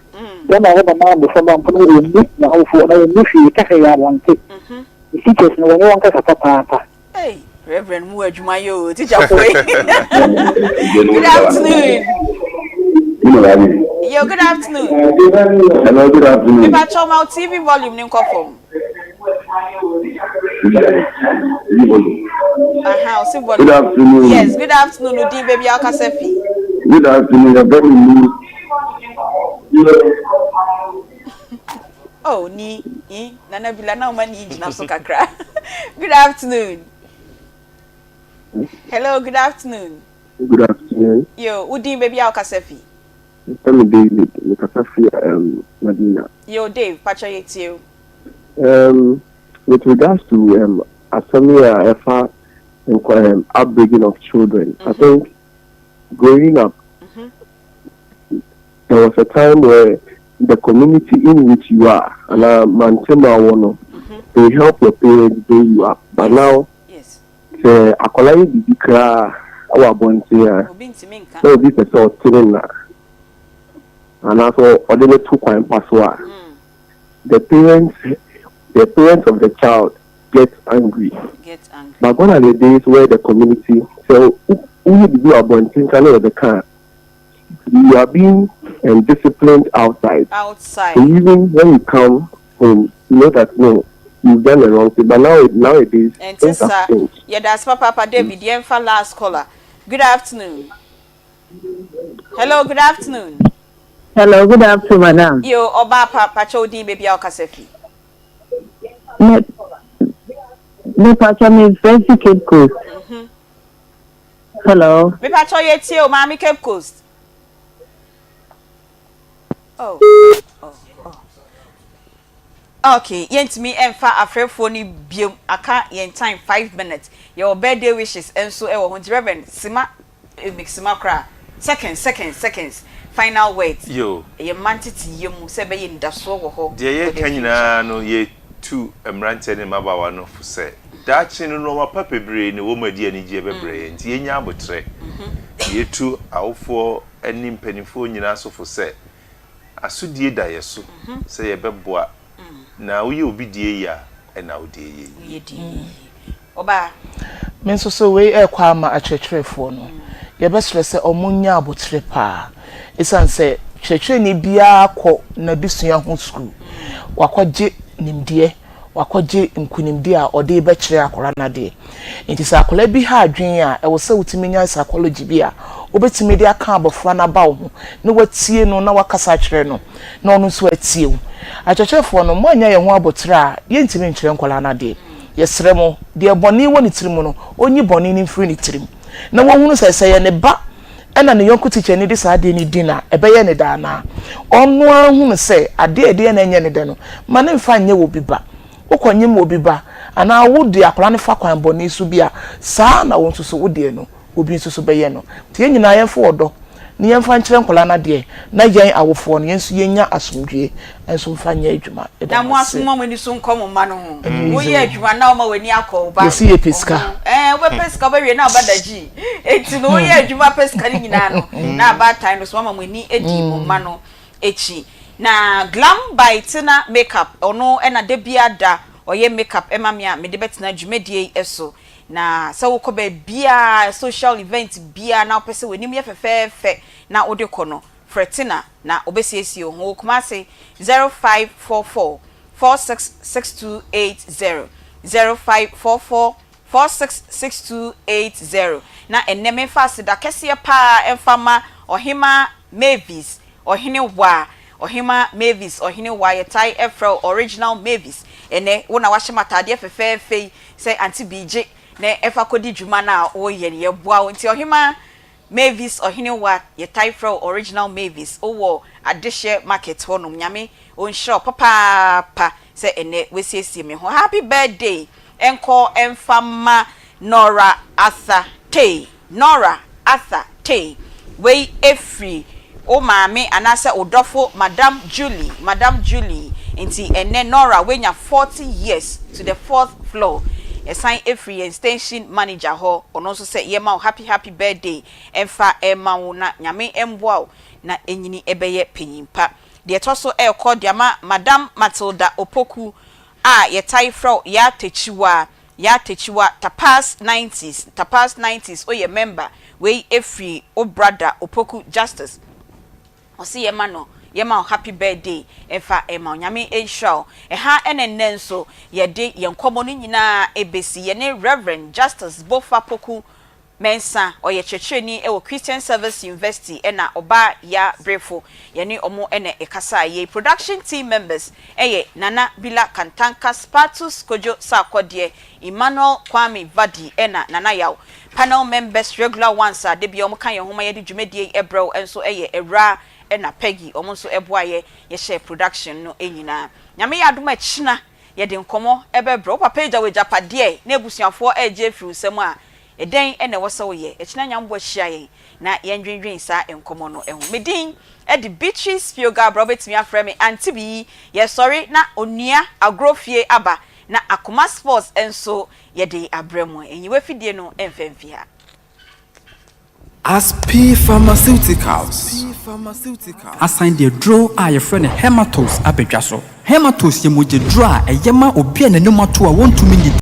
Then I have a man from am no we need na ho for na we fi ka ya want. The teachers no want ka papa. Hey, Reverend Mu adwuma yo, teacher boy. Good afternoon. Yo, good afternoon. Hello, good afternoon. If I turn my TV volume, nim confirm. Good afternoon. Yes, good afternoon, Udi baby Akasefi. Good afternoon, very new. Oh, Nana Bilana mani na so kakra. Good afternoon. Hello, good afternoon. Good afternoon. Yo, Udi baby Akasefi. I'm David, Makasafi, Medina. Yo, Dave, pacha yetio. With regards to Asamia Efa upbringing of children, I think growing up, there was a time where the community in which you are, and they help your parents bring you up. But now, the Akolai Bibika, our Bontia, no, this is all Tirena. And also, ordinary 2.5 the parents of the child get angry. But gone are the days where the community, so who do a bunting of the car? You are being disciplined outside. So even when you come home, you know that no, you've done the wrong thing. But nowadays, things have changed. Yeah, that's Papa David, the infant last caller. Good afternoon. Hello, good afternoon. Hello, good afternoon, madam. Yo, Oba Papa Chodi baby Akasefi. Me pacha me fancy Cape Coast. Hello. Me pacha yetio mami Cape Coast. Oh. Okay, yentimi emfa afrefo ni biom aka yen time 5 minutes. Your birthday wishes enso e wo ho Reverend Sima mixima kra. Seconds. Final words. Yo. Ye mantiti yemu se be yin daso wo ho. De ye kanyina no ye tu emrante ne mabawa no fu se. Dachi no no papa bre ne wo madi ani je bebre nti ye nya abotre. Ye tu awofo ani mpanifo nyina so fu se. Asudie da yeso se ye beboa. Na wo ye obi die ya na wo die ye. Oba. Men so we kwa ma akyerɛkyerɛfo no. Ye besere se omunya abotre pa. Isan se kyerɛkyerɛ ni bia kɔ na bisua ho school. Wakɔgye nimdie, wakɔgye nkunimdie a ɔde bɛkyerɛ akora na de. Nti sa akora bi ha adwen a ɛwɔ sɛ wotimi nya psychology bi a obetimi de aka abofra na ba wo ho na watie no na wakasa kyerɛ no na ɔno nso atie wo. Akyerɛkyerɛfo no mo anya ye ho abotre a ye ntimi nkyerɛ nkɔla na de. Yesrɛ mo de bɔne wɔ ne tirim no onyi bɔne ne mfiri ne tirim. Na wɔhunu sɛ ye ne ba ena ne yonku teacher ni disa ade ni dina ebeye ne da na onu ahunu se ade na enye ne de no ma ne mfa nye wo biba ukonyem wo biba ana wo de akora ne fa kwan boni su bia saa na won so wo de no obi so beye no tie nyina yemfo odo ne yemfa nkyere nkola na de na yen awofo no yensu yenya asomdwe enso mfa nya adwuma na mo asomo mani so nkom ma no ho wo ye adwuma na o ma wani akọ ba yesi ye peska we peska ba wie na obadaji enti no wo ye adwuma peska ni nyina no na ba time no so ma mani edi mo ma no echi na glam bite na makeup ono na de bia da oye makeup ema me a me de betina dwumadie eso na so wo ko ba bia social event bia na opese wenim ye fefefe na ode kono fretina na obesiesi ho wo kuma se 0544 466280 0544 466280 na eneme fast da kese pa emfama ohima Mavis ohine wa ohima Mavis ohine wa yetai efro original Mavis ene wona wahye matade fefefe say Aunty Bea na efa kodi dwuma na o ye ne yeboa nti ohima Mavis ohine wa yetai efro original Mavis owo adehye market honum nyame on shop papa say ene wesiesie me ho happy birthday enko emfama Nora Asa Tay Nora Arthur Tay we efri o maame anase odofo Madam Julie inti ene Nora we nya 40 years to the 4th floor assign efri extension manager ho ono so say ye ma happy birthday emfa ema wo na nyame emboa na enyini ebeye penyimpa de toso e call diama Madam Matilda Opoku a ye tai fro ya techiwa tapas 90s o ye member we efri o brother Opoku Justice o si ye ma happy birthday emfa ema nyame enshow ha enen so ye de ye nkomo no nyina ebesi ye ne Reverend Justice Bofa Poku Mensa or ye checheni e wo Christian Service University ena oba ya brefo ye ni omo ene ekasa ye production team members eye Nana Bila Kantanka Spatus Kojo Sakodie Emmanuel Kwame Vadi ena Nana Yaw panel members regular ones are de bi omo kan ye homa ye de dwumedie ebrew enso eye Era ena Peggy omo so eboaye ye share production no enyina nyame ya adoma china ye de nkomo ebebro papa eja we japade na ebusuafo eje fi usem a eden ene woso ye echina nyambo hia ye na yendwendwen sa enkomo no ehu medin e Beatrice Fioga Robert mi afreme Aunty Bea ye sorry na onua agrofie aba na Akoma Sports enso ye de abremu enyiwe fidie no emfemfia As P Pharmaceuticals assign the draw a your friend Hematos abedwaso Hematos ye moje draw a yema obi na no mato a won to